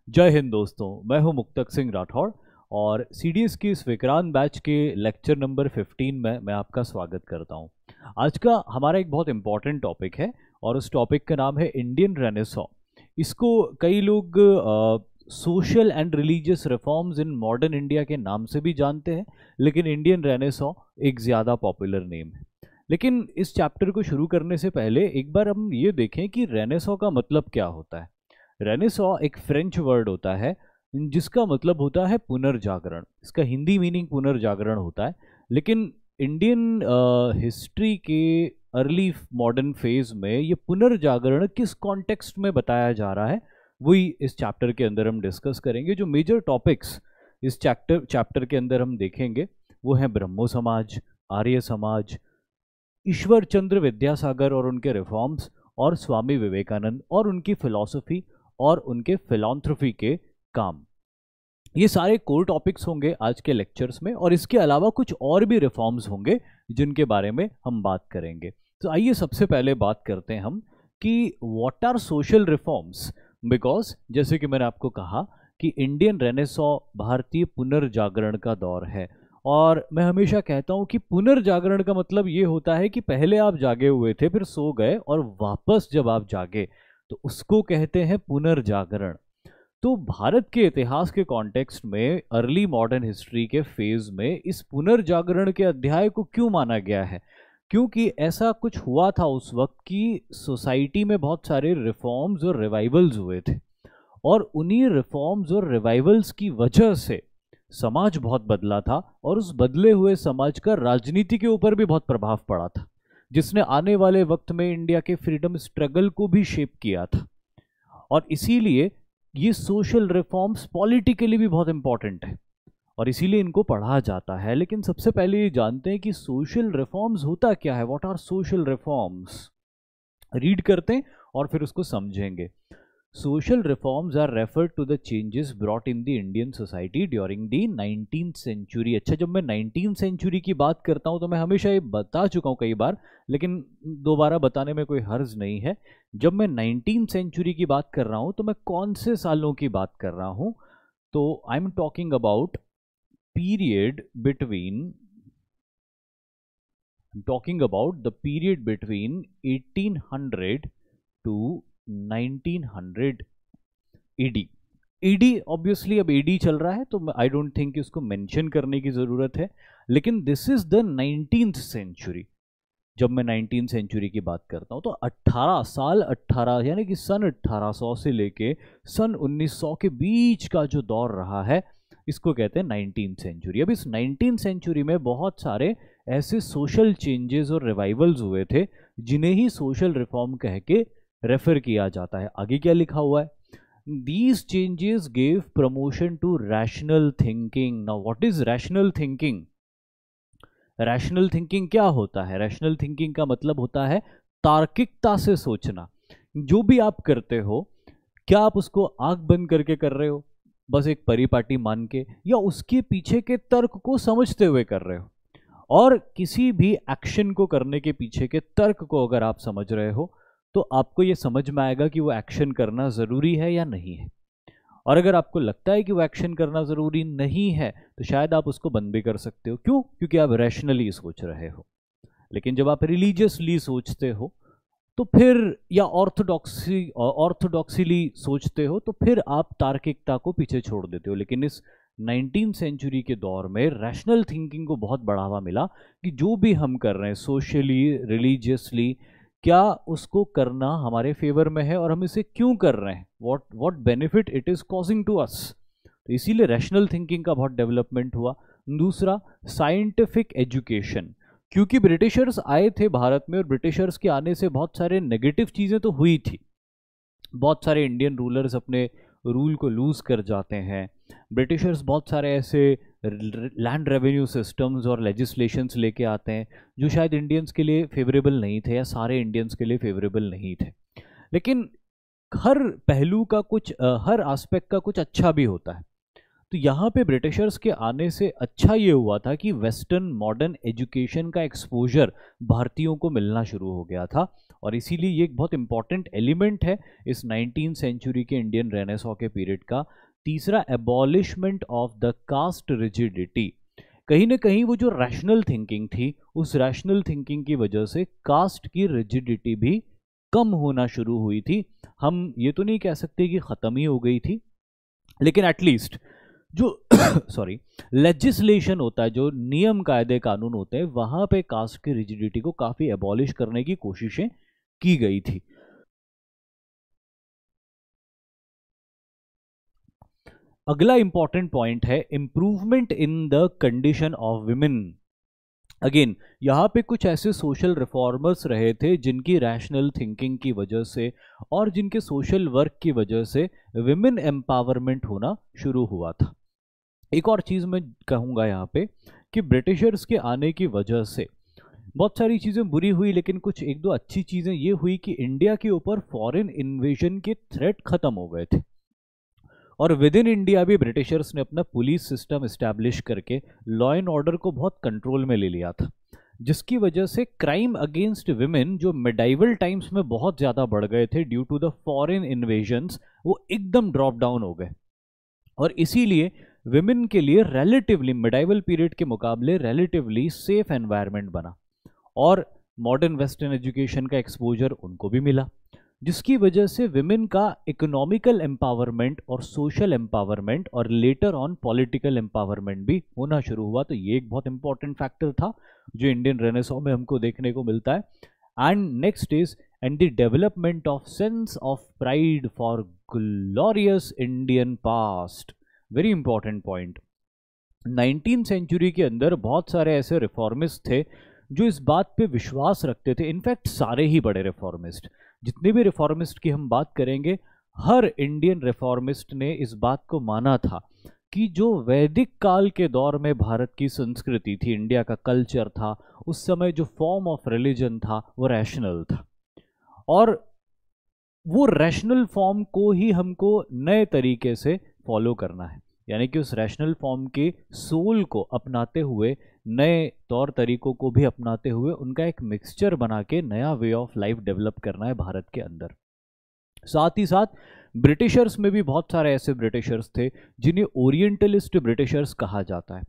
जय हिंद दोस्तों, मैं हूं मुक्तक सिंह राठौड़ और सीडीएस की इस विक्रांत बैच के लेक्चर नंबर 15 में मैं आपका स्वागत करता हूं। आज का हमारा एक बहुत इम्पॉर्टेंट टॉपिक है और उस टॉपिक का नाम है इंडियन रेनेसॉ। इसको कई लोग social and religious reforms in modern India के नाम से भी जानते हैं, लेकिन इंडियन रेनेसॉ एक ज़्यादा पॉपुलर नेम है। लेकिन इस चैप्टर को शुरू करने से पहले एक बार हम ये देखें कि रेनेसॉ का मतलब क्या होता है। रेनेसॉ एक फ्रेंच वर्ड होता है जिसका मतलब होता है पुनर्जागरण। इसका हिंदी मीनिंग पुनर्जागरण होता है, लेकिन इंडियन हिस्ट्री के अर्ली मॉडर्न फेज में ये पुनर्जागरण किस कॉन्टेक्स्ट में बताया जा रहा है वही इस चैप्टर के अंदर हम डिस्कस करेंगे। जो मेजर टॉपिक्स इस चैप्टर के अंदर हम देखेंगे वो हैं ब्रह्मो समाज, आर्य समाज, ईश्वर चंद्र विद्यासागर और उनके रिफॉर्म्स, और स्वामी विवेकानंद और उनकी फिलॉसफी और उनके फिलॉन्थ्रफी के काम। ये सारे कोर टॉपिक्स होंगे आज के लेक्चर्स में, और इसके अलावा कुछ और भी रिफॉर्म्स होंगे जिनके बारे में हम बात करेंगे। तो आइए सबसे पहले बात करते हैं हम कि what are social reforms. Because जैसे कि मैंने आपको कहा कि इंडियन रेनेसॉ भारतीय पुनर्जागरण का दौर है, और मैं हमेशा कहता हूं कि पुनर्जागरण का मतलब ये होता है कि पहले आप जागे हुए थे, फिर सो गए, और वापस जब आप जागे तो उसको कहते हैं पुनर्जागरण। तो भारत के इतिहास के कॉन्टेक्स्ट में अर्ली मॉडर्न हिस्ट्री के फेज में इस पुनर्जागरण के अध्याय को क्यों माना गया है? क्योंकि ऐसा कुछ हुआ था उस वक्त कि सोसाइटी में बहुत सारे रिफॉर्म्स और रिवाइवल्स हुए थे, और उन्हीं रिफॉर्म्स और रिवाइवल्स की वजह से समाज बहुत बदला था, और उस बदले हुए समाज का राजनीति के ऊपर भी बहुत प्रभाव पड़ा था, जिसने आने वाले वक्त में इंडिया के फ्रीडम स्ट्रगल को भी शेप किया था। और इसीलिए ये सोशल रिफॉर्म्स पॉलिटिकली भी बहुत इंपॉर्टेंट है और इसीलिए इनको पढ़ा जाता है। लेकिन सबसे पहले ये जानते हैं कि सोशल रिफॉर्म्स होता क्या है। What are social reforms? Read करते हैं और फिर उसको समझेंगे। Social reforms are referred to the changes brought in the Indian society during the 19th century। अच्छा, जब मैं 19th century की बात करता हूँ तो मैं हमेशा ये बता चुका हूँ कई बार, लेकिन दोबारा बताने में कोई हर्ज नहीं है। जब मैं 19th century की बात कर रहा हूँ तो मैं कौन से सालों की बात कर रहा हूँ? तो I am talking about period between the period between 1800 to 1900 AD. AD obviously अब एडी चल रहा है, तो आई डोंट थिंक इसको मेंशन करने की ज़रूरत है, लेकिन this is the 19th century. जब मैं 19th सेंचुरी की बात करता हूँ तो 18 साल, 18 यानी कि सन 1800 से लेके सन 1900 के बीच का जो दौर रहा है इसको कहते हैं 19th सेंचुरी। अब इस 19th सेंचुरी में बहुत सारे ऐसे सोशल चेंजेस और रिवाइवल्स हुए थे जिन्हें ही सोशल रिफॉर्म कह के रेफर किया जाता है। आगे क्या लिखा हुआ है? These changes gave promotion to rational thinking. Now what is rational thinking? Rational thinking क्या होता है? रैशनल थिंकिंग का मतलब होता है तार्किकता से सोचना। जो भी आप करते हो, क्या आप उसको आंख बंद करके कर रहे हो, बस एक परिपाटी मान के, या उसके पीछे के तर्क को समझते हुए कर रहे हो? और किसी भी एक्शन को करने के पीछे के तर्क को अगर आप समझ रहे हो तो आपको ये समझ में आएगा कि वो एक्शन करना ज़रूरी है या नहीं है। और अगर आपको लगता है कि वो एक्शन करना ज़रूरी नहीं है तो शायद आप उसको बंद भी कर सकते हो। क्यों? क्योंकि आप रैशनली सोच रहे हो। लेकिन जब आप रिलीजियसली सोचते हो तो फिर, या ऑर्थोडॉक्सीली सोचते हो तो फिर आप तार्किकता को पीछे छोड़ देते हो। लेकिन इस 19th सेंचुरी के दौर में रैशनल थिंकिंग को बहुत बढ़ावा मिला कि जो भी हम कर रहे हैं सोशली, रिलीजियसली, क्या उसको करना हमारे फेवर में है और हम इसे क्यों कर रहे हैं, what benefit it is causing to us. तो इसीलिए रैशनल थिंकिंग का बहुत डेवलपमेंट हुआ। दूसरा, साइंटिफिक एजुकेशन। क्योंकि ब्रिटिशर्स आए थे भारत में और ब्रिटिशर्स के आने से बहुत सारे नेगेटिव चीज़ें तो हुई थी। बहुत सारे इंडियन रूलर्स अपने रूल को लूज कर जाते हैं। ब्रिटिशर्स बहुत सारे ऐसे लैंड रेवेन्यू सिस्टम्स और लेजिस्लेशंस लेके आते हैं जो शायद इंडियंस के लिए फेवरेबल नहीं थे, या सारे इंडियंस के लिए फेवरेबल नहीं थे। लेकिन हर पहलू का कुछ, हर एस्पेक्ट का कुछ अच्छा भी होता है। तो यहाँ पे ब्रिटिशर्स के आने से अच्छा ये हुआ था कि वेस्टर्न मॉडर्न एजुकेशन का एक्सपोजर भारतीयों को मिलना शुरू हो गया था, और इसीलिए ये एक बहुत इंपॉर्टेंट एलिमेंट है इस 19th सेंचुरी के इंडियन रेनेसॉ के पीरियड का। तीसरा, एबॉलिशमेंट ऑफ द कास्ट रिजिडिटी। कहीं ना कहीं वो जो रैशनल थिंकिंग थी, उस रैशनल थिंकिंग की वजह से कास्ट की रिजिडिटी भी कम होना शुरू हुई थी। हम ये तो नहीं कह सकते कि ख़त्म ही हो गई थी, लेकिन एटलीस्ट जो सॉरी लेजिस्लेशन होता है, जो नियम कायदे कानून होते हैं, वहां पे कास्ट की रिजिडिटी को काफ़ी एबॉलिश करने की कोशिशें की गई थी। अगला इंपॉर्टेंट पॉइंट है improvement in the condition of women. Again यहाँ पे कुछ ऐसे सोशल रिफॉर्मर्स रहे थे जिनकी रैशनल थिंकिंग की वजह से और जिनके सोशल वर्क की वजह से विमेन एम्पावरमेंट होना शुरू हुआ था। एक और चीज़ मैं कहूँगा यहाँ पे कि ब्रिटिशर्स के आने की वजह से बहुत सारी चीज़ें बुरी हुई, लेकिन कुछ एक दो अच्छी चीज़ें ये हुई कि इंडिया के ऊपर फॉरेन इन्वेजन के थ्रेट खत्म हो गए थे, और विद इन इंडिया भी ब्रिटिशर्स ने अपना पुलिस सिस्टम इस्टेब्लिश करके लॉ एंड ऑर्डर को बहुत कंट्रोल में ले लिया था, जिसकी वजह से क्राइम अगेंस्ट विमेन जो मिडाइवल टाइम्स में बहुत ज़्यादा बढ़ गए थे due to the foreign invasions, वो एकदम ड्रॉप डाउन हो गए। और इसीलिए विमेन के लिए रिलेटिवली मिडाइवल पीरियड के मुकाबले रिलेटिवली सेफ एनवायरनमेंट बना, और मॉडर्न वेस्टर्न एजुकेशन का एक्सपोजर उनको भी मिला, जिसकी वजह से विमेन का इकोनॉमिकल एम्पावरमेंट और सोशल एम्पावरमेंट और लेटर ऑन पॉलिटिकल एम्पावरमेंट भी होना शुरू हुआ। तो ये एक बहुत इंपॉर्टेंट फैक्टर था जो इंडियन रेनेसॉ में हमको देखने को मिलता है। And next is and the development of sense of pride for glorious Indian past. Very important point. 19th century के अंदर बहुत सारे ऐसे रिफॉर्मिस्ट थे जो इस बात पे विश्वास रखते थे, इनफैक्ट सारे ही बड़े रिफॉर्मिस्ट, जितने भी रिफॉर्मिस्ट की हम बात करेंगे, हर इंडियन रिफॉर्मिस्ट ने इस बात को माना था कि जो वैदिक काल के दौर में भारत की संस्कृति थी, इंडिया का कल्चर था, उस समय जो फॉर्म ऑफ रिलीजन था वो रैशनल था, और वो रैशनल फॉर्म को ही हमको नए तरीके से फॉलो करना है, यानी कि उस रैशनल फॉर्म के सोल को अपनाते हुए, नए तौर तरीकों को भी अपनाते हुए, उनका एक मिक्सचर बना के नया वे ऑफ लाइफ डेवलप करना है भारत के अंदर। साथ ही साथ ब्रिटिशर्स में भी बहुत सारे ऐसे ब्रिटिशर्स थे जिन्हें ओरिएंटलिस्ट ब्रिटिशर्स कहा जाता है,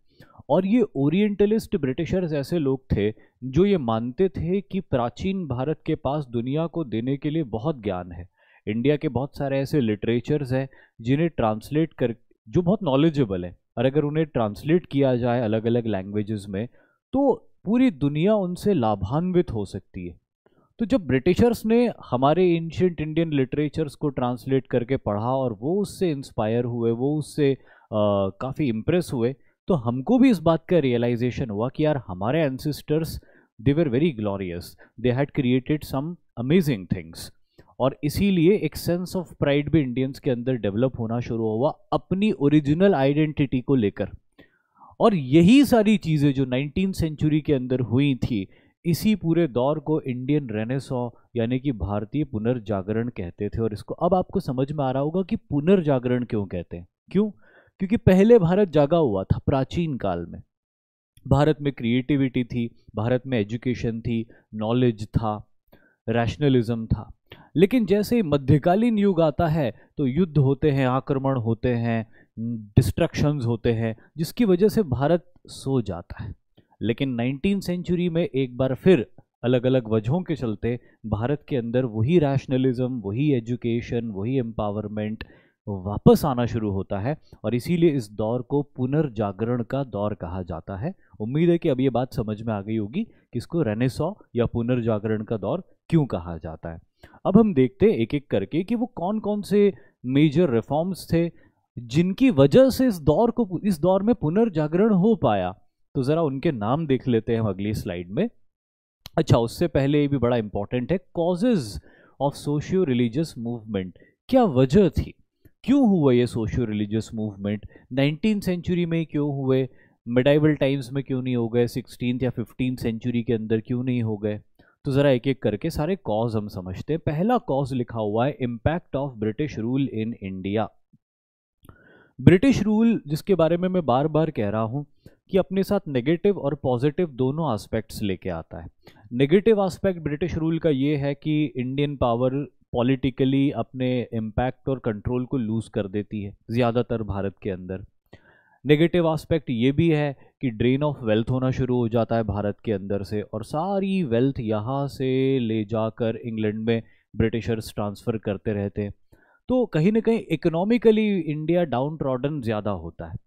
और ये ओरिएंटलिस्ट ब्रिटिशर्स ऐसे लोग थे जो ये मानते थे कि प्राचीन भारत के पास दुनिया को देने के लिए बहुत ज्ञान है। इंडिया के बहुत सारे ऐसे लिटरेचर्स हैं जिन्हें ट्रांसलेट कर, जो बहुत नॉलेजेबल है, और अगर उन्हें ट्रांसलेट किया जाए अलग अलग लैंग्वेजेस में तो पूरी दुनिया उनसे लाभान्वित हो सकती है। तो जब ब्रिटिशर्स ने हमारे एंशिएंट इंडियन लिटरेचर्स को ट्रांसलेट करके पढ़ा और वो उससे इंस्पायर हुए, वो उससे काफ़ी इम्प्रेस हुए, तो हमको भी इस बात का रियलाइजेशन हुआ कि यार हमारे ancestors, they were very glorious, they had created some amazing things, और इसीलिए एक सेंस ऑफ प्राइड भी इंडियंस के अंदर डेवलप होना शुरू हुआ अपनी ओरिजिनल आइडेंटिटी को लेकर। और यही सारी चीज़ें जो 19th सेंचुरी के अंदर हुई थी, इसी पूरे दौर को इंडियन रेनेसॉ यानी कि भारतीय पुनर्जागरण कहते थे। और इसको अब आपको समझ में आ रहा होगा कि पुनर्जागरण क्यों कहते हैं। क्यों? क्योंकि पहले भारत जागा हुआ था प्राचीन काल में, भारत में क्रिएटिविटी थी, भारत में एजुकेशन थी, नॉलेज था, रैशनलिज्म था, लेकिन जैसे मध्यकालीन युग आता है तो युद्ध होते हैं, आक्रमण होते हैं, डिस्ट्रक्शंस होते हैं, जिसकी वजह से भारत सो जाता है। लेकिन 19th सेंचुरी में एक बार फिर अलग अलग वजहों के चलते भारत के अंदर वही रैशनलिज्म, वही एजुकेशन, वही एम्पावरमेंट वापस आना शुरू होता है, और इसीलिए इस दौर को पुनर्जागरण का दौर कहा जाता है। उम्मीद है कि अब ये बात समझ में आ गई होगी कि इसको रेनेसॉ या पुनर्जागरण का दौर क्यों कहा जाता है। अब हम देखते हैं एक एक करके कि वो कौन कौन से मेजर रिफॉर्म्स थे जिनकी वजह से इस दौर में पुनर्जागरण हो पाया। तो ज़रा उनके नाम देख लेते हैं हम अगली स्लाइड में। अच्छा, उससे पहले ये भी बड़ा इंपॉर्टेंट है, causes of socio religious movement. क्या वजह थी, क्यों हुआ ये socio religious movement, 19th century में क्यों हुए, मिडाइवल टाइम्स में क्यों नहीं हो गए, 16th या 15th सेंचुरी के अंदर क्यों नहीं हो गए। तो ज़रा एक एक करके सारे कॉज हम समझते हैं। पहला कॉज लिखा हुआ है, impact of British rule in India. British rule जिसके बारे में मैं बार बार कह रहा हूँ कि अपने साथ नेगेटिव और पॉजिटिव दोनों एस्पेक्ट्स लेके आता है। नेगेटिव एस्पेक्ट ब्रिटिश रूल का ये है कि इंडियन पावर पॉलिटिकली अपने इम्पैक्ट और कंट्रोल को लूज़ कर देती है ज़्यादातर भारत के अंदर। नेगेटिव एस्पेक्ट ये भी है कि ड्रेन ऑफ वेल्थ होना शुरू हो जाता है भारत के अंदर से, और सारी वेल्थ यहाँ से ले जाकर इंग्लैंड में ब्रिटिशर्स ट्रांसफ़र करते रहते हैं। तो कहीं ना कहीं इकोनॉमिकली इंडिया डाउन ट्रॉडन ज़्यादा होता है।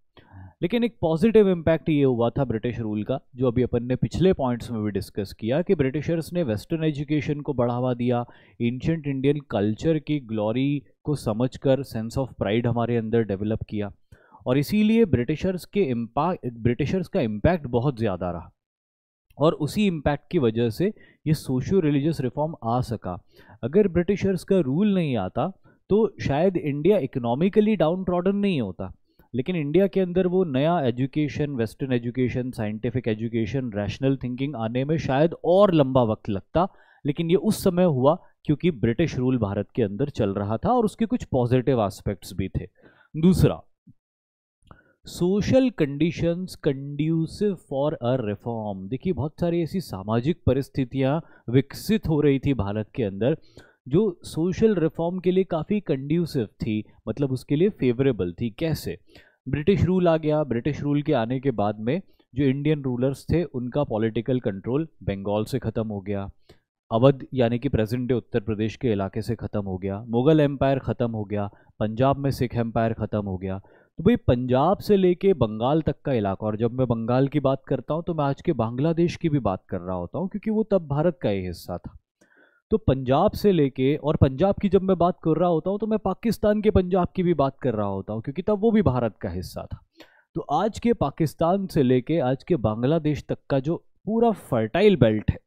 लेकिन एक पॉजिटिव इम्पैक्ट ये हुआ था ब्रिटिश रूल का, जो अभी अपन ने पिछले पॉइंट्स में भी डिस्कस किया, कि ब्रिटिशर्स ने वेस्टर्न एजुकेशन को बढ़ावा दिया, एंशिएंट इंडियन कल्चर की ग्लोरी को समझकर सेंस ऑफ प्राइड हमारे अंदर डेवलप किया, और इसीलिए ब्रिटिशर्स का इम्पैक्ट बहुत ज़्यादा रहा, और उसी इम्पैक्ट की वजह से ये सोशियो रिलीजियस रिफॉर्म आ सका। अगर ब्रिटिशर्स का रूल नहीं आता तो शायद इंडिया इकोनॉमिकली डाउन ट्रॉडन नहीं होता, लेकिन इंडिया के अंदर वो नया education, western education, scientific education, rational thinking आने में शायद और लंबा वक्त लगता। लेकिन ये उस समय हुआ क्योंकि ब्रिटिश रूल भारत के अंदर चल रहा था, और उसके कुछ पॉजिटिव एस्पेक्ट्स भी थे। दूसरा, social conditions conducive for a reform. देखिए, बहुत सारी ऐसी सामाजिक परिस्थितियां विकसित हो रही थी भारत के अंदर जो सोशल रिफॉर्म के लिए काफ़ी कंड्यूसिव थी, मतलब उसके लिए फेवरेबल थी। कैसे? ब्रिटिश रूल आ गया। ब्रिटिश रूल के आने के बाद में जो इंडियन रूलर्स थे उनका पॉलिटिकल कंट्रोल बंगाल से ख़त्म हो गया, अवध यानी कि प्रेजेंट डे उत्तर प्रदेश के इलाके से ख़त्म हो गया, मुग़ल एम्पायर ख़त्म हो गया, पंजाब में सिख एम्पायर ख़त्म हो गया। तो भाई पंजाब से लेके बंगाल तक का इलाका, और जब मैं बंगाल की बात करता हूँ तो मैं आज के बांग्लादेश की भी बात कर रहा होता हूँ, क्योंकि वो तब भारत का ही हिस्सा था। तो पंजाब से लेके, और पंजाब की जब मैं बात कर रहा होता हूँ तो मैं पाकिस्तान के पंजाब की भी बात कर रहा होता हूँ, क्योंकि तब वो भी भारत का हिस्सा था। तो आज के पाकिस्तान से लेके आज के बांग्लादेश तक का जो पूरा फर्टाइल बेल्ट है,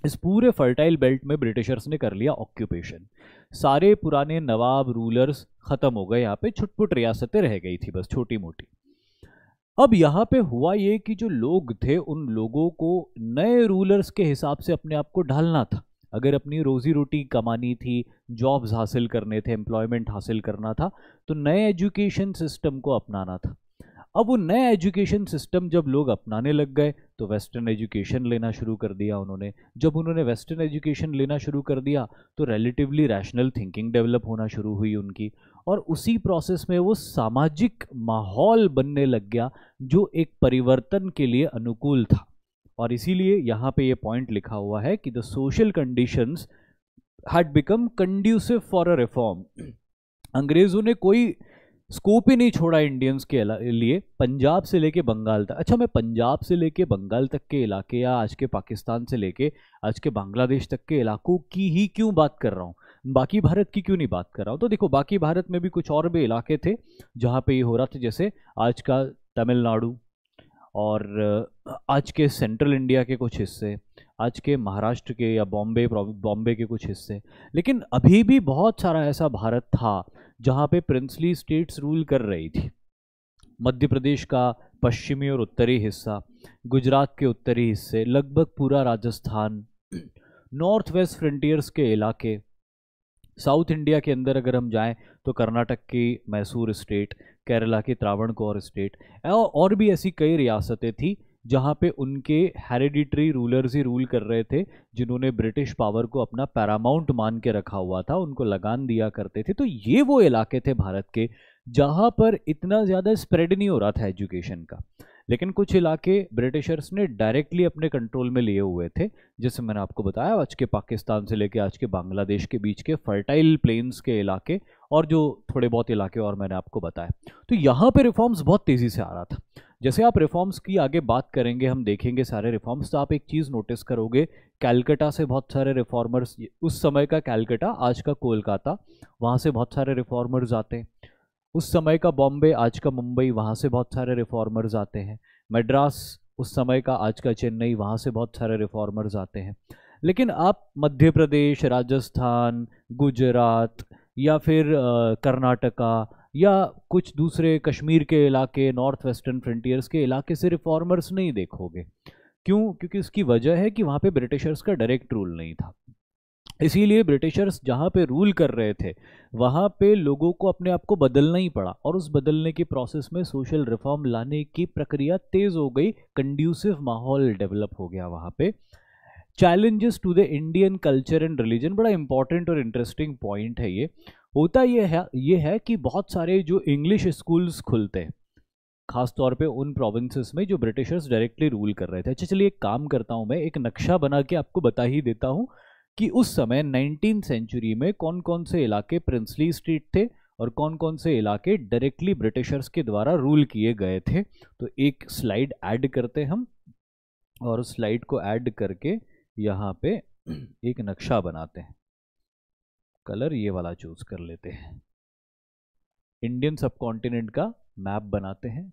इस पूरे फर्टाइल बेल्ट में ब्रिटिशर्स ने कर लिया ऑक्यूपेशन। सारे पुराने नवाब रूलर्स खत्म हो गए, यहाँ पे छुटपुट रियासतें रह गई थी बस छोटी मोटी। अब यहाँ पे हुआ ये कि जो लोग थे उन लोगों को नए रूलर्स के हिसाब से अपने आप को ढालना था। अगर अपनी रोजी रोटी कमानी थी, जॉब्स हासिल करने थे, एम्प्लॉयमेंट हासिल करना था, तो नए एजुकेशन सिस्टम को अपनाना था। अब वो नया एजुकेशन सिस्टम जब लोग अपनाने लग गए तो वेस्टर्न एजुकेशन लेना शुरू कर दिया उन्होंने। जब उन्होंने वेस्टर्न एजुकेशन लेना शुरू कर दिया तो रिलेटिवली रैशनल थिंकिंग डेवलप होना शुरू हुई उनकी, और उसी प्रोसेस में वो सामाजिक माहौल बनने लग गया जो एक परिवर्तन के लिए अनुकूल था। और इसीलिए यहाँ पे ये पॉइंट लिखा हुआ है कि the social conditions had become conducive for a reform. अंग्रेजों ने कोई स्कोप ही नहीं छोड़ा इंडियंस के लिए, पंजाब से लेके बंगाल तक। अच्छा, मैं पंजाब से लेके बंगाल तक के इलाके या आज के पाकिस्तान से लेके आज के बांग्लादेश तक के इलाकों की ही क्यों बात कर रहा हूँ, बाकी भारत की क्यों नहीं बात कर रहा हूँ? तो देखो, बाकी भारत में भी कुछ और भी इलाके थे जहाँ पे ये हो रहा था, जैसे आज का तमिलनाडु, और आज के सेंट्रल इंडिया के कुछ हिस्से, आज के महाराष्ट्र के या बॉम्बे के कुछ हिस्से। लेकिन अभी भी बहुत सारा ऐसा भारत था जहाँ पे प्रिंसली स्टेट्स रूल कर रही थी। मध्य प्रदेश का पश्चिमी और उत्तरी हिस्सा, गुजरात के उत्तरी हिस्से, लगभग पूरा राजस्थान, नॉर्थ वेस्ट फ्रंटियर्स के इलाके, साउथ इंडिया के अंदर अगर हम जाएं तो कर्नाटक की मैसूर स्टेट, केरला की त्रावणकोर स्टेट, और भी ऐसी कई रियासतें थी जहाँ पे उनके हेरिडिटरी रूलर्स ही रूल कर रहे थे, जिन्होंने ब्रिटिश पावर को अपना पैरामाउंट मान के रखा हुआ था, उनको लगान दिया करते थे। तो ये वो इलाके थे भारत के जहाँ पर इतना ज़्यादा स्प्रेड नहीं हो रहा था एजुकेशन का। लेकिन कुछ इलाके ब्रिटिशर्स ने डायरेक्टली अपने कंट्रोल में लिए हुए थे, जैसे मैंने आपको बताया आज के पाकिस्तान से लेके आज के बांग्लादेश के बीच के फर्टाइल प्लेन्स के इलाके, और जो थोड़े बहुत इलाके और मैंने आपको बताया। तो यहाँ पे रिफॉर्म्स बहुत तेज़ी से आ रहा था। जैसे आप रिफॉर्म्स की आगे बात करेंगे, हम देखेंगे सारे रिफॉर्म्स, तो आप एक चीज़ नोटिस करोगे, कैलकटा से बहुत सारे रिफॉर्मर्स, उस समय का कैलकटा आज का कोलकाता, वहाँ से बहुत सारे रिफॉर्मर्स आते हैं। उस समय का बॉम्बे आज का मुंबई, वहाँ से बहुत सारे रिफॉर्मर्स आते हैं। मद्रास उस समय का आज का चेन्नई, वहाँ से बहुत सारे रिफॉर्मर्स आते हैं। लेकिन आप मध्य प्रदेश, राजस्थान, गुजरात या फिर कर्नाटका या कुछ दूसरे कश्मीर के इलाके, नॉर्थ वेस्टर्न फ्रंटियर्स के इलाके से रिफॉर्मर्स नहीं देखोगे। क्यों? क्योंकि इसकी वजह है कि वहाँ पे ब्रिटिशर्स का डायरेक्ट रूल नहीं था। इसीलिए ब्रिटिशर्स जहाँ पे रूल कर रहे थे वहाँ पे लोगों को अपने आप को बदलना ही पड़ा, और उस बदलने की प्रोसेस में सोशल रिफॉर्म लाने की प्रक्रिया तेज हो गई, कंड्यूसिव माहौल डेवलप हो गया वहाँ पे। Challenges to the Indian culture and religion, बड़ा इंपॉर्टेंट और इंटरेस्टिंग पॉइंट है ये। होता ये है कि बहुत सारे जो इंग्लिश स्कूल्स खुलते हैं खास तौर पे उन प्रोविंसेस में जो ब्रिटिशर्स डायरेक्टली रूल कर रहे थे। अच्छा चलिए, एक काम करता हूँ, मैं एक नक्शा बना के आपको बता ही देता हूँ कि उस समय 19th सेंचुरी में कौन कौन से इलाके प्रिंसली स्टेट थे और कौन कौन से इलाके डायरेक्टली ब्रिटिशर्स के द्वारा रूल किए गए थे। तो एक स्लाइड ऐड करते हम, और उस स्लाइड को ऐड करके यहाँ पे एक नक्शा बनाते हैं। कलर ये वाला चूज कर लेते हैं, इंडियन सब कॉन्टिनेंट का मैप बनाते हैं।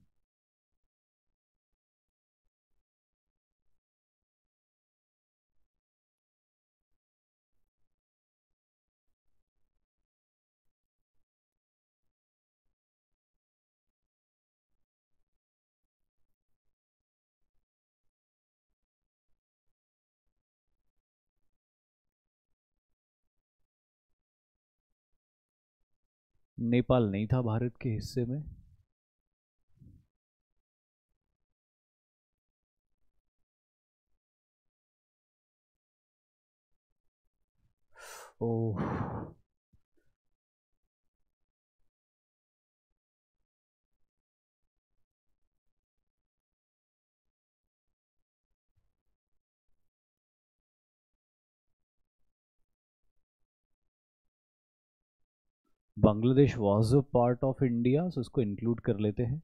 नेपाल नहीं था भारत के हिस्से में। Oh, Bangladesh was a part of India, so इसको इंक्लूड कर लेते हैं।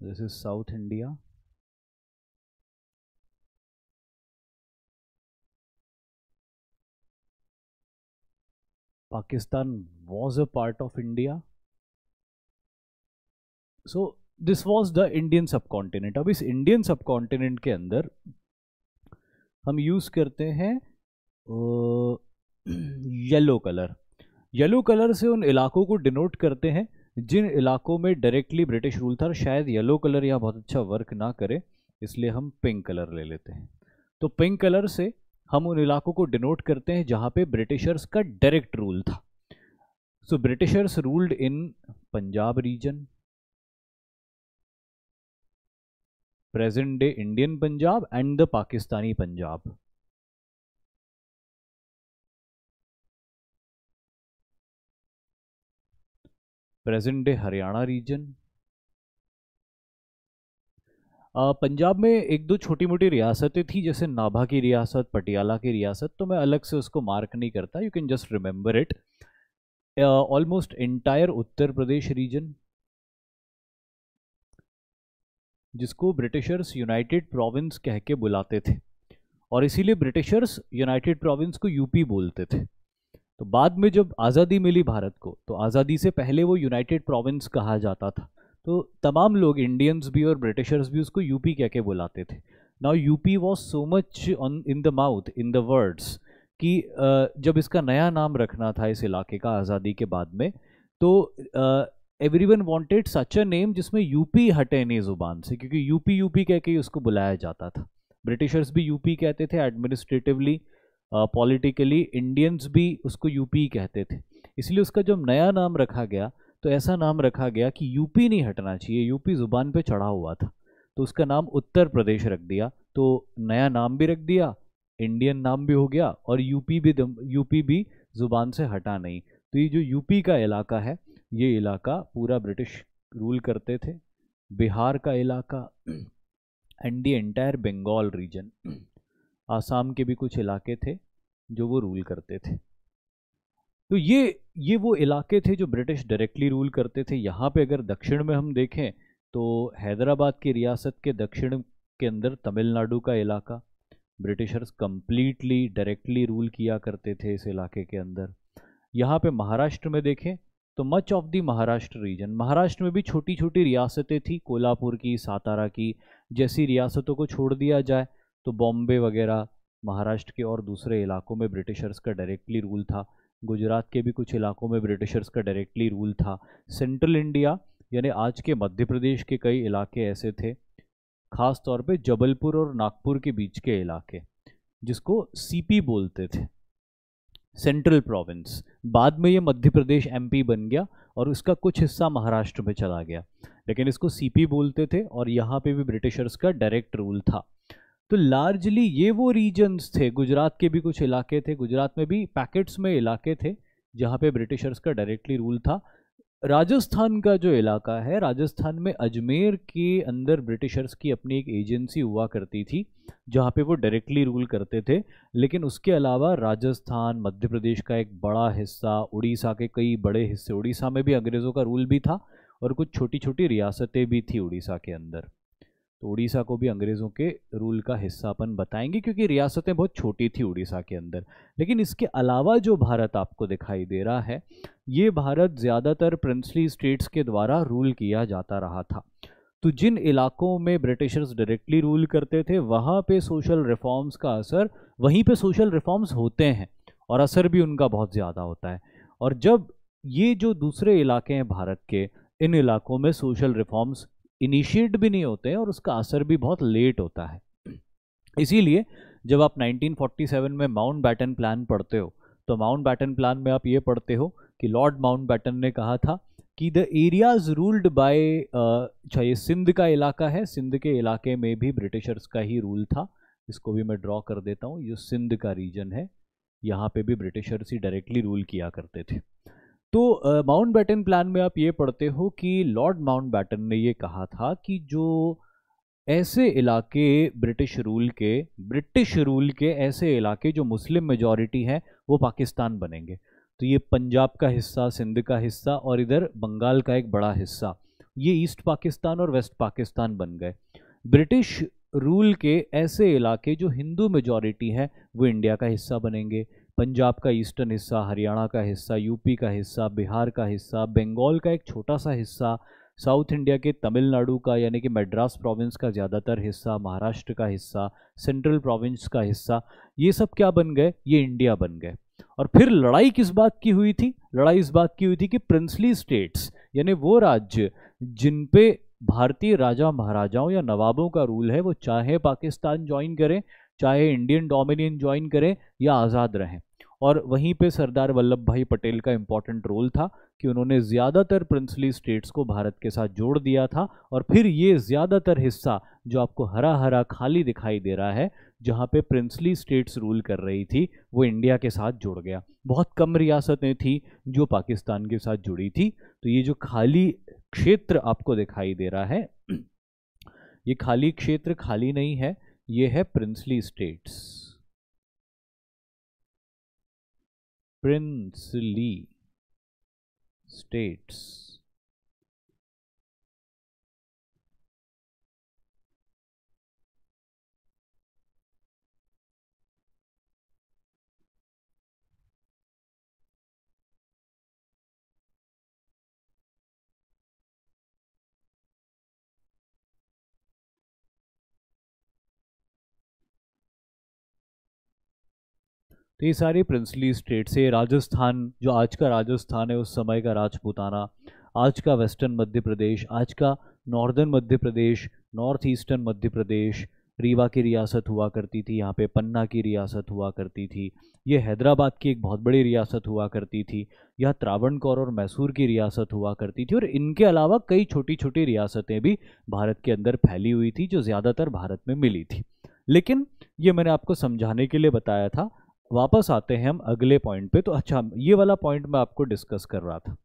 This is South India. Pakistan was a part of India. So this was the Indian subcontinent. अब इस इंडियन सब कॉन्टिनेंट के अंदर हम यूज करते हैं येलो कलर। येलो कलर से उन इलाकों को डिनोट करते हैं जिन इलाकों में डायरेक्टली ब्रिटिश रूल था। शायद येलो कलर यहाँ बहुत अच्छा वर्क ना करे, इसलिए हम पिंक कलर ले लेते हैं। तो पिंक कलर से हम उन इलाकों को डिनोट करते हैं जहाँ पे ब्रिटिशर्स का डायरेक्ट रूल था। So Britishers ruled in Punjab region, present day Indian Punjab and the Pakistani Punjab. Present day Haryana region. Punjab में एक दो छोटी मोटी रियासतें थी, जैसे नाभा की रियासत, पटियाला की रियासत, तो मैं अलग से उसको मार्क नहीं करता, you can just remember it. Almost entire Uttar Pradesh region, जिसको ब्रिटिशर्स यूनाइटेड प्रोविंस कह के बुलाते थे, और इसीलिए ब्रिटिशर्स यूनाइटेड प्रोविंस को यूपी बोलते थे। तो बाद में जब आज़ादी मिली भारत को, तो आज़ादी से पहले वो यूनाइटेड प्रोविंस कहा जाता था। तो तमाम लोग, इंडियंस भी और ब्रिटिशर्स भी, उसको यूपी कह के बुलाते थे। Now UP was so much on in the mouth, in the words, कि जब इसका नया नाम रखना था इस इलाके का आज़ादी के बाद में, तो everyone wanted such a name जिसमें यूपी हटे नहीं ज़ुबान से, क्योंकि यूपी यूपी कह के ही उसको बुलाया जाता था। ब्रिटिशर्स भी यूपी कहते थे एडमिनिस्ट्रेटिवली, पॉलिटिकली इंडियंस भी उसको यूपी कहते थे। इसलिए उसका जब नया नाम रखा गया तो ऐसा नाम रखा गया कि यूपी नहीं हटना चाहिए, यूपी ज़ुबान पे चढ़ा हुआ था, तो उसका नाम उत्तर प्रदेश रख दिया। तो नया नाम भी रख दिया, इंडियन नाम भी हो गया, और यूपी भी ज़ुबान से हटा नहीं। तो ये जो यूपी का इलाका है, ये इलाका पूरा ब्रिटिश रूल करते थे। बिहार का इलाका and the entire Bengal region, Assam के भी कुछ इलाके थे जो वो रूल करते थे। तो ये वो इलाके थे जो ब्रिटिश डायरेक्टली रूल करते थे। यहाँ पे अगर दक्षिण में हम देखें तो हैदराबाद की रियासत के दक्षिण के अंदर तमिलनाडु का इलाका, ब्रिटिशर्स कंप्लीटली डायरेक्टली रूल किया करते थे इस इलाके के अंदर। यहाँ पे महाराष्ट्र में देखें तो much of the Maharashtra region, Maharashtra में भी छोटी छोटी रियासतें थी, कोल्हापुर की, सातारा की जैसी रियासतों को छोड़ दिया जाए तो बॉम्बे वगैरह महाराष्ट्र के और दूसरे इलाकों में ब्रिटिशर्स का डायरेक्टली रूल था। गुजरात के भी कुछ इलाकों में ब्रिटिशर्स का डायरेक्टली रूल था। सेंट्रल इंडिया यानी आज के मध्य प्रदेश के कई इलाके ऐसे थे, खास तौर पे जबलपुर और नागपुर के बीच के इलाके, जिसको सीपी बोलते थे। Central province. बाद में ये मध्य प्रदेश एमपी बन गया और उसका कुछ हिस्सा महाराष्ट्र में चला गया, लेकिन इसको सीपी बोलते थे और यहाँ पे भी ब्रिटिशर्स का डायरेक्ट रूल था। तो लार्जली ये वो रीजन्स थे, गुजरात के भी कुछ इलाके थे, गुजरात में भी पैकेट्स में इलाके थे जहाँ पे ब्रिटिशर्स का डायरेक्टली रूल था। राजस्थान का जो इलाका है, राजस्थान में अजमेर के अंदर ब्रिटिशर्स की अपनी एक एजेंसी हुआ करती थी जहाँ पे वो डायरेक्टली रूल करते थे। लेकिन उसके अलावा राजस्थान, मध्य प्रदेश का एक बड़ा हिस्सा, उड़ीसा के कई बड़े हिस्से, उड़ीसा में भी अंग्रेज़ों का रूल भी था और कुछ छोटी छोटी रियासतें भी थी उड़ीसा के अंदर। तो उड़ीसा को भी अंग्रेज़ों के रूल का हिस्सा अपन बताएंगे क्योंकि रियासतें बहुत छोटी थी उड़ीसा के अंदर। लेकिन इसके अलावा जो भारत आपको दिखाई दे रहा है, ये भारत ज़्यादातर प्रिंसली स्टेट्स के द्वारा रूल किया जाता रहा था। तो जिन इलाकों में ब्रिटिशर्स डायरेक्टली रूल करते थे वहाँ पे सोशल रिफॉर्म्स का असर, वहीं पे सोशल रिफॉर्म्स होते हैं और असर भी उनका बहुत ज़्यादा होता है। और जब ये जो दूसरे इलाके हैं भारत के, इन इलाकों में सोशल रिफॉर्म्स इनिशिएट भी नहीं होते हैं और उसका असर भी बहुत लेट होता है। इसीलिए जब आप 1947 में माउंटबैटन प्लान पढ़ते हो तो माउंटबैटन प्लान में आप ये पढ़ते हो कि लॉर्ड माउंटबैटन ने कहा था कि द एरियाज रूल्ड बाय, चाहे सिंध का इलाका है, सिंध के इलाके में भी ब्रिटिशर्स का ही रूल था। इसको भी मैं ड्रॉ कर देता हूँ, ये सिंध का रीजन है, यहाँ पे भी ब्रिटिशर्स ही डायरेक्टली रूल किया करते थे। तो माउंटबैटन प्लान में आप ये पढ़ते हो कि लॉर्ड माउंटबैटन ने ये कहा था कि जो ऐसे इलाके ब्रिटिश रूल के ऐसे इलाके जो मुस्लिम मेजॉरिटी हैं वो पाकिस्तान बनेंगे। तो ये पंजाब का हिस्सा, सिंध का हिस्सा और इधर बंगाल का एक बड़ा हिस्सा, ये ईस्ट पाकिस्तान और वेस्ट पाकिस्तान बन गए। ब्रिटिश रूल के ऐसे इलाके जो हिंदू मेजॉरिटी है वो इंडिया का हिस्सा बनेंगे। पंजाब का ईस्टर्न हिस्सा, हरियाणा का हिस्सा, यूपी का हिस्सा, बिहार का हिस्सा, बंगाल का एक छोटा सा हिस्सा, साउथ इंडिया के तमिलनाडु का यानी कि मद्रास प्रोविंस का ज़्यादातर हिस्सा, महाराष्ट्र का हिस्सा, सेंट्रल प्रोविंस का हिस्सा, ये सब क्या बन गए? ये इंडिया बन गए। और फिर लड़ाई किस बात की हुई थी? लड़ाई इस बात की हुई थी कि प्रिंसली स्टेट्स यानी वो राज्य जिन पे भारतीय राजा महाराजाओं या नवाबों का रूल है, वो चाहे पाकिस्तान ज्वाइन करें, चाहे इंडियन डोमिनियन ज्वाइन करें या आज़ाद रहें। और वहीं पे सरदार वल्लभ भाई पटेल का इम्पॉर्टेंट रोल था कि उन्होंने ज़्यादातर प्रिंसली स्टेट्स को भारत के साथ जोड़ दिया था। और फिर ये ज़्यादातर हिस्सा जो आपको हरा हरा खाली दिखाई दे रहा है, जहाँ पे प्रिंसली स्टेट्स रूल कर रही थी, वो इंडिया के साथ जुड़ गया। बहुत कम रियासतें थी जो पाकिस्तान के साथ जुड़ी थी। तो ये जो खाली क्षेत्र आपको दिखाई दे रहा है, ये खाली क्षेत्र खाली नहीं है, ये है प्रिंसली स्टेट्स, प्रिंसली स्टेट्स। तो ये सारी प्रिंसली स्टेट्स है। राजस्थान, जो आज का राजस्थान है, उस समय का राजपूताना, आज का वेस्टर्न मध्य प्रदेश, आज का northern Madhya Pradesh, north eastern Madhya Pradesh, Rewa की रियासत हुआ करती थी, यहाँ पे पन्ना की रियासत हुआ करती थी, ये हैदराबाद की एक बहुत बड़ी रियासत हुआ करती थी, यह त्रावणकोर और मैसूर की रियासत हुआ करती थी, और इनके अलावा कई छोटी छोटी रियासतें भी भारत के अंदर फैली हुई थी जो ज़्यादातर भारत में मिली थी। लेकिन ये मैंने आपको समझाने के लिए बताया था। वापस आते हैं हम अगले पॉइंट पे। तो अच्छा, ये वाला पॉइंट मैं आपको डिस्कस कर रहा था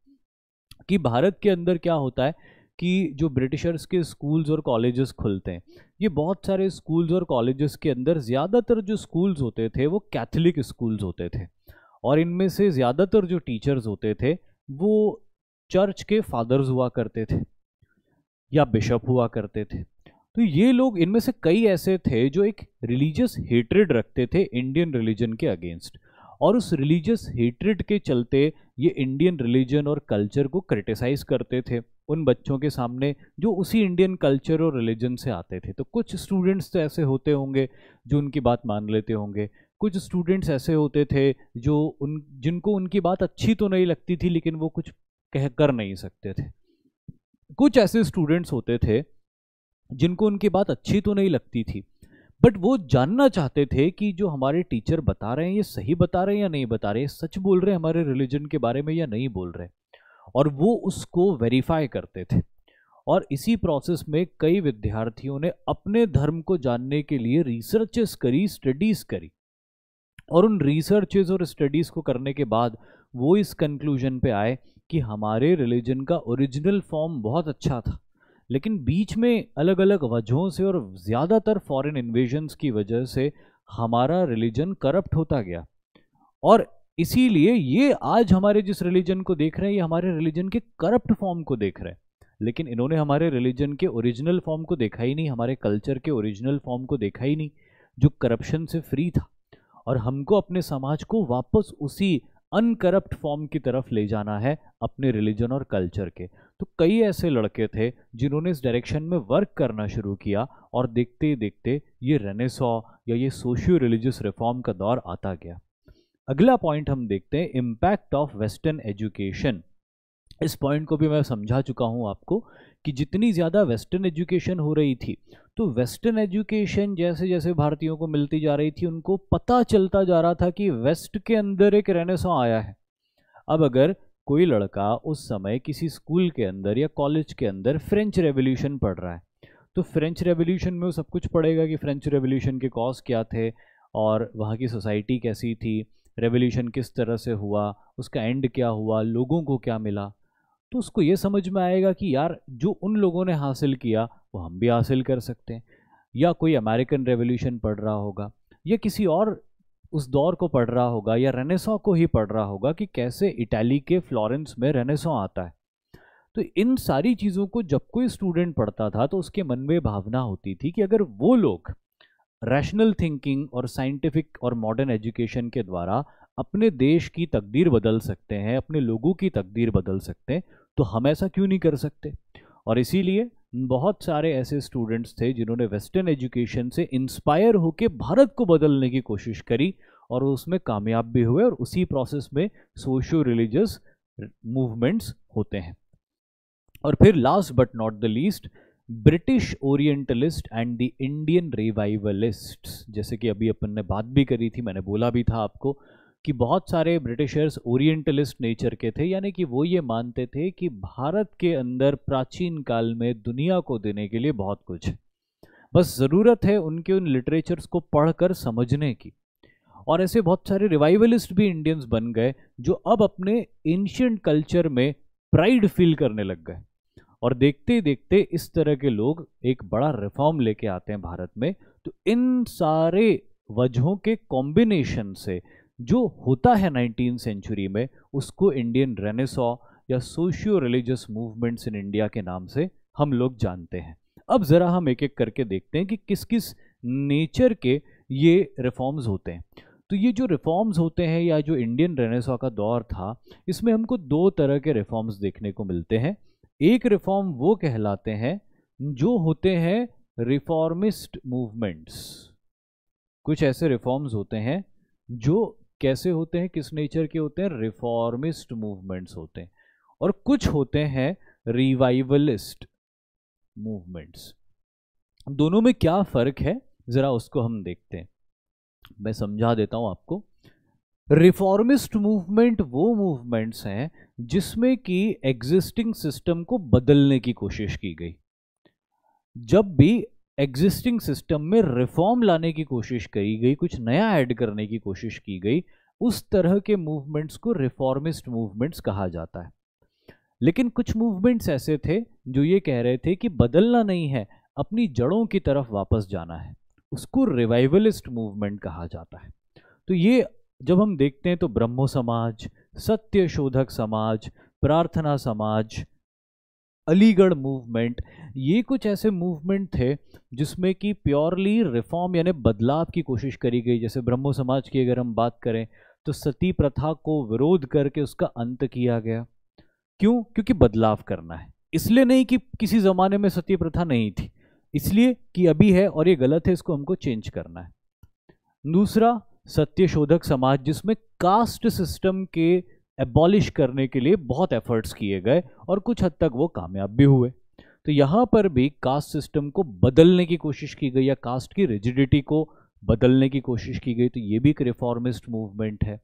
कि भारत के अंदर क्या होता है कि जो ब्रिटिशर्स के स्कूल्स और कॉलेजेस खुलते हैं, ये बहुत सारे स्कूल्स और कॉलेजेस के अंदर ज़्यादातर जो स्कूल्स होते थे वो कैथोलिक स्कूल्स होते थे, और इनमें से ज़्यादातर जो टीचर्स होते थे वो चर्च के फादर्स हुआ करते थे या बिशप हुआ करते थे। तो ये लोग, इनमें से कई ऐसे थे जो एक रिलीजियस हेट्रेड रखते थे इंडियन रिलीजन के अगेंस्ट, और उस रिलीजियस हेट्रेड के चलते ये इंडियन रिलीजन और कल्चर को क्रिटिसाइज करते थे उन बच्चों के सामने जो उसी इंडियन कल्चर और रिलीजन से आते थे। तो कुछ स्टूडेंट्स तो ऐसे होते होंगे जो उनकी बात मान लेते होंगे, कुछ स्टूडेंट्स ऐसे होते थे जो जिनको उनकी बात अच्छी तो नहीं लगती थी लेकिन वो कुछ कह कर नहीं सकते थे, कुछ ऐसे स्टूडेंट्स होते थे जिनको उनकी बात अच्छी तो नहीं लगती थी बट वो जानना चाहते थे कि जो हमारे टीचर बता रहे हैं ये सही बता रहे हैं या नहीं बता रहे, सच बोल रहे हैं हमारे रिलीजन के बारे में या नहीं बोल रहे, और वो उसको वेरीफाई करते थे। और इसी प्रोसेस में कई विद्यार्थियों ने अपने धर्म को जानने के लिए रिसर्चेस करी, स्टडीज करी, और उन रिसर्चेस और स्टडीज को करने के बाद वो इस कंक्लूजन पे आए कि हमारे रिलीजन का ओरिजिनल फॉर्म बहुत अच्छा था, लेकिन बीच में अलग अलग वजहों से और ज़्यादातर फॉरेन इन्वेजन्स की वजह से हमारा रिलीजन करप्ट होता गया। और इसीलिए ये आज हमारे जिस रिलीजन को देख रहे हैं ये हमारे रिलीजन के करप्ट फॉर्म को देख रहे हैं, लेकिन इन्होंने हमारे रिलीजन के ओरिजिनल फॉर्म को देखा ही नहीं, हमारे कल्चर के ओरिजिनल फॉर्म को देखा ही नहीं जो करप्शन से फ्री था। और हमको अपने समाज को वापस उसी अनकरप्ट फॉर्म की तरफ ले जाना है अपने रिलीजन और कल्चर के। तो कई ऐसे लड़के थे जिन्होंने इस डायरेक्शन में वर्क करना शुरू किया, और देखते देखते ये रेनेसॉ या ये सोशियो रिलीजियस रिफॉर्म का दौर आता गया। अगला पॉइंट हम देखते हैं, इम्पैक्ट ऑफ वेस्टर्न एजुकेशन। इस पॉइंट को भी मैं समझा चुका हूँ आपको कि जितनी ज़्यादा वेस्टर्न एजुकेशन हो रही थी, तो वेस्टर्न एजुकेशन जैसे जैसे भारतीयों को मिलती जा रही थी उनको पता चलता जा रहा था कि वेस्ट के अंदर एक रेनेसॉ आया है। अब अगर कोई लड़का उस समय किसी स्कूल के अंदर या कॉलेज के अंदर फ्रेंच रेवोल्यूशन पढ़ रहा है, तो फ्रेंच रेवोल्यूशन में वो सब कुछ पढ़ेगा कि फ्रेंच रेवोल्यूशन के कॉज क्या थे और वहाँ की सोसाइटी कैसी थी, रेवोल्यूशन किस तरह से हुआ, उसका एंड क्या हुआ, लोगों को क्या मिला। तो उसको ये समझ में आएगा कि यार जो उन लोगों ने हासिल किया वो हम भी हासिल कर सकते हैं। या कोई अमेरिकन रेवोल्यूशन पढ़ रहा होगा या किसी और उस दौर को पढ़ रहा होगा या रेनेसॉ को ही पढ़ रहा होगा कि कैसे इटाली के फ्लोरेंस में रेनेसॉ आता है। तो इन सारी चीज़ों को जब कोई स्टूडेंट पढ़ता था तो उसके मन में भावना होती थी कि अगर वो लोग रैशनल थिंकिंग और साइंटिफिक और मॉडर्न एजुकेशन के द्वारा अपने देश की तकदीर बदल सकते हैं, अपने लोगों की तकदीर बदल सकते हैं, तो हम ऐसा क्यों नहीं कर सकते। और इसीलिए बहुत सारे ऐसे स्टूडेंट्स थे जिन्होंने वेस्टर्न एजुकेशन से इंस्पायर होकर भारत को बदलने की कोशिश करी और उसमें कामयाब भी हुए, और उसी प्रोसेस में सोशियो रिलीजियस मूवमेंट्स होते हैं। और फिर last but not the least, British orientalist and the Indian revivalists. जैसे कि अभी अपन ने बात भी करी थी, मैंने बोला भी था आपको कि बहुत सारे ब्रिटिशर्स ओरिएंटलिस्ट नेचर के थे, यानी कि वो ये मानते थे कि भारत के अंदर प्राचीन काल में दुनिया को देने के लिए बहुत कुछ है, बस ज़रूरत है उनके उन लिटरेचर्स को पढ़कर समझने की। और ऐसे बहुत सारे रिवाइवलिस्ट भी इंडियंस बन गए जो अब अपने एंशिएंट कल्चर में प्राइड फील करने लग गए, और देखते देखते इस तरह के लोग एक बड़ा रिफॉर्म लेके आते हैं भारत में। तो इन सारे वजहों के कॉम्बिनेशन से जो होता है 19वीं सेंचुरी में, उसको इंडियन रेनेसॉ या socio religious movements in India के नाम से हम लोग जानते हैं। अब ज़रा हम एक एक करके देखते हैं कि किस किस नेचर के ये रिफॉर्म्स होते हैं। तो ये जो रिफॉर्म्स होते हैं या जो इंडियन रेनेसॉ का दौर था, इसमें हमको दो तरह के रिफॉर्म्स देखने को मिलते हैं। एक रिफॉर्म वो कहलाते हैं जो होते हैं रिफॉर्मिस्ट मूवमेंट्स। कुछ ऐसे रिफॉर्म्स होते हैं जो कैसे होते हैं, किस नेचर के होते हैं, रिफॉर्मिस्ट मूवमेंट्स होते हैं। और कुछ होते हैं रिवाइवलिस्ट मूवमेंट्स। दोनों में क्या फर्क है जरा उसको हम देखते हैं, मैं समझा देता हूं आपको। रिफॉर्मिस्ट मूवमेंट वो मूवमेंट्स हैं जिसमें कि एग्जिस्टिंग सिस्टम को बदलने की कोशिश की गई। जब भी एग्जिस्टिंग सिस्टम में रिफॉर्म लाने की कोशिश करी गई, कुछ नया ऐड करने की कोशिश की गई, उस तरह के मूवमेंट्स को रिफॉर्मिस्ट मूवमेंट्स कहा जाता है। लेकिन कुछ मूवमेंट्स ऐसे थे जो ये कह रहे थे कि बदलना नहीं है, अपनी जड़ों की तरफ वापस जाना है, उसको रिवाइवलिस्ट मूवमेंट कहा जाता है। तो ये जब हम देखते हैं तो ब्रह्मो समाज, सत्य शोधक समाज, प्रार्थना समाज, अलीगढ़ मूवमेंट, ये कुछ ऐसे मूवमेंट थे जिसमें कि प्योरली रिफॉर्म यानी बदलाव की कोशिश करी गई। जैसे ब्रह्मो समाज की अगर हम बात करें तो सती प्रथा को विरोध करके उसका अंत किया गया। क्यों? क्योंकि बदलाव करना है, इसलिए नहीं कि किसी ज़माने में सती प्रथा नहीं थी, इसलिए कि अभी है और ये गलत है, इसको हमको चेंज करना है। दूसरा सत्य शोधक समाज, जिसमें कास्ट सिस्टम के एबॉलिश करने के लिए बहुत एफर्ट्स किए गए और कुछ हद तक वो कामयाब भी हुए। तो यहाँ पर भी कास्ट सिस्टम को बदलने की कोशिश की गई या कास्ट की रिजिडिटी को बदलने की कोशिश की गई। तो ये भी एक रिफॉर्मिस्ट मूवमेंट है।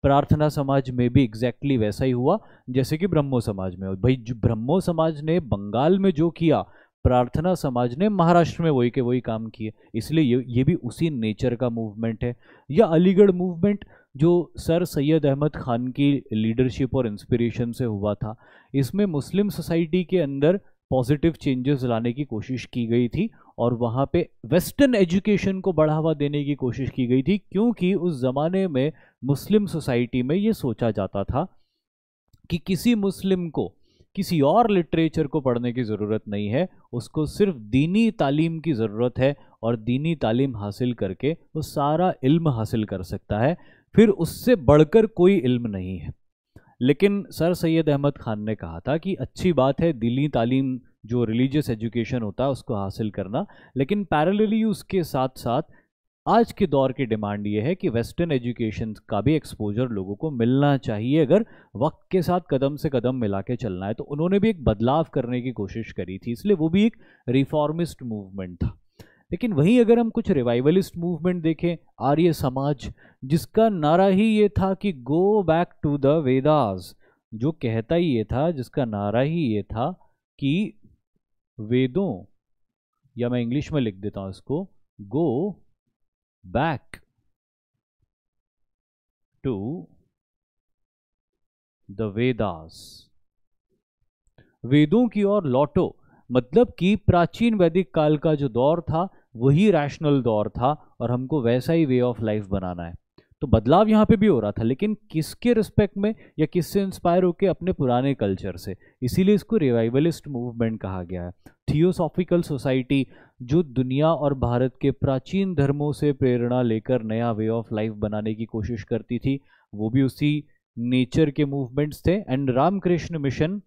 प्रार्थना समाज में भी एग्जैक्टली वैसा ही हुआ जैसे कि ब्रह्मो समाज में। और भाई जो ब्रह्मो समाज ने बंगाल में जो किया, प्रार्थना समाज ने महाराष्ट्र में वही के वही काम किए, इसलिए ये भी उसी नेचर का मूवमेंट है। या अलीगढ़ मूवमेंट जो सर सैयद अहमद खान की लीडरशिप और इंस्पिरेशन से हुआ था, इसमें मुस्लिम सोसाइटी के अंदर पॉजिटिव चेंजेस लाने की कोशिश की गई थी और वहाँ पे वेस्टर्न एजुकेशन को बढ़ावा देने की कोशिश की गई थी, क्योंकि उस ज़माने में मुस्लिम सोसाइटी में ये सोचा जाता था कि किसी मुस्लिम को किसी और लिटरेचर को पढ़ने की ज़रूरत नहीं है, उसको सिर्फ दीनी तालीम की ज़रूरत है और दीनी तालीम हासिल करके वो सारा इल्म हासिल कर सकता है, फिर उससे बढ़कर कोई इल्म नहीं है। लेकिन सर सैयद अहमद खान ने कहा था कि अच्छी बात है दीनी तालीम जो रिलीजियस एजुकेशन होता है उसको हासिल करना, लेकिन पैरेलली उसके साथ साथ आज के दौर की डिमांड ये है कि वेस्टर्न एजुकेशन का भी एक्सपोजर लोगों को मिलना चाहिए अगर वक्त के साथ कदम से कदम मिला के चलना है। तो उन्होंने भी एक बदलाव करने की कोशिश करी थी, इसलिए वो भी एक रिफॉर्मिस्ट मूवमेंट था। लेकिन वहीं अगर हम कुछ रिवाइवलिस्ट मूवमेंट देखें, आर्य समाज, जिसका नारा ही ये था कि go back to the Vedas, जो कहता ही ये था, जिसका नारा ही ये था कि वेदों, या मैं इंग्लिश में लिख देता हूं इसको, go back to the Vedas, वेदों की ओर लौटो। मतलब कि प्राचीन वैदिक काल का जो दौर था वही रैशनल दौर था और हमको वैसा ही वे ऑफ लाइफ बनाना है। तो बदलाव यहाँ पे भी हो रहा था, लेकिन किसके रिस्पेक्ट में या किससे इंस्पायर होके? अपने पुराने कल्चर से। इसीलिए इसको रिवाइवलिस्ट मूवमेंट कहा गया है। थियोसॉफिकल सोसाइटी जो दुनिया और भारत के प्राचीन धर्मों से प्रेरणा लेकर नया वे ऑफ लाइफ बनाने की कोशिश करती थी, वो भी उसी नेचर के मूवमेंट्स थे। And Ramakrishna mission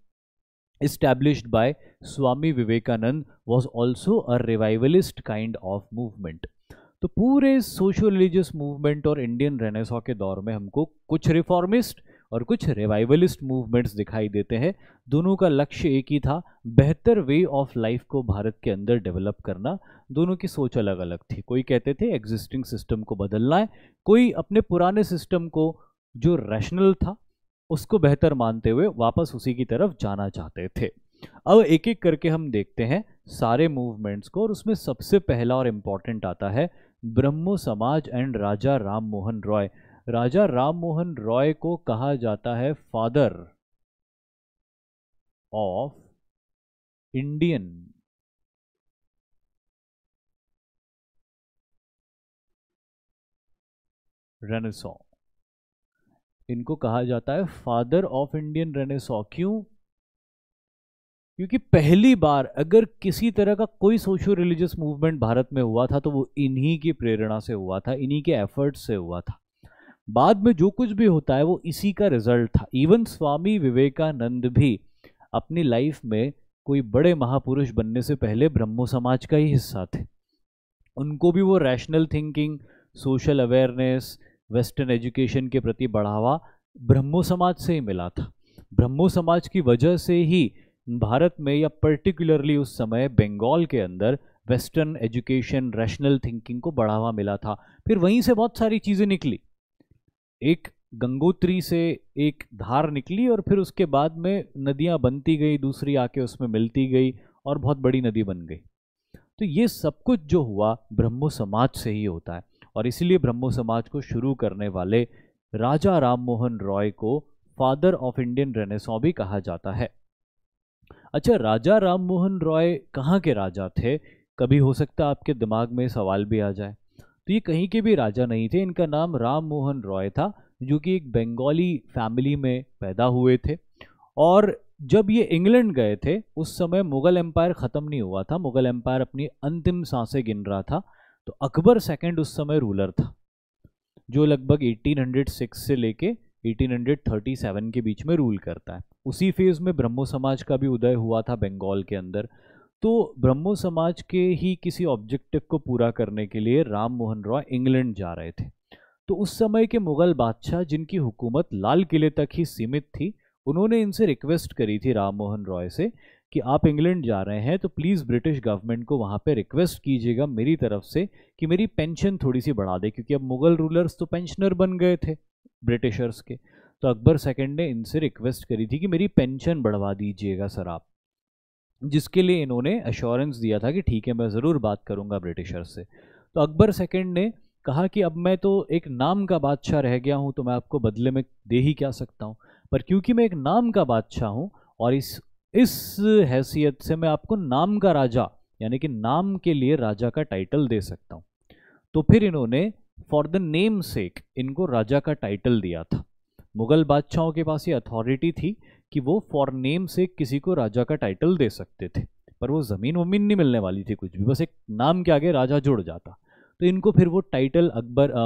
established by Swami Vivekanand was also a revivalist kind of movement। तो पूरे सोशल रिलीजियस मूवमेंट और इंडियन रेनेसॉ के दौर में हमको कुछ रिफॉर्मिस्ट और कुछ रिवाइवलिस्ट मूवमेंट्स दिखाई देते हैं। दोनों का लक्ष्य एक ही था, बेहतर वे ऑफ लाइफ को भारत के अंदर डेवलप करना। दोनों की सोच अलग अलग थी। कोई कहते थे एग्जिस्टिंग सिस्टम को बदलना है, कोई अपने पुराने सिस्टम को जो रैशनल था उसको बेहतर मानते हुए वापस उसी की तरफ जाना चाहते थे। अब एक एक करके हम देखते हैं सारे मूवमेंट्स को, और उसमें सबसे पहला और इम्पॉर्टेंट आता है ब्रह्मो समाज एंड राजा राम मोहन रॉय। राजा राम मोहन रॉय को कहा जाता है फादर ऑफ इंडियन रेनेसॉ। इनको कहा जाता है फादर ऑफ इंडियन रेनेसॉ। क्यों? क्योंकि पहली बार अगर किसी तरह का कोई सोशल रिलीजियस मूवमेंट भारत में हुआ था तो वो इन्हीं की प्रेरणा से हुआ था, इन्हीं के एफर्ट्स से हुआ था। बाद में जो कुछ भी होता है वो इसी का रिजल्ट था। इवन स्वामी विवेकानंद भी अपनी लाइफ में कोई बड़े महापुरुष बनने से पहले ब्रह्मो समाज का ही हिस्सा थे। उनको भी वो rational thinking, social awareness, western education के प्रति बढ़ावा ब्रह्मो समाज से ही मिला था। ब्रह्मो समाज की वजह से ही भारत में या पर्टिकुलरली उस समय बंगाल के अंदर वेस्टर्न एजुकेशन, रैशनल थिंकिंग को बढ़ावा मिला था। फिर वहीं से बहुत सारी चीज़ें निकली। एक गंगोत्री से एक धार निकली और फिर उसके बाद में नदियाँ बनती गई, दूसरी आके उसमें मिलती गई और बहुत बड़ी नदी बन गई। तो ये सब कुछ जो हुआ ब्रह्मो समाज से ही होता है, और इसीलिए ब्रह्मो समाज को शुरू करने वाले राजा राम मोहन रॉय को फादर ऑफ इंडियन रेनेसॉ भी कहा जाता है। अच्छा, राजा राम मोहन रॉय कहाँ के राजा थे? कभी हो सकता है आपके दिमाग में सवाल भी आ जाए। तो ये कहीं के भी राजा नहीं थे, इनका नाम राम मोहन रॉय था, जो कि एक बंगाली फैमिली में पैदा हुए थे। और जब ये इंग्लैंड गए थे उस समय मुगल एम्पायर ख़त्म नहीं हुआ था, मुगल एम्पायर अपनी अंतिम सांसें गिन रहा था। तो अकबर सेकंड उस समय रूलर था, जो लगभग 1806 से लेके 1837 के बीच में रूल करता है। उसी फेज में ब्रह्मो समाज का भी उदय हुआ था बंगाल के अंदर। तो ब्रह्मो समाज के ही किसी ऑब्जेक्टिव को पूरा करने के लिए राम मोहन रॉय इंग्लैंड जा रहे थे। तो उस समय के मुगल बादशाह, जिनकी हुकूमत लाल किले तक ही सीमित थी, उन्होंने इनसे रिक्वेस्ट करी थी राम मोहन रॉय से कि आप इंग्लैंड जा रहे हैं तो प्लीज़ ब्रिटिश गवर्नमेंट को वहाँ पे रिक्वेस्ट कीजिएगा मेरी तरफ से कि मेरी पेंशन थोड़ी सी बढ़ा दे, क्योंकि अब मुगल रूलर्स तो पेंशनर बन गए थे ब्रिटिशर्स के। तो अकबर सेकंड ने इनसे रिक्वेस्ट करी थी कि मेरी पेंशन बढ़वा दीजिएगा सर आप, जिसके लिए इन्होंने अश्योरेंस दिया था कि ठीक है मैं ज़रूर बात करूंगा ब्रिटिशर्स से। तो अकबर सेकंड ने कहा कि अब मैं तो एक नाम का बादशाह रह गया हूं, तो मैं आपको बदले में दे ही क्या सकता हूं, पर क्योंकि मैं एक नाम का बादशाह हूं और इस हैसियत से मैं आपको नाम का राजा, यानी कि नाम के लिए राजा का टाइटल दे सकता हूं। तो फिर इन्होंने फॉर द नेम सेक इनको राजा का टाइटल दिया था। मुगल बादशाहों के पास ये अथॉरिटी थी कि वो फॉर नेम से किसी को राजा का टाइटल दे सकते थे, पर वो ज़मीन वमीन नहीं मिलने वाली थी कुछ भी, बस एक नाम के आगे राजा जुड़ जाता। तो इनको फिर वो टाइटल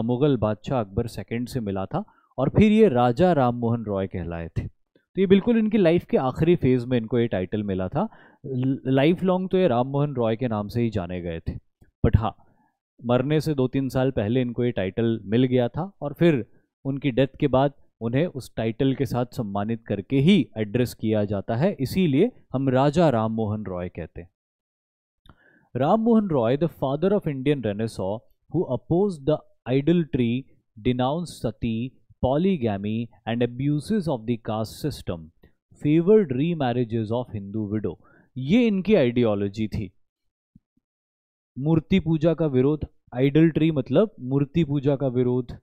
मुगल बादशाह अकबर सेकंड से मिला था और फिर ये राजा राम मोहन रॉय कहलाए थे। तो ये बिल्कुल इनकी लाइफ के आखिरी फेज में इनको ये टाइटल मिला था। लाइफ लॉन्ग तो ये राम मोहन रॉय के नाम से ही जाने गए थे, बट हाँ मरने से 2-3 साल पहले इनको ये टाइटल मिल गया था और फिर उनकी डेथ के बाद उन्हें उस टाइटल के साथ सम्मानित करके ही एड्रेस किया जाता है, इसीलिए हम राजा राम मोहन रॉय कहते हैं। Ram Mohan Roy, the father of Indian renaissance, who opposed the idolatry, denounced sati, polygamy and abuses of the caste system, favored remarriages of Hindu widow। ये इनकी आइडियोलॉजी थी। मूर्ति पूजा का विरोध, आइडलट्री मतलब मूर्ति पूजा का विरोध,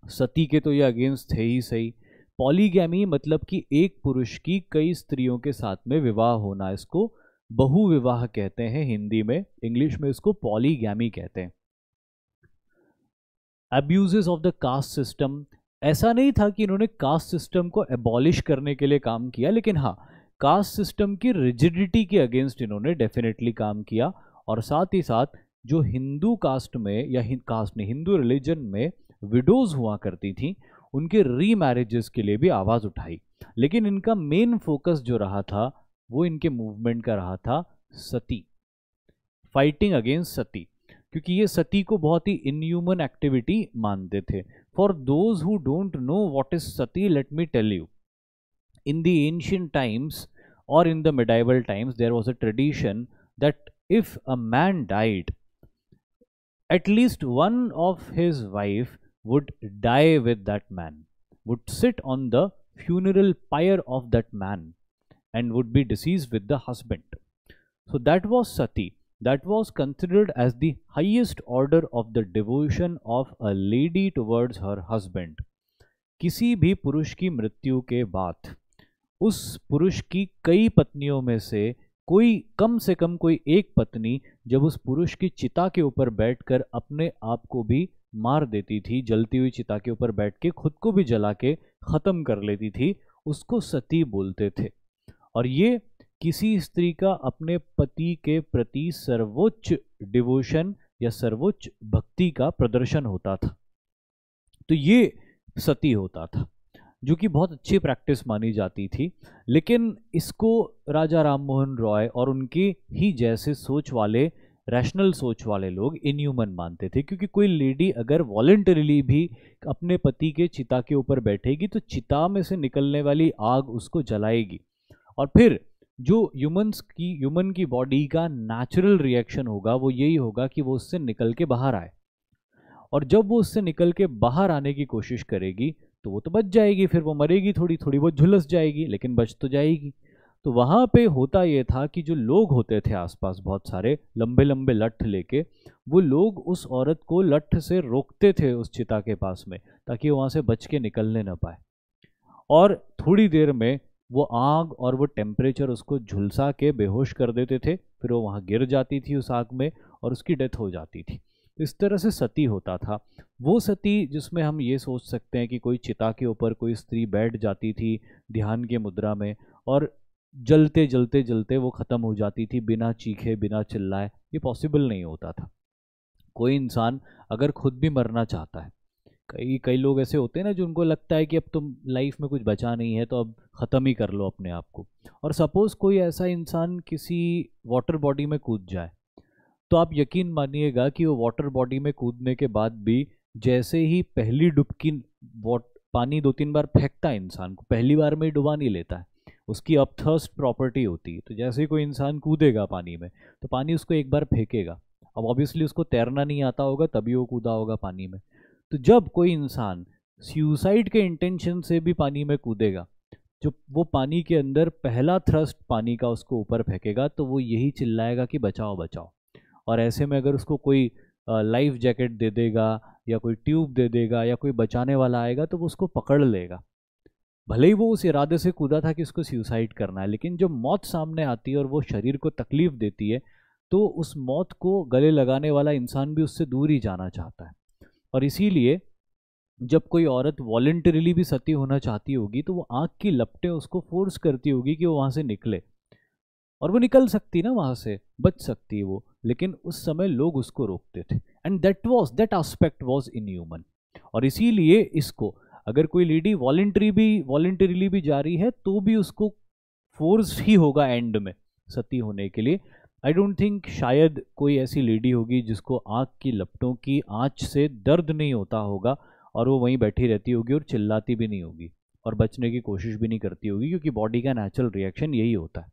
सती के तो ये अगेंस्ट थे ही सही। पॉलीगैमी मतलब कि एक पुरुष की कई स्त्रियों के साथ में विवाह होना, इसको बहुविवाह कहते हैं हिंदी में, इंग्लिश में इसको पॉलीगैमी कहते हैं। Abuses of the caste system, ऐसा नहीं था कि इन्होंने कास्ट सिस्टम को एबॉलिश करने के लिए काम किया, लेकिन हाँ कास्ट सिस्टम की रिजिडिटी के अगेंस्ट इन्होंने डेफिनेटली काम किया। और साथ ही साथ जो हिंदू कास्ट में या कास्ट नहीं हिंदू रिलीजन में विडोज हुआ करती थी उनके री मैरिजेस के लिए भी आवाज़ उठाई। लेकिन इनका मेन फोकस जो रहा था वो इनके मूवमेंट का रहा था सती, फाइटिंग अगेंस्ट सती, क्योंकि ये सती को बहुत ही इनह्यूमन एक्टिविटी मानते थे। For those who don't know what is sati, let me tell you, in the ancient times or in the medieval times there was a tradition that if a man died, at least one of his wife would die with that man, would sit on the funeral pyre of that man and would be deceased with the husband. So that was sati, that was considered as the highest order of the devotion of a lady towards her husband। किसी भी पुरुष की मृत्यु के बाद उस पुरुष की कई पत्नियों में से कोई कम से कम कोई एक पत्नी जब उस पुरुष की चिता के ऊपर बैठकर अपने आप को भी मार देती थी, जलती हुई चिता के ऊपर बैठ के खुद को भी जला के ख़त्म कर लेती थी, उसको सती बोलते थे। और ये किसी स्त्री का अपने पति के प्रति सर्वोच्च डिवोशन या सर्वोच्च भक्ति का प्रदर्शन होता था। तो ये सती होता था, जो कि बहुत अच्छी प्रैक्टिस मानी जाती थी। लेकिन इसको राजा राम मोहन रॉय और उनके ही जैसे सोच वाले, रैशनल सोच वाले लोग इनह्यूमन मानते थे, क्योंकि कोई लेडी अगर वॉलंटरीली भी अपने पति के चिता के ऊपर बैठेगी तो चिता में से निकलने वाली आग उसको जलाएगी, और फिर जो ह्यूमन की बॉडी का नेचुरल रिएक्शन होगा वो यही होगा कि वो उससे निकल के बाहर आए, और जब वो उससे निकल के बाहर आने की कोशिश करेगी तो वो तो बच जाएगी, फिर वो मरेगी, थोड़ी थोड़ी बहुत झुलस जाएगी लेकिन बच तो जाएगी। तो वहाँ पे होता ये था कि जो लोग होते थे आसपास बहुत सारे लंबे लंबे लट्ठ लेके, वो लोग उस औरत को लट्ठ से रोकते थे उस चिता के पास में, ताकि वो वहाँ से बच के निकलने ना पाए। और थोड़ी देर में वो आग और वो टेम्परेचर उसको झुलसा के बेहोश कर देते थे, फिर वो वहाँ गिर जाती थी उस आग में और उसकी डेथ हो जाती थी। इस तरह से सती होता था। वो सती जिसमें हम ये सोच सकते हैं कि कोई चिता के ऊपर कोई स्त्री बैठ जाती थी ध्यान के मुद्रा में और जलते जलते जलते वो ख़त्म हो जाती थी बिना चीखे बिना चिल्लाए, ये पॉसिबल नहीं होता था। कोई इंसान अगर खुद भी मरना चाहता है, कई कई लोग ऐसे होते हैं ना जो उनको लगता है कि अब तुम लाइफ में कुछ बचा नहीं है तो अब ख़त्म ही कर लो अपने आप को, और सपोज़ कोई ऐसा इंसान किसी वाटर बॉडी में कूद जाए, तो आप यकीन मानिएगा कि वो वाटर बॉडी में कूदने के बाद भी जैसे ही पहली डुबकी पानी 2-3 बार फेंकता है इंसान को, पहली बार में ही डुबा नहीं लेता है, उसकी अपथर्स्ट प्रॉपर्टी होती है। तो जैसे ही कोई इंसान कूदेगा पानी में तो पानी उसको एक बार फेंकेगा। अब ऑब्वियसली उसको तैरना नहीं आता होगा तभी वो कूदा होगा पानी में। तो जब कोई इंसान सुसाइड के इंटेंशन से भी पानी में कूदेगा, जो वो पानी के अंदर पहला थ्रस्ट पानी का उसको ऊपर फेंकेगा तो वो यही चिल्लाएगा कि बचाओ बचाओ। और ऐसे में अगर उसको कोई लाइफ जैकेट दे देगा या कोई ट्यूब दे देगा या कोई बचाने वाला आएगा तो वो उसको पकड़ लेगा। भले ही वो उस इरादे से कूदा था कि उसको सुसाइड करना है, लेकिन जब मौत सामने आती है और वो शरीर को तकलीफ देती है तो उस मौत को गले लगाने वाला इंसान भी उससे दूर ही जाना चाहता है। और इसीलिए जब कोई औरत वॉलंटरीली भी सती होना चाहती होगी तो वो आँख की लपटें उसको फोर्स करती होगी कि वो वहाँ से निकले, और वो निकल सकती ना वहाँ से, बच सकती है वो, लेकिन उस समय लोग उसको रोकते थे। And that aspect was inhuman. और इसीलिए इसको अगर कोई लेडी वॉलंटरीली भी जा रही है तो भी उसको फोर्स ही होगा एंड में सती होने के लिए। आई डोंट थिंक शायद कोई ऐसी लेडी होगी जिसको आँख की लपटों की आँच से दर्द नहीं होता होगा और वो वहीं बैठी रहती होगी और चिल्लाती भी नहीं होगी और बचने की कोशिश भी नहीं करती होगी, क्योंकि बॉडी का नेचुरल रिएक्शन यही होता है।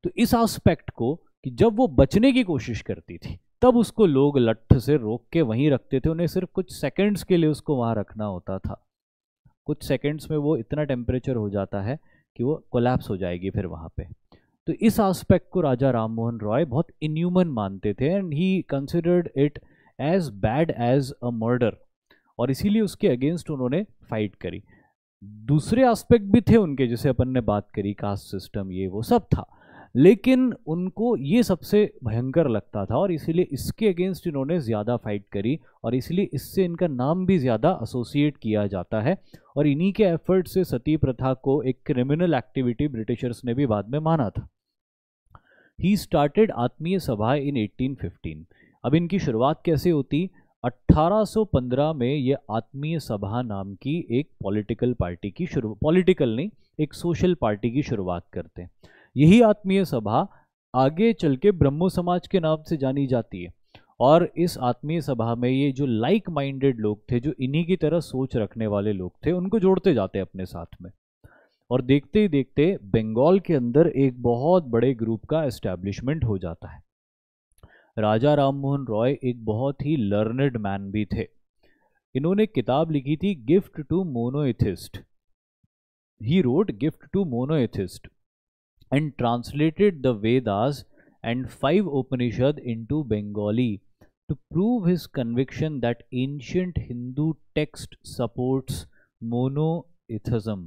तो इस एस्पेक्ट को कि जब वो बचने की कोशिश करती थी तब उसको लोग लठ से रोक के वहीं रखते थे, उन्हें सिर्फ कुछ सेकंड्स के लिए उसको वहां रखना होता था। कुछ सेकंड्स में वो इतना टेम्परेचर हो जाता है कि वो कोलैप्स हो जाएगी फिर वहां पे। तो इस एस्पेक्ट को राजा राम मोहन रॉय बहुत इनह्यूमन मानते थे and he considered it as bad as a murder, और इसीलिए उसके अगेंस्ट उन्होंने फाइट करी। दूसरे एस्पेक्ट भी थे उनके, जैसे अपन ने बात करी कास्ट सिस्टम, ये वो सब था, लेकिन उनको ये सबसे भयंकर लगता था और इसीलिए इसके अगेंस्ट इन्होंने ज़्यादा फाइट करी और इसलिए इससे इनका नाम भी ज़्यादा एसोसिएट किया जाता है। और इन्हीं के एफर्ट से सती प्रथा को एक क्रिमिनल एक्टिविटी ब्रिटिशर्स ने भी बाद में माना था। ही स्टार्टेड आत्मीय सभा इन 1815। अब इनकी शुरुआत कैसे होती? 1815 में ये आत्मीय सभा नाम की एक पॉलिटिकल पार्टी की पॉलिटिकल नहीं, एक सोशल पार्टी की शुरुआत करते हैं। यही आत्मीय सभा आगे चल के ब्रह्मो समाज के नाम से जानी जाती है। और इस आत्मीय सभा में ये जो लाइक माइंडेड लोग थे, जो इन्हीं की तरह सोच रखने वाले लोग थे, उनको जोड़ते जाते अपने साथ में। और देखते ही देखते बंगाल के अंदर एक बहुत बड़े ग्रुप का एस्टैब्लिशमेंट हो जाता है। राजा राम मोहन रॉय एक बहुत ही लर्नेड मैन भी थे। इन्होंने किताब लिखी थी gift to monotheist. He wrote gift to monotheist and translated the Vedas and 5 Upanishad into Bengali to prove his conviction that ancient Hindu text supports monotheism.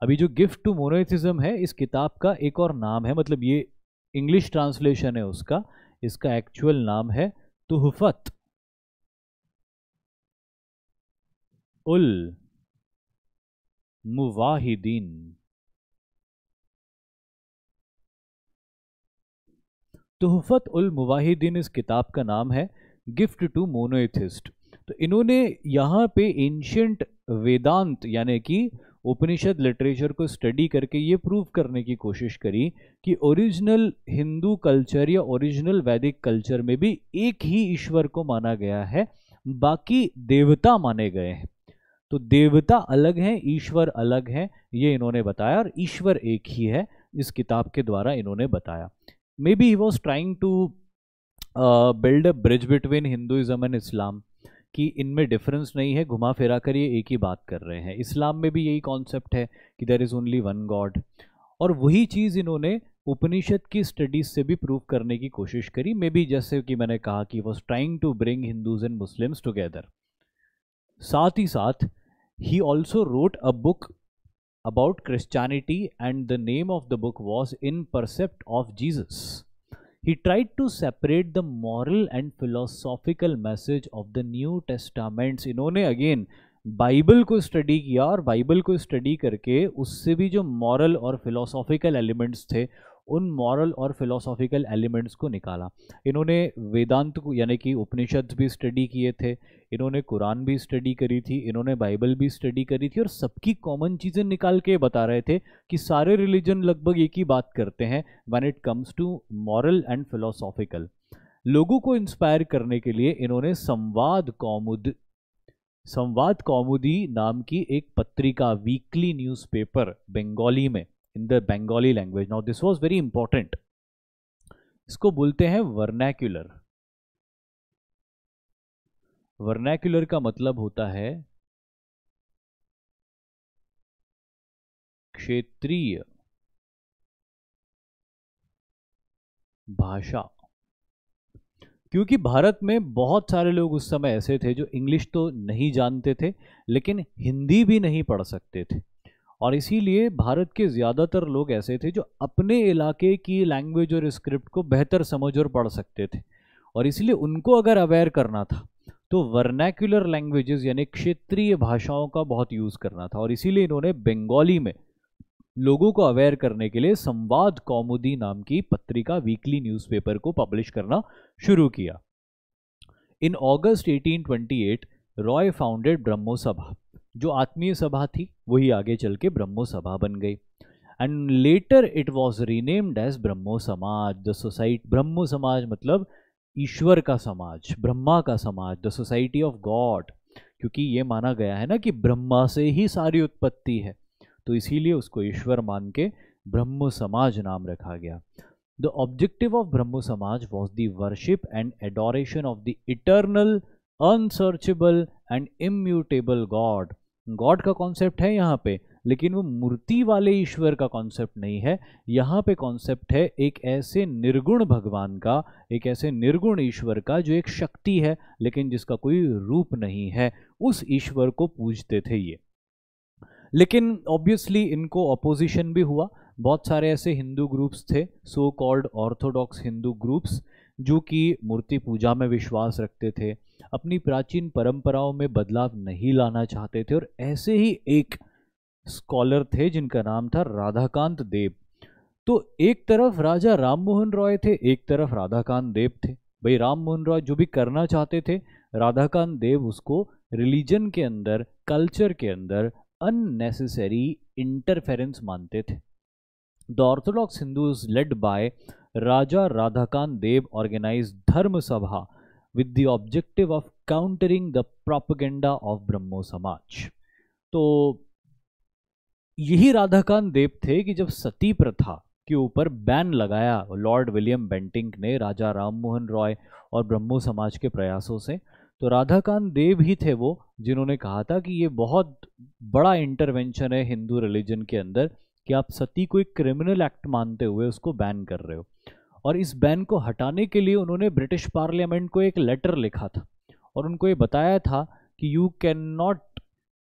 अभी जो गिफ्ट टू मोनोथिज्म है इस किताब का एक और नाम है, मतलब ये इंग्लिश ट्रांसलेशन है उसका, इसका एक्चुअल नाम है तुहफत उल मुवाहिदीन। तुहफत उल मुवाहिदीन इस किताब का नाम है, गिफ्ट टू मोनोएथिस्ट। तो इन्होंने यहाँ पे एंशियंट वेदांत यानी कि उपनिषद लिटरेचर को स्टडी करके ये प्रूव करने की कोशिश करी कि ओरिजिनल हिंदू कल्चर या ओरिजिनल वैदिक कल्चर में भी एक ही ईश्वर को माना गया है, बाकी देवता माने गए हैं। तो देवता अलग हैं, ईश्वर अलग हैं, ये इन्होंने बताया, और ईश्वर एक ही है, इस किताब के द्वारा इन्होंने बताया। Maybe he was trying to build a bridge between Hinduism and Islam, कि इनमें डिफरेंस नहीं है, घुमा फिरा कर ये एक ही बात कर रहे हैं। इस्लाम में भी यही कॉन्सेप्ट है कि there is only one God, और वही चीज़ इन्होंने उपनिषद की स्टडीज से भी प्रूव करने की कोशिश करी। मे बी जैसे कि मैंने कहा कि was trying to bring Hindus and Muslims together. साथ ही साथ ही also wrote a book about Christianity, and the name of the book was In Percept of Jesus. He tried to separate the moral and philosophical message of the New Testaments. इन्होंने again Bible को study किया और Bible को study करके उससे भी जो moral और फिलोसॉफिकल एलिमेंट्स थे उन मॉरल और फिलोसॉफिकल एलिमेंट्स को निकाला। इन्होंने वेदांत को यानी कि उपनिषद भी स्टडी किए थे, इन्होंने कुरान भी स्टडी करी थी, इन्होंने बाइबल भी स्टडी करी थी, और सबकी कॉमन चीज़ें निकाल के बता रहे थे कि सारे रिलीजन लगभग एक ही बात करते हैं when it comes to moral and philosophical. लोगों को इंस्पायर करने के लिए इन्होंने संवाद कौमुदी नाम की एक पत्रिका, वीकली न्यूज़पेपर बंगाली में, in the Bengali language. Now this was very important. इसको बोलते हैं वर्नैक्युलर। वर्नैक्युलर का मतलब होता है क्षेत्रीय भाषा। क्योंकि भारत में बहुत सारे लोग उस समय ऐसे थे जो इंग्लिश तो नहीं जानते थे लेकिन हिंदी भी नहीं पढ़ सकते थे, और इसीलिए भारत के ज़्यादातर लोग ऐसे थे जो अपने इलाके की लैंग्वेज और स्क्रिप्ट को बेहतर समझ और पढ़ सकते थे, और इसलिए उनको अगर अवेयर करना था तो वर्नैक्युलर लैंग्वेजेस यानी क्षेत्रीय भाषाओं का बहुत यूज़ करना था। और इसीलिए इन्होंने बंगाली में लोगों को अवेयर करने के लिए संवाद कौमुदी नाम की पत्रिका, वीकली न्यूज़पेपर को पब्लिश करना शुरू किया। इन अगस्त 1828 रॉय फाउंडेड ब्रह्मो सभा, जो आत्मीय सभा थी वही आगे चल के ब्रह्मो सभा बन गई, and later it was renamed as Brahmo Samaj. The society, ब्रह्मो समाज मतलब ईश्वर का समाज, ब्रह्मा का समाज, द सोसाइटी ऑफ गॉड, क्योंकि ये माना गया है ना कि ब्रह्मा से ही सारी उत्पत्ति है, तो इसीलिए उसको ईश्वर मान के ब्रह्मो समाज नाम रखा गया। The objective of Brahmo Samaj was the worship and adoration of the eternal, unsearchable and immutable God. God का कॉन्सेप्ट है यहाँ पे, लेकिन वो मूर्ति वाले ईश्वर का कॉन्सेप्ट नहीं है। यहाँ पे कॉन्सेप्ट है एक ऐसे निर्गुण भगवान का, एक ऐसे निर्गुण ईश्वर का जो एक शक्ति है लेकिन जिसका कोई रूप नहीं है, उस ईश्वर को पूजते थे ये। लेकिन ऑब्वियसली इनको अपोजिशन भी हुआ। बहुत सारे ऐसे हिंदू ग्रुप्स थे, so called Orthodox Hindu groups, जो कि मूर्ति पूजा में विश्वास रखते थे, अपनी प्राचीन परंपराओं में बदलाव नहीं लाना चाहते थे। और ऐसे ही एक स्कॉलर थे जिनका नाम था राधाकांत देव। तो एक तरफ राजा राम मोहन रॉय थे, एक तरफ राधाकांत देव थे। भाई राम मोहन रॉय जो भी करना चाहते थे, राधाकांत देव उसको रिलीजन के अंदर, कल्चर के अंदर अननेसेसरी इंटरफेरेंस मानते थे। The orthodox Hindus led by Raja Radhakant Deb organised Dharma Sabha with the objective of countering the propaganda of ब्रह्मो समाज। तो यही राधाकांत देव थे कि जब सती प्रथा के ऊपर बैन लगाया लॉर्ड विलियम बेंटिंक ने राजा राम मोहन रॉय और ब्रह्मो समाज के प्रयासों से, तो राधाकांत देव ही थे वो जिन्होंने कहा था कि ये बहुत बड़ा इंटरवेंशन है हिंदू रिलीजन के अंदर कि आप सती को एक क्रिमिनल एक्ट मानते हुए उसको बैन कर रहे हो। और इस बैन को हटाने के लिए उन्होंने ब्रिटिश पार्लियामेंट को एक लेटर लिखा था और उनको ये बताया था कि you can not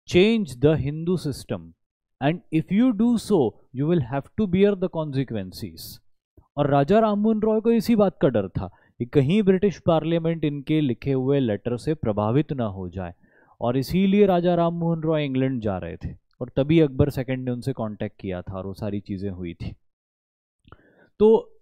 change the Hindu system and if you do so you will have to bear the consequences. और राजा राममोहन रॉय को इसी बात का डर था कि कहीं ब्रिटिश पार्लियामेंट इनके लिखे हुए लेटर से प्रभावित ना हो जाए, और इसीलिए राजा राममोहन रॉय इंग्लैंड जा रहे थे और तभी अकबर सेकंड ने उनसे कांटेक्ट किया था और वो सारी चीज़ें हुई थी। तो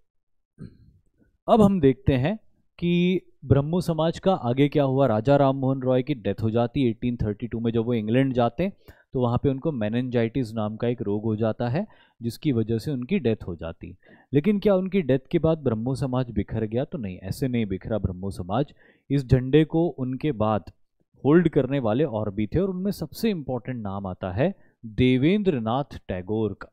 अब हम देखते हैं कि ब्रह्मो समाज का आगे क्या हुआ। राजा राममोहन रॉय की डेथ हो जाती 1832 में। जब वो इंग्लैंड जाते तो वहाँ पे उनको मेनिंजाइटिस नाम का एक रोग हो जाता है जिसकी वजह से उनकी डेथ हो जाती। लेकिन क्या उनकी डेथ के बाद ब्रह्मो समाज बिखर गया? तो नहीं, ऐसे नहीं बिखरा ब्रह्मो समाज। इस झंडे को उनके बाद होल्ड करने वाले और भी थे और उनमें सबसे इंपॉर्टेंट नाम आता है देवेंद्र नाथ टैगोर का।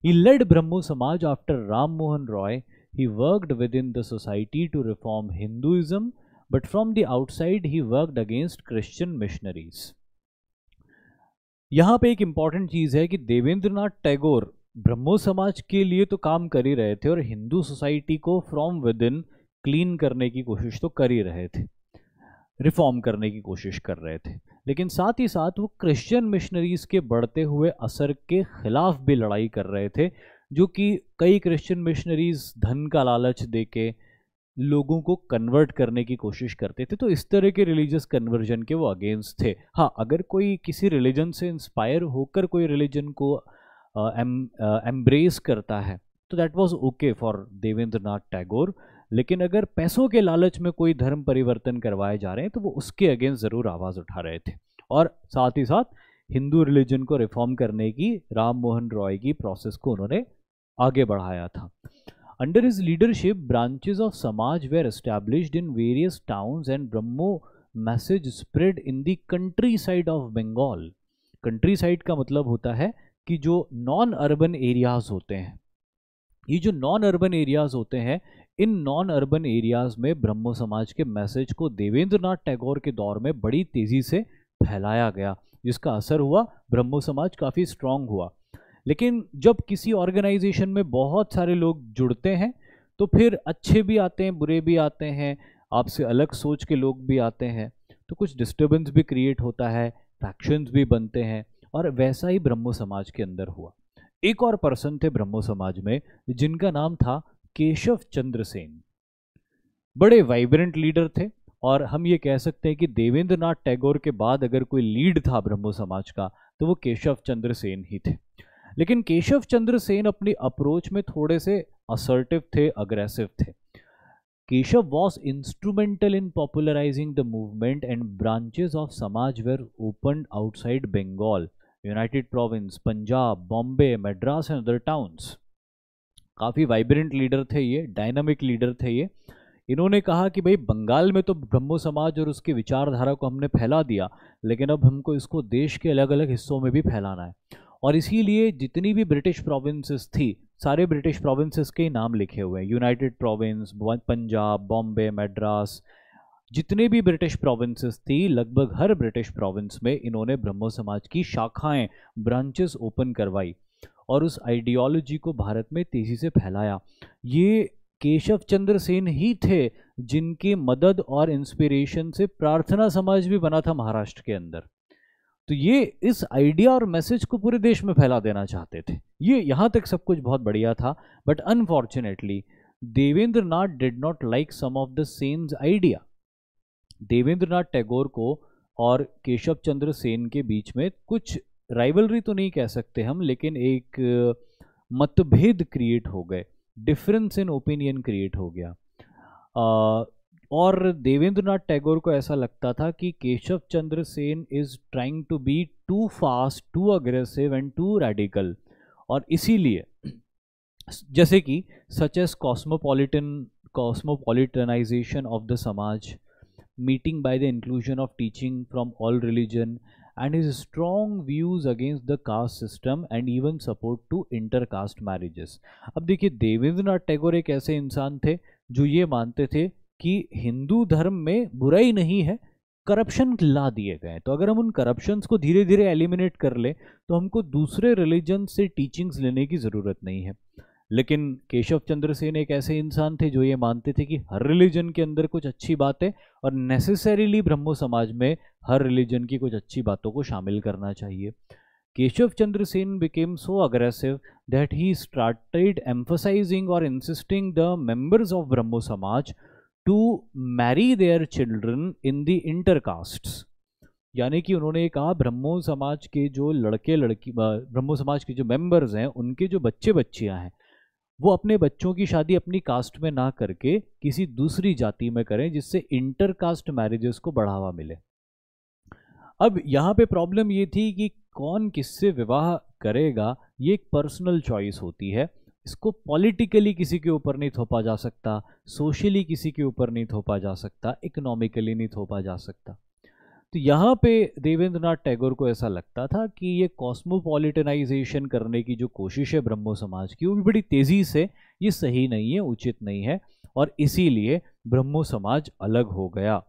He led Brahmo Samaj after Ram Mohan Roy. He worked within the society to reform Hinduism, but from the outside he worked against Christian missionaries. यहाँ पे एक इम्पॉर्टेंट चीज़ है कि देवेंद्रनाथ टैगोर ब्रह्मो समाज के लिए तो काम कर ही रहे थे और हिंदू सोसाइटी को फ्रॉम विद इन क्लीन करने की कोशिश तो कर ही रहे थे, रिफॉर्म करने की कोशिश कर रहे थे, लेकिन साथ ही साथ वो क्रिश्चियन मिशनरीज के बढ़ते हुए असर के खिलाफ भी लड़ाई कर रहे थे, जो कि कई क्रिश्चियन मिशनरीज धन का लालच देके लोगों को कन्वर्ट करने की कोशिश करते थे। तो इस तरह के रिलीजियस कन्वर्जन के वो अगेंस्ट थे। हाँ, अगर कोई किसी रिलीजन से इंस्पायर होकर कोई रिलीजन को एम्ब्रेस करता है तो that was okay for Debendranath Tagore, लेकिन अगर पैसों के लालच में कोई धर्म परिवर्तन करवाए जा रहे हैं तो वो उसके अगेंस्ट ज़रूर आवाज़ उठा रहे थे। और साथ ही साथ हिंदू रिलीजन को रिफॉर्म करने की राम मोहन रॉय की प्रोसेस को उन्होंने आगे बढ़ाया था। Under his leadership branches of Samaj were established in various towns and Brahmo message spread in the countryside of Bengal. Countryside का मतलब होता है कि जो नॉन अर्बन एरियाज होते हैं, ये जो नॉन अर्बन एरियाज होते हैं, इन नॉन अर्बन एरियाज में ब्रह्मो समाज के मैसेज को देवेंद्रनाथ टैगोर के दौर में बड़ी तेजी से फैलाया गया, जिसका असर हुआ, ब्रह्मो समाज काफ़ी स्ट्रांग हुआ। लेकिन जब किसी ऑर्गेनाइजेशन में बहुत सारे लोग जुड़ते हैं तो फिर अच्छे भी आते हैं, बुरे भी आते हैं, आपसे अलग सोच के लोग भी आते हैं, तो कुछ डिस्टर्बेंस भी क्रिएट होता है, फैक्शंस भी बनते हैं, और वैसा ही ब्रह्मो समाज के अंदर हुआ। एक और पर्सन थे ब्रह्मो समाज में जिनका नाम था केशव चंद्र सेन। बड़े वाइब्रेंट लीडर थे, और हम ये कह सकते हैं कि देवेंद्रनाथ टैगोर के बाद अगर कोई लीड था ब्रह्मो समाज का तो वो केशव चंद्र सेन ही थे। लेकिन केशव चंद्र सेन अपनी अप्रोच में थोड़े से असर्टिव थे, अग्रेसिव थे। Keshav was instrumental in popularising the movement and branches of Samaj were open outside Bengal, United Province, Punjab, Bombay, Madras and other towns. काफ़ी वाइब्रेंट लीडर थे ये, डायनामिक लीडर थे ये। इन्होंने कहा कि भाई बंगाल में तो ब्रह्मो समाज और उसकी विचारधारा को हमने फैला दिया, लेकिन अब हमको इसको देश के अलग अलग हिस्सों में भी फैलाना है। और इसीलिए जितनी भी ब्रिटिश प्रोविंसेस थी, सारे ब्रिटिश प्रोविंसेस के नाम लिखे हुए हैं, यूनाइटेड प्रोविंस, पंजाब, बॉम्बे, मद्रास, जितने भी ब्रिटिश प्रोविंसेस थी, लगभग हर ब्रिटिश प्रोविंस में इन्होंने ब्रह्मो समाज की शाखाएं, ब्रांचेस ओपन करवाई और उस आइडियोलॉजी को भारत में तेजी से फैलाया। ये केशव चंद्र सेन ही थे जिनकी मदद और इंस्पिरेशन से प्रार्थना समाज भी बना था महाराष्ट्र के अंदर। तो ये इस आइडिया और मैसेज को पूरे देश में फैला देना चाहते थे। ये यहाँ तक सब कुछ बहुत बढ़िया था, but unfortunately Debendranath did not like some of the Sen's idea. Debendranath Tagore को और केशव चंद्र सेन के बीच में कुछ राइवलरी तो नहीं कह सकते हम, लेकिन एक मतभेद क्रिएट हो गए, डिफरेंस इन ओपिनियन क्रिएट हो गया। और देवेंद्रनाथ टैगोर को ऐसा लगता था कि Keshav Chandra Sen is trying to be too fast, too aggressive and too radical, और इसीलिए जैसे कि such as cosmopolitanization of the Samaj, meeting by the inclusion of teaching from all religion, and his strong views against the caste system and even support to intercaste marriages। अब देखिए, देवेंद्रनाथ टैगोर एक ऐसे इंसान थे जो ये मानते थे कि हिंदू धर्म में बुराई नहीं है, करप्शन ला दिए गए, तो अगर हम उन करप्शंस को धीरे धीरे एलिमिनेट कर ले तो हमको दूसरे रिलीजन से टीचिंग्स लेने की ज़रूरत नहीं है। लेकिन केशव चंद्र सेन एक ऐसे इंसान थे जो ये मानते थे कि हर रिलीजन के अंदर कुछ अच्छी बात है और नेसेसरीली ब्रह्मो समाज में हर रिलीजन की कुछ अच्छी बातों को शामिल करना चाहिए। Keshav Chandra Sen became so aggressive that he started emphasizing or insisting the members of Brahmo Samaj to marry their children in the intercastes। यानी कि उन्होंने ये कहा, ब्रह्मो समाज के जो लड़के लड़की, ब्रह्मो समाज के जो मेंबर्स हैं, उनके जो बच्चे बच्चियां हैं, वो अपने बच्चों की शादी अपनी कास्ट में ना करके किसी दूसरी जाति में करें, जिससे इंटरकास्ट मैरिजेस को बढ़ावा मिले। अब यहाँ पे प्रॉब्लम ये थी कि कौन किससे विवाह करेगा, ये एक पर्सनल चॉइस होती है, इसको पॉलिटिकली किसी के ऊपर नहीं थोपा जा सकता, सोशली किसी के ऊपर नहीं थोपा जा सकता, इकोनॉमिकली नहीं थोपा जा सकता। तो यहाँ पे देवेंद्रनाथ टैगोर को ऐसा लगता था कि ये कॉस्मोपॉलिटनाइजेशन करने की जो कोशिश है ब्रह्मो समाज की, वो भी बड़ी तेज़ी से, ये सही नहीं है, उचित नहीं है, और इसीलिए ब्रह्मो समाज अलग हो गया।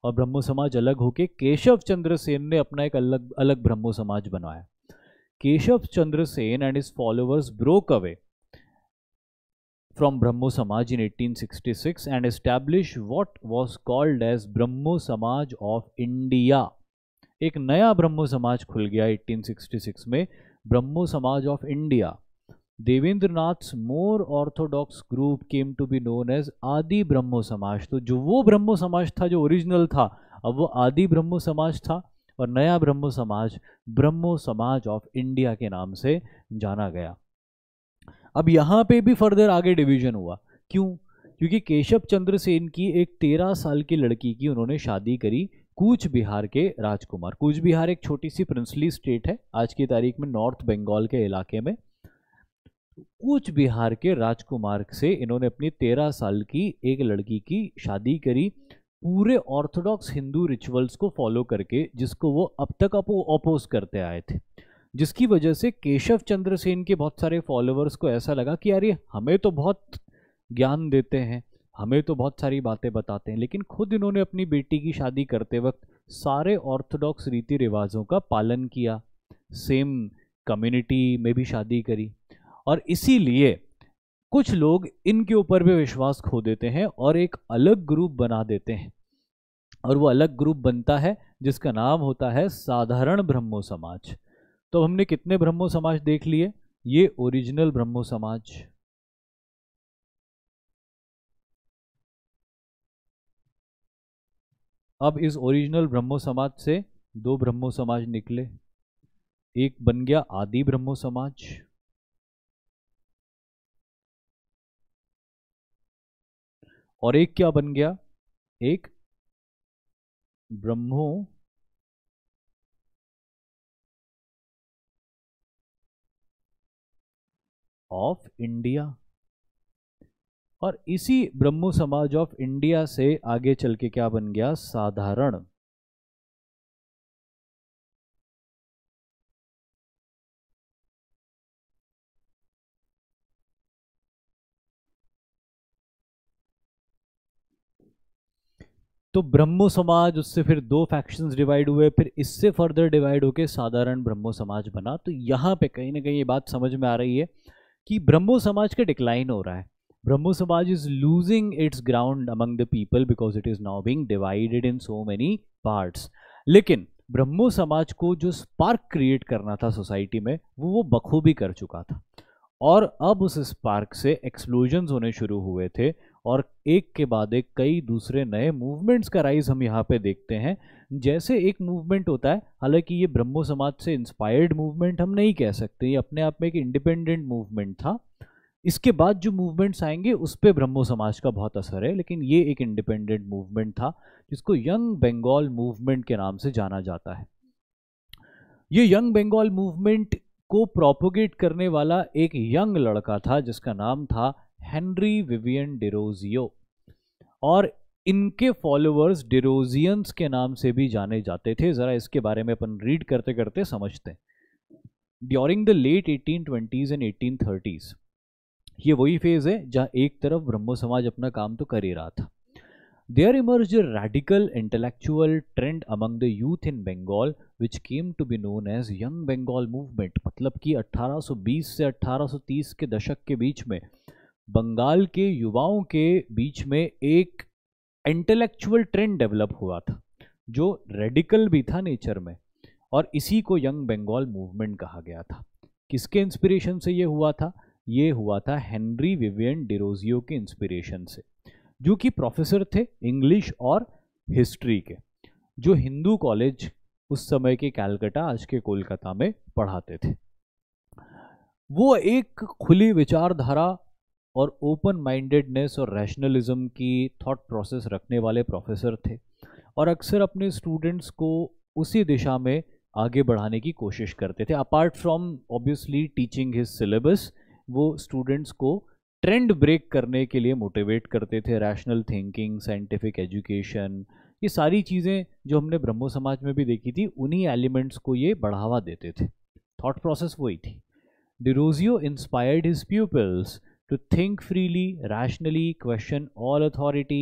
और ब्रह्मो समाज अलग होके केशव चंद्र सेन ने अपना एक अलग अलग ब्रह्मो समाज बनाया। Keshav Chandra Sen and his followers broke away from Brahmo Samaj in 1866 and established what was called as Brahmo Samaj of India। एक नया ब्रह्मो समाज खुल गया 1866 में, Brahmo Samaj of India. Devendranath's more orthodox group came to be known as Adi Brahmo समाज। तो जो वो ब्रह्मो समाज था जो ओरिजिनल था, अब वो आदि ब्रह्मो समाज था, और नया ब्रह्मो समाज ऑफ इंडिया के नाम से जाना गया। अब यहाँ पे भी फर्दर आगे डिवीजन हुआ। क्यों? क्योंकि केशव चंद्र सेन की एक 13 साल की लड़की की उन्होंने शादी करी कूच बिहार के राजकुमार। कूच बिहार एक छोटी सी प्रिंसली स्टेट है आज की तारीख में नॉर्थ बंगाल के इलाके में। कूच बिहार के राजकुमार से इन्होंने अपनी 13 साल की एक लड़की की शादी करी, पूरे ऑर्थोडॉक्स हिंदू रिचुअल्स को फॉलो करके, जिसको वो अब तक अपोज करते आए थे। जिसकी वजह से केशव चंद्र सेन के बहुत सारे फॉलोअर्स को ऐसा लगा कि यार ये हमें तो बहुत ज्ञान देते हैं, हमें तो बहुत सारी बातें बताते हैं, लेकिन खुद इन्होंने अपनी बेटी की शादी करते वक्त सारे ऑर्थोडॉक्स रीति रिवाजों का पालन किया, सेम कम्युनिटी में भी शादी करी, और इसीलिए कुछ लोग इनके ऊपर भी विश्वास खो देते हैं और एक अलग ग्रुप बना देते हैं, और वो अलग ग्रुप बनता है जिसका नाम होता है साधारण ब्रह्मो समाज। तो हमने कितने ब्रह्मो समाज देख लिए? ये ओरिजिनल ब्रह्मो समाज, अब इस ओरिजिनल ब्रह्मो समाज से दो ब्रह्मो समाज निकले, एक बन गया आदि ब्रह्मो समाज, और एक क्या बन गया? एक ब्रह्मो ऑफ इंडिया। और इसी ब्रह्मो समाज ऑफ इंडिया से आगे चल के क्या बन गया? साधारण। तो ब्रह्मो समाज, उससे फिर दो फैक्शंस डिवाइड हुए, फिर इससे फर्दर डिवाइड होके साधारण ब्रह्मो समाज बना। तो यहाँ पे कहीं ना कहीं ये बात समझ में आ रही है कि ब्रह्मो समाज का डिक्लाइन हो रहा है। ब्रह्मो समाज is losing its ground among the people because it is now being divided in so many parts. लेकिन ब्रह्मो समाज को जो स्पार्क क्रिएट करना था सोसाइटी में, वो बखूबी कर चुका था, और अब उस स्पार्क से एक्सप्लोजन्स होने शुरू हुए थे, और एक के बाद एक कई दूसरे नए मूवमेंट्स का राइज हम यहाँ पे देखते हैं। जैसे एक मूवमेंट होता है, हालांकि ये ब्रह्मो समाज से इंस्पायर्ड मूवमेंट हम नहीं कह सकते, ये अपने आप में एक इंडिपेंडेंट मूवमेंट था। इसके बाद जो मूवमेंट्स आएंगे उस पर ब्रह्मो समाज का बहुत असर है, लेकिन ये एक इंडिपेंडेंट मूवमेंट था जिसको यंग बंगाल मूवमेंट के नाम से जाना जाता है। ये यंग बंगाल मूवमेंट को प्रोपोगेट करने वाला एक यंग लड़का था जिसका नाम था हेनरी विवियन डिरोजियो, और इनके फॉलोअर्स डिरोजियंस के नाम से भी जाने जाते थे। जरा इसके बारे में अपन रीड करते करते समझते हैं। During the late 1820s and 1830s, ये वही फेज है जहां एक तरफ ब्रह्मो समाज अपना काम तो कर ही रहा था। There emerged a radical intellectual trend among the youth in Bengal which came to be known as Young Bengal Movement। मतलब कि 1820 से 1830 के दशक के बीच में बंगाल के युवाओं के बीच में एक इंटेलेक्चुअल ट्रेंड डेवलप हुआ था जो रेडिकल भी था नेचर में, और इसी को यंग बंगाल मूवमेंट कहा गया था। किसके इंस्पिरेशन से ये हुआ था? ये हुआ था हेनरी विवियन डिरोजियो के इंस्पिरेशन से, जो कि प्रोफेसर थे इंग्लिश और हिस्ट्री के, जो हिंदू कॉलेज उस समय के कैलकाटा, आज के कोलकाता में पढ़ाते थे। वो एक खुली विचारधारा और ओपन माइंडेडनेस और रैशनलिज्म की थॉट प्रोसेस रखने वाले प्रोफेसर थे, और अक्सर अपने स्टूडेंट्स को उसी दिशा में आगे बढ़ाने की कोशिश करते थे। Apart from obviously teaching his syllabus, वो स्टूडेंट्स को ट्रेंड ब्रेक करने के लिए मोटिवेट करते थे। रैशनल थिंकिंग, साइंटिफिक एजुकेशन, ये सारी चीज़ें जो हमने ब्रह्मो समाज में भी देखी थी, उन्हीं एलिमेंट्स को ये बढ़ावा देते थे। थॉट प्रोसेस वही थी। Derozio inspired his pupils to think freely, rationally, question all authority,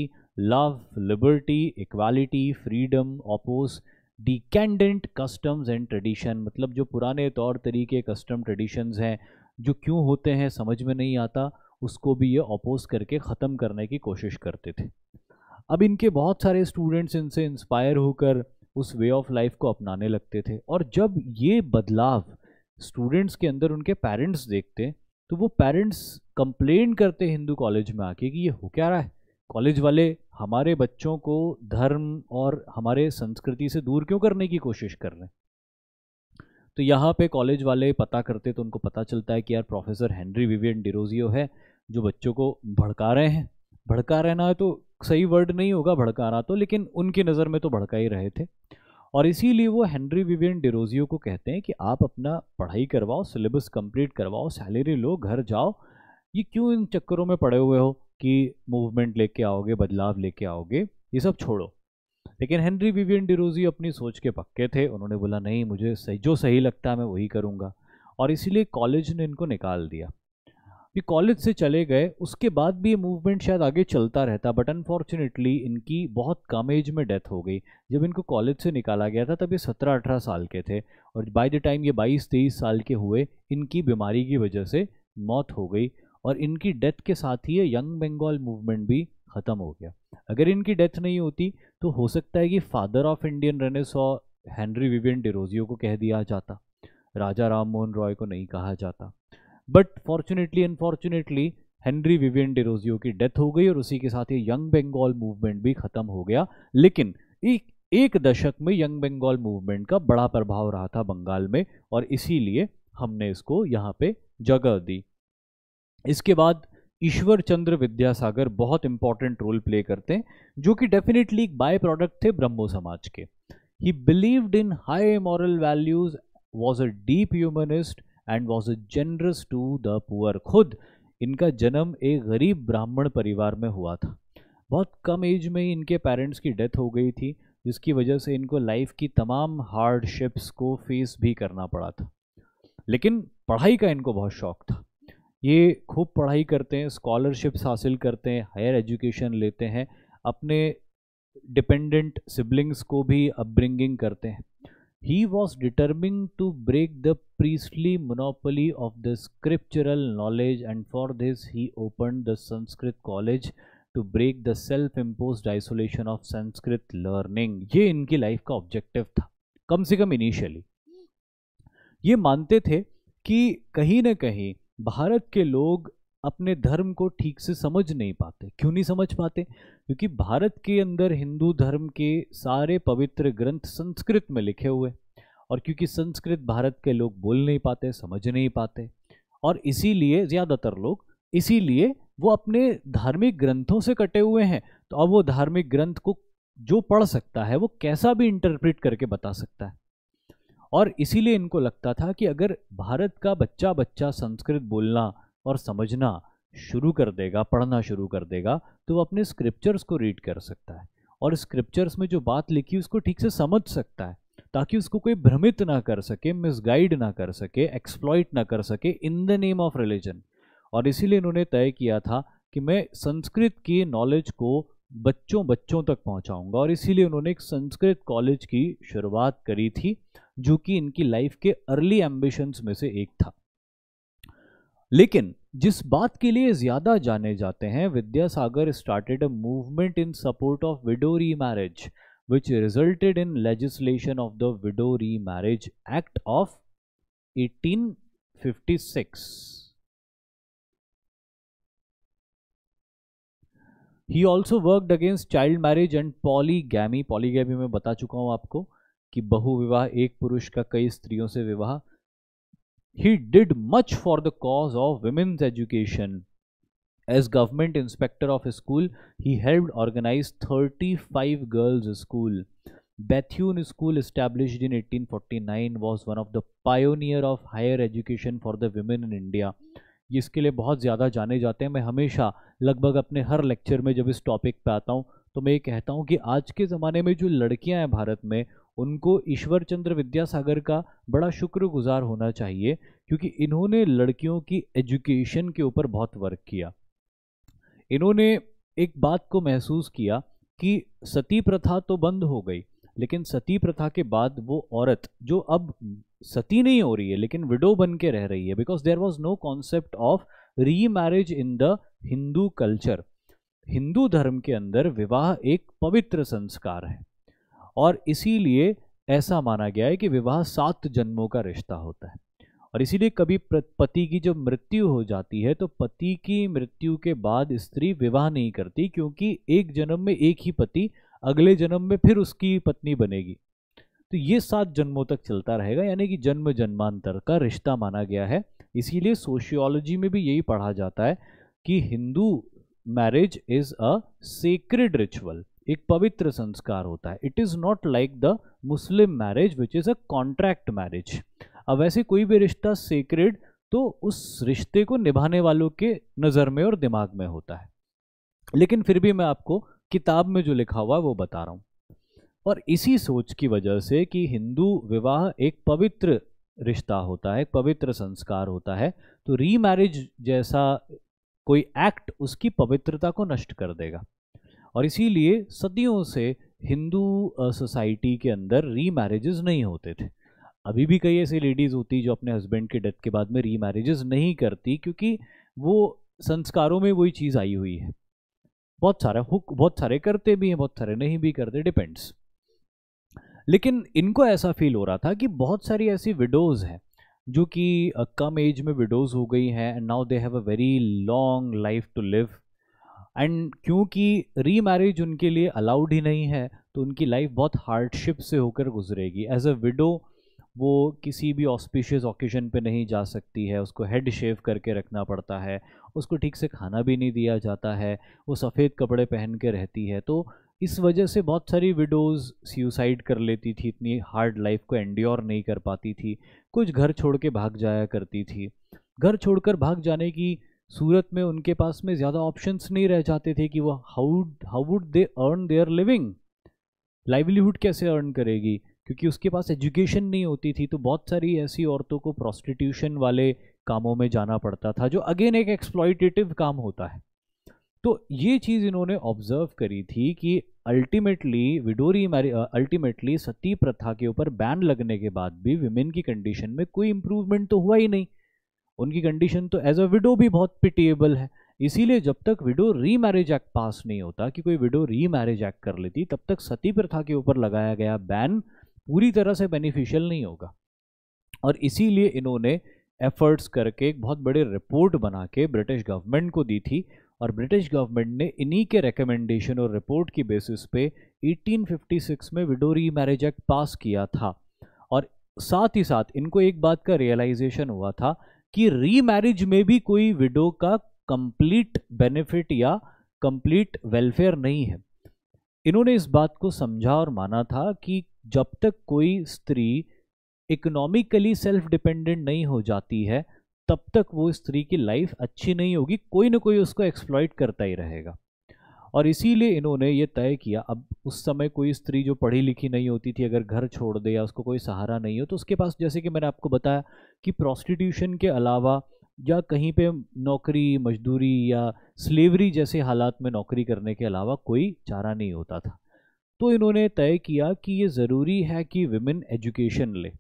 love, liberty, equality, freedom, oppose decadent customs and tradition। मतलब जो पुराने तौर तरीके, कस्टम, ट्रेडिशंस हैं, जो क्यों होते हैं समझ में नहीं आता, उसको भी ये अपोज करके ख़त्म करने की कोशिश करते थे। अब इनके बहुत सारे स्टूडेंट्स इनसे इंस्पायर होकर उस वे ऑफ लाइफ को अपनाने लगते थे, और जब ये बदलाव स्टूडेंट्स के अंदर उनके पेरेंट्स देखते तो वो पेरेंट्स कंप्लेन करते हिंदू कॉलेज में आके कि ये हो क्या रहा है, कॉलेज वाले हमारे बच्चों को धर्म और हमारे संस्कृति से दूर क्यों करने की कोशिश कर रहे हैं। तो यहाँ पे कॉलेज वाले पता करते तो उनको पता चलता है कि यार प्रोफेसर हेनरी विवियन डिरोजियो है जो बच्चों को भड़का रहे हैं। भड़का रहना है तो सही वर्ड नहीं होगा भड़काना तो, लेकिन उनकी नज़र में तो भड़का ही रहे थे, और इसीलिए वो हेनरी विवियन डिरोजियो को कहते हैं कि आप अपना पढ़ाई करवाओ, सिलेबस कंप्लीट करवाओ, सैलरी लो, घर जाओ, ये क्यों इन चक्करों में पड़े हुए हो कि मूवमेंट लेके आओगे, बदलाव लेके आओगे, ये सब छोड़ो। लेकिन हेनरी विवियन डिरोजियो अपनी सोच के पक्के थे। उन्होंने बोला नहीं, मुझे जो सही लगता है मैं वही करूँगा, और इसीलिए कॉलेज ने इनको निकाल दिया। ये कॉलेज से चले गए, उसके बाद भी ये मूवमेंट शायद आगे चलता रहता, बट अनफॉर्चुनेटली इनकी बहुत कम एज में डेथ हो गई। जब इनको कॉलेज से निकाला गया था तब ये 17-18 साल के थे, और बाय द टाइम ये 22-23 साल के हुए इनकी बीमारी की वजह से मौत हो गई। और इनकी डेथ के साथ ही ये यंग बंगाल मूवमेंट भी ख़त्म हो गया। अगर इनकी डेथ नहीं होती तो हो सकता है कि father of Indian renaissance Henry Vivian Derozio को कह दिया जाता, राजा राम मोहन रॉय को नहीं कहा जाता। But fortunately unfortunately Henry Vivian Derozio की डेथ हो गई, और उसी के साथ ये यंग बंगाल मूवमेंट भी ख़त्म हो गया। लेकिन एक दशक में यंग बंगाल मूवमेंट का बड़ा प्रभाव रहा था बंगाल में, और इसीलिए हमने इसको यहाँ पे जगह दी। इसके बाद ईश्वर चंद्र विद्यासागर बहुत इंपॉर्टेंट रोल प्ले करते हैं, जो कि डेफिनेटली एक बाय प्रोडक्ट थे ब्रह्मो समाज के। He believed in high moral values, was a deep humanist and was a generous to the poor. खुद इनका जन्म एक गरीब ब्राह्मण परिवार में हुआ था। बहुत कम एज में ही इनके पेरेंट्स की डेथ हो गई थी, जिसकी वजह से इनको लाइफ की तमाम हार्डशिप्स को फेस भी करना पड़ा था। लेकिन पढ़ाई का इनको बहुत शौक था। ये खूब पढ़ाई करते हैं, स्कॉलरशिप्स हासिल करते हैं, हायर एजुकेशन लेते हैं, अपने डिपेंडेंट सिबलिंग्स को भी अपब्रिंगिंग करते हैं। He was determined to break the priestly monopoly of the scriptural knowledge, and for this he opened the Sanskrit College to break the self-imposed isolation of Sanskrit learning। ये इनकी life का objective था, कम से कम initially. ये मानते थे कि कहीं ना कहीं भारत के लोग अपने धर्म को ठीक से समझ नहीं पाते। क्यों नहीं समझ पाते? क्योंकि भारत के अंदर हिंदू धर्म के सारे पवित्र ग्रंथ संस्कृत में लिखे हुए, और क्योंकि संस्कृत भारत के लोग बोल नहीं पाते, समझ नहीं पाते, और इसीलिए ज़्यादातर लोग, इसीलिए वो अपने धार्मिक ग्रंथों से कटे हुए हैं। तो अब वो धार्मिक ग्रंथ को जो पढ़ सकता है वो कैसा भी इंटरप्रेट करके बता सकता है। और इसीलिए इनको लगता था कि अगर भारत का बच्चा बच्चा संस्कृत बोलना और समझना शुरू कर देगा, पढ़ना शुरू कर देगा, तो वो अपने स्क्रिप्चर्स को रीड कर सकता है, और स्क्रिप्चर्स में जो बात लिखी उसको ठीक से समझ सकता है, ताकि उसको कोई भ्रमित ना कर सके, मिसगाइड ना कर सके, एक्सप्लॉइट ना कर सके in the name of religion. और इसीलिए इन्होंने तय किया था कि मैं संस्कृत की नॉलेज को बच्चों बच्चों तक पहुंचाऊंगा, और इसीलिए उन्होंने एक संस्कृत कॉलेज की शुरुआत करी थी, जो कि इनकी लाइफ के अर्ली एम्बिशंस में से एक था। लेकिन जिस बात के लिए ज्यादा जाने जाते हैं, Vidyasagar started a movement in support of window remarriage, which resulted in legislation of the Widow Remarriage Act of 1856. He also worked against child marriage and polygamy. Polygamy में बता चुका हूँ आपको कि बहुविवाह, एक पुरुष का कई स्त्रियों से विवाह। He did much for the cause of women's education. As government inspector of a school, he helped organize 35 girls' school. Bethune School, established in 1849, was one of the pioneer of higher education for the women in India. इसके लिए बहुत ज़्यादा जाने जाते हैं। मैं हमेशा लगभग अपने हर लेक्चर में जब इस टॉपिक पे आता हूँ तो मैं ये कहता हूँ कि आज के ज़माने में जो लड़कियाँ हैं भारत में, उनको ईश्वर चंद्र विद्यासागर का बड़ा शुक्रगुजार होना चाहिए, क्योंकि इन्होंने लड़कियों की एजुकेशन के ऊपर बहुत वर्क किया। इन्होंने एक बात को महसूस किया कि सती प्रथा तो बंद हो गई, लेकिन सती प्रथा के बाद वो औरत जो अब सती नहीं हो रही है लेकिन विडो बन के रह रही है, because there was no concept of remarriage in the Hindu culture. Hindu धर्म के अंदर विवाह एक पवित्र संस्कार है, और इसीलिए ऐसा माना गया है कि विवाह 7 जन्मों का रिश्ता होता है। और इसीलिए कभी पति की जब मृत्यु हो जाती है तो पति की मृत्यु के बाद स्त्री विवाह नहीं करती, क्योंकि एक जन्म में एक ही पति, अगले जन्म में फिर उसकी पत्नी बनेगी। तो ये 7 जन्मों तक चलता रहेगा, यानी कि जन्म जन्मांतर का रिश्ता माना गया है। इसीलिए सोशियोलॉजी में भी यही पढ़ा जाता है कि Hindu marriage is a sacred ritual, एक पवित्र संस्कार होता है। It is not like the Muslim marriage which is a contract marriage. अब वैसे कोई भी रिश्ता सेक्रेड तो उस रिश्ते को निभाने वालों के नज़र में और दिमाग में होता है, लेकिन फिर भी मैं आपको किताब में जो लिखा हुआ है वो बता रहा हूँ। और इसी सोच की वजह से कि हिंदू विवाह एक पवित्र रिश्ता होता है, एक पवित्र संस्कार होता है, तो रीमैरिज जैसा कोई एक्ट उसकी पवित्रता को नष्ट कर देगा। और इसीलिए सदियों से हिंदू सोसाइटी के अंदर रीमैरिजेस नहीं होते थे। अभी भी कई ऐसी लेडीज़ होती जो अपने हस्बैंड के डेथ के बाद में रीमैरिजेस नहीं करती, क्योंकि वो संस्कारों में वही चीज़ आई हुई है। बहुत सारे करते भी हैं, बहुत सारे नहीं भी करते, डिपेंड्स। लेकिन इनको ऐसा फील हो रहा था कि बहुत सारी ऐसी विडोज़ हैं जो कि कम एज में विडोज़ हो गई हैं, and now they have a very long life to live, एंड क्योंकि रीमैरिज उनके लिए अलाउड ही नहीं है, तो उनकी लाइफ बहुत हार्डशिप से होकर गुजरेगी। एज अ विडो वो किसी भी ऑस्पिशियस ओकेजन पे नहीं जा सकती है, उसको हेड शेव करके रखना पड़ता है, उसको ठीक से खाना भी नहीं दिया जाता है, वो सफ़ेद कपड़े पहन के रहती है। तो इस वजह से बहुत सारी विडोज़ सुसाइड कर लेती थी, इतनी हार्ड लाइफ को एंड्योर नहीं कर पाती थी, कुछ घर छोड़ के भाग जाया करती थी। घर छोड़कर भाग जाने की सूरत में उनके पास में ज़्यादा ऑप्शंस नहीं रह जाते थे कि वो how would they earn their living, livelihood कैसे अर्न करेगी, क्योंकि उसके पास एजुकेशन नहीं होती थी। तो बहुत सारी ऐसी औरतों को प्रोस्टिट्यूशन वाले कामों में जाना पड़ता था, जो अगेन एक एक्सप्लॉइटेटिव काम होता है। तो ये चीज़ इन्होंने ऑब्जर्व करी थी कि अल्टीमेटली सती प्रथा के ऊपर बैन लगने के बाद भी विमेन की कंडीशन में कोई इम्प्रूवमेंट तो हुआ ही नहीं। उनकी कंडीशन तो एज अ विडो भी बहुत पिटिएबल है। इसीलिए जब तक विडो रीमैरिज एक्ट पास नहीं होता, कि कोई विडो रीमैरिज एक्ट कर लेती, तब तक सती प्रथा के ऊपर लगाया गया बैन पूरी तरह से बेनिफिशियल नहीं होगा। और इसीलिए इन्होंने एफर्ट्स करके एक बहुत बड़े रिपोर्ट बना के ब्रिटिश गवर्नमेंट को दी थी, और ब्रिटिश गवर्नमेंट ने इन्हीं के रिकमेंडेशन और रिपोर्ट की बेसिस पे 1856 में विडो रीमैरिज एक्ट पास किया था। और साथ ही साथ इनको एक बात का रियलाइजेशन हुआ था कि रीमैरिज में भी कोई विडो का कंप्लीट बेनिफिट या कंप्लीट वेलफेयर नहीं है। इन्होंने इस बात को समझा और माना था कि जब तक कोई स्त्री इकोनॉमिकली सेल्फ डिपेंडेंट नहीं हो जाती है, तब तक वो स्त्री की लाइफ अच्छी नहीं होगी, कोई ना कोई उसको एक्सप्लॉइट करता ही रहेगा। और इसीलिए इन्होंने ये तय किया, अब उस समय कोई स्त्री जो पढ़ी लिखी नहीं होती थी, अगर घर छोड़ दे या उसको कोई सहारा नहीं हो, तो उसके पास, जैसे कि मैंने आपको बताया कि प्रोस्टिट्यूशन के अलावा या कहीं पे नौकरी मजदूरी या स्लेवरी जैसे हालात में नौकरी करने के अलावा कोई चारा नहीं होता था। तो इन्होंने तय किया कि ये ज़रूरी है कि विमेन एजुकेशन ले,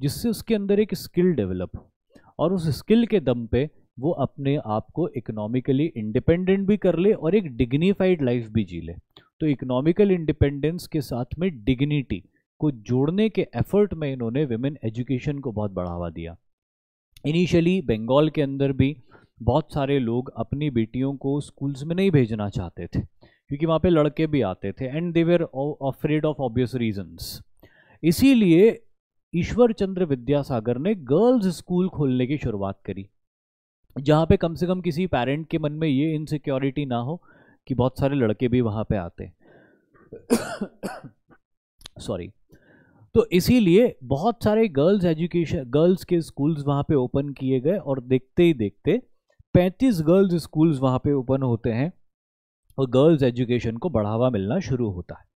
जिससे उसके अंदर एक स्किल डेवलप हो, और उस स्किल के दम पे वो अपने आप को इकोनॉमिकली इंडिपेंडेंट भी कर ले और एक डिग्निफाइड लाइफ भी जी ले। तो इकोनॉमिकल इंडिपेंडेंस के साथ में डिग्निटी को जोड़ने के एफर्ट में इन्होंने विमेन एजुकेशन को बहुत बढ़ावा दिया। इनिशियली बंगाल के अंदर भी बहुत सारे लोग अपनी बेटियों को स्कूल्स में नहीं भेजना चाहते थे, क्योंकि वहाँ पे लड़के भी आते थे, and they were afraid of obvious reasons. इसीलिए ईश्वर चंद्र विद्यासागर ने गर्ल्स स्कूल खोलने की शुरुआत करी, जहाँ पे कम से कम किसी पेरेंट के मन में ये इनसिक्योरिटी ना हो कि बहुत सारे लड़के भी वहाँ पे आते सॉरी। तो इसीलिए बहुत सारे गर्ल्स के स्कूल्स वहाँ पे ओपन किए गए, और देखते ही देखते 35 गर्ल्स स्कूल्स वहाँ पे ओपन होते हैं, और गर्ल्स एजुकेशन को बढ़ावा मिलना शुरू होता है।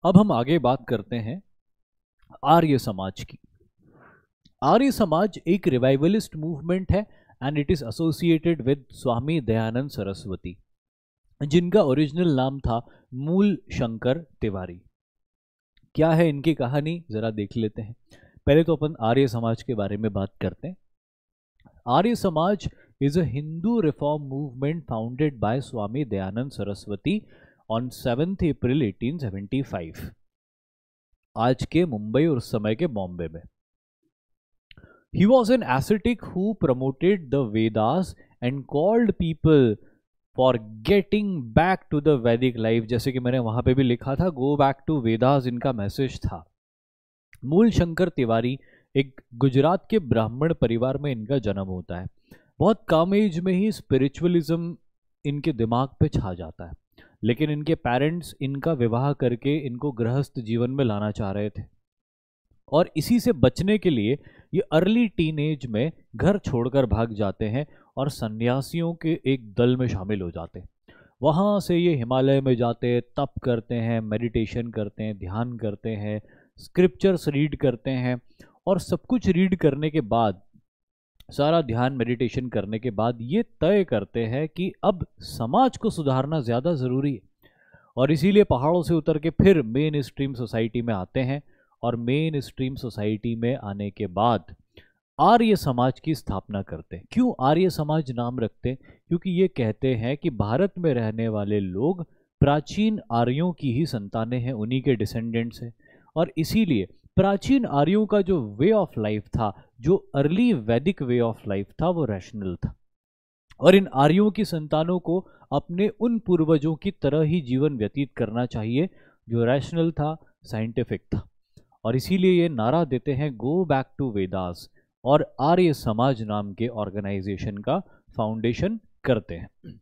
अब हम आगे बात करते हैं आर्य समाज की। आर्य समाज एक रिवाइवलिस्ट मूवमेंट है, and it is associated with Swami Dayanand Saraswati, जिनका ओरिजिनल नाम था मूल शंकर तिवारी। क्या है इनकी कहानी, जरा देख लेते हैं। पहले तो अपन आर्य समाज के बारे में बात करते हैं। Arya Samaj is a Hindu reform movement founded by Swami Dayanand Saraswati on 7th April 1875, आज के मुंबई और उस समय के बॉम्बे में। He was an ascetic who promoted the Vedas and called people for getting back to the Vedic life। जैसे कि मैंने वहां पे भी लिखा था, go back to Vedas इनका मैसेज था। मूल शंकर तिवारी एक गुजरात के ब्राह्मण परिवार में इनका जन्म होता है। बहुत कम एज में ही स्पिरिचुअलिज्म इनके दिमाग पे छा जाता है। लेकिन इनके पेरेंट्स इनका विवाह करके इनको गृहस्थ जीवन में लाना चाह रहे थे, और इसी से बचने के लिए ये अर्ली टीनेज में घर छोड़कर भाग जाते हैं और सन्यासियों के एक दल में शामिल हो जाते हैं। वहाँ से ये हिमालय में जाते हैं, तप करते हैं, मेडिटेशन करते हैं, ध्यान करते हैं, स्क्रिप्चर्स रीड करते हैं, और सब कुछ रीड करने के बाद, सारा ध्यान मेडिटेशन करने के बाद ये तय करते हैं कि अब समाज को सुधारना ज़्यादा ज़रूरी है, और इसीलिए पहाड़ों से उतर के फिर मेन स्ट्रीम सोसाइटी में आते हैं। और मेन स्ट्रीम सोसाइटी में आने के बाद आर्य समाज की स्थापना करते हैं। क्यों आर्य समाज नाम रखते हैं? क्योंकि ये कहते हैं कि भारत में रहने वाले लोग प्राचीन आर्यों की ही संतानें हैं, उन्हीं के डिसेंडेंट्स हैं, और इसीलिए प्राचीन आर्यों का जो वे ऑफ लाइफ था, जो अर्ली वैदिक वे ऑफ लाइफ था, वो रैशनल था, और इन आर्यों की संतानों को अपने उन पूर्वजों की तरह ही जीवन व्यतीत करना चाहिए जो रैशनल था, साइंटिफिक था। और इसीलिए ये नारा देते हैं, गो बैक टू वेदास, और आर्य समाज नाम के ऑर्गेनाइजेशन का फाउंडेशन करते हैं।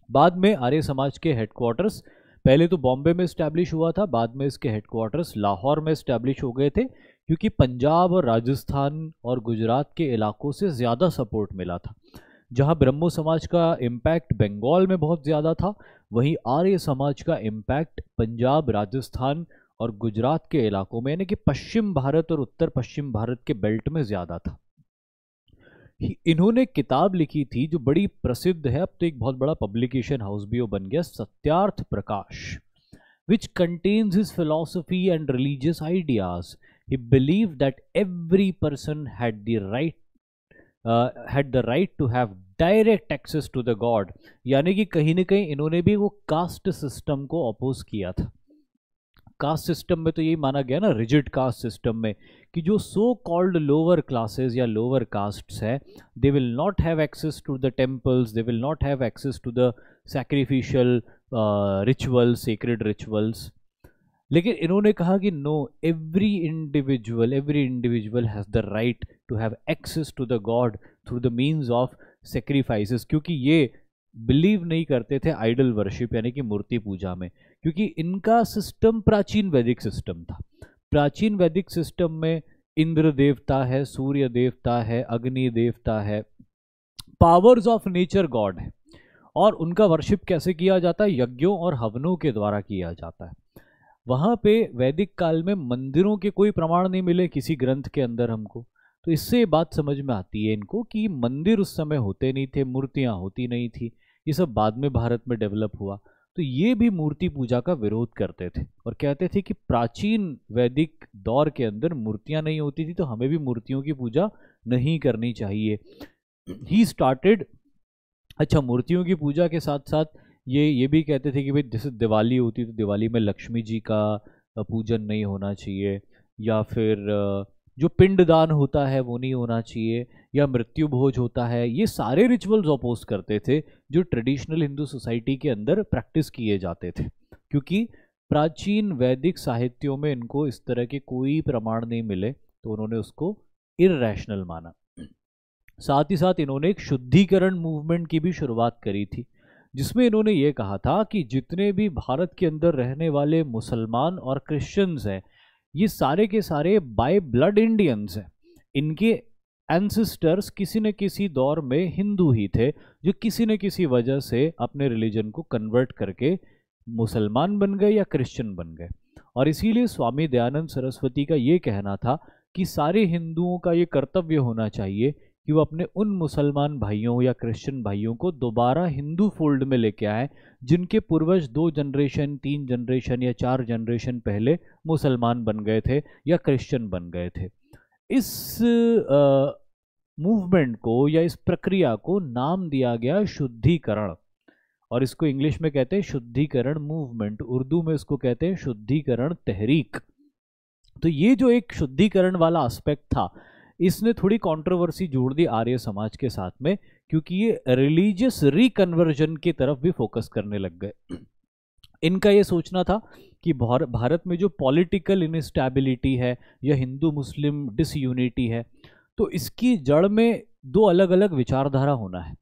बाद में आर्य समाज के हेडक्वार्टर्स पहले तो बॉम्बे में इस्टेब्लिश हुआ था, बाद में इसके हेडक्वार्टर्स लाहौर में इस्टेब्लिश हो गए थे, क्योंकि पंजाब और राजस्थान और गुजरात के इलाकों से ज़्यादा सपोर्ट मिला था। जहां ब्रह्मो समाज का इम्पैक्ट बंगाल में बहुत ज़्यादा था, वहीं आर्य समाज का इम्पैक्ट पंजाब, राजस्थान और गुजरात के इलाकों में, यानी कि पश्चिम भारत और उत्तर पश्चिम भारत के बेल्ट में ज़्यादा था। इन्होंने किताब लिखी थी जो बड़ी प्रसिद्ध है, अब तो एक बहुत बड़ा पब्लिकेशन हाउस भी वो बन गया, Satyarth Prakash, which contains his philosophy and religious ideas. He believed that every person had the right to have direct access to the God. यानी कि कहीं ना कहीं इन्होंने भी वो कास्ट सिस्टम को अपोज किया था। कास्ट सिस्टम में तो यही माना गया ना, रिजिड कास्ट सिस्टम में, कि जो सो कॉल्ड लोअर क्लासेस या लोअर कास्ट्स है, they will not have access to the temples, they will not have access to the sacrificial rituals, sacred rituals. लेकिन इन्होंने कहा कि no, every individual has the right to have access to the God through the means of sacrifices, क्योंकि ये believe नहीं करते थे idol worship यानी कि मूर्ति पूजा में, क्योंकि इनका सिस्टम प्राचीन वैदिक सिस्टम था। प्राचीन वैदिक सिस्टम में इंद्र देवता है, सूर्य देवता है, अग्नि देवता है, पावर्स ऑफ नेचर गॉड है, और उनका वर्शिप कैसे किया जाता है? यज्ञों और हवनों के द्वारा किया जाता है। वहाँ पे वैदिक काल में मंदिरों के कोई प्रमाण नहीं मिले किसी ग्रंथ के अंदर हमको, तो इससे ये बात समझ में आती है इनको कि मंदिर उस समय होते नहीं थे, मूर्तियाँ होती नहीं थी, ये सब बाद में भारत में डेवलप हुआ। तो ये भी मूर्ति पूजा का विरोध करते थे और कहते थे कि प्राचीन वैदिक दौर के अंदर मूर्तियाँ नहीं होती थी, तो हमें भी मूर्तियों की पूजा नहीं करनी चाहिए। ही स्टार्टेड, अच्छा, मूर्तियों की पूजा के साथ साथ ये भी कहते थे कि भाई जैसे दिवाली होती तो दिवाली में लक्ष्मी जी का पूजन नहीं होना चाहिए, या फिर जो पिंडदान होता है वो नहीं होना चाहिए, या मृत्यु भोज होता है, ये सारे रिचुअल्स अपोज करते थे जो ट्रेडिशनल हिंदू सोसाइटी के अंदर प्रैक्टिस किए जाते थे, क्योंकि प्राचीन वैदिक साहित्यों में इनको इस तरह के कोई प्रमाण नहीं मिले, तो उन्होंने उसको इररैशनल माना। साथ ही साथ इन्होंने एक शुद्धिकरण मूवमेंट की भी शुरुआत करी थी, जिसमें इन्होंने ये कहा था कि जितने भी भारत के अंदर रहने वाले मुसलमान और क्रिश्चियंस हैं, ये सारे के सारे बाय ब्लड इंडियंस हैं। इनके एंसेस्टर्स किसी न किसी दौर में हिंदू ही थे, जो किसी न किसी वजह से अपने रिलीजन को कन्वर्ट करके मुसलमान बन गए या क्रिश्चियन बन गए। और इसीलिए स्वामी दयानंद सरस्वती का ये कहना था कि सारे हिंदुओं का ये कर्तव्य होना चाहिए कि वो अपने उन मुसलमान भाइयों या क्रिश्चियन भाइयों को दोबारा हिंदू फोल्ड में लेके आए, जिनके पूर्वज 2 जनरेशन, 3 जनरेशन या 4 जनरेशन पहले मुसलमान बन गए थे या क्रिश्चियन बन गए थे। इस मूवमेंट को या इस प्रक्रिया को नाम दिया गया शुद्धिकरण, और इसको इंग्लिश में कहते हैं शुद्धिकरण मूवमेंट, उर्दू में इसको कहते हैं शुद्धिकरण तहरीक। तो ये जो एक शुद्धिकरण वाला एस्पेक्ट था, इसने थोड़ी कंट्रोवर्सी जोड़ दी आर्य समाज के साथ में, क्योंकि ये रिलीजियस रिकन्वर्जन की तरफ भी फोकस करने लग गए। इनका ये सोचना था कि भारत में जो पॉलिटिकल इनस्टेबिलिटी है या हिंदू मुस्लिम डिसयूनिटी है, तो इसकी जड़ में 2 अलग अलग विचारधारा होना है।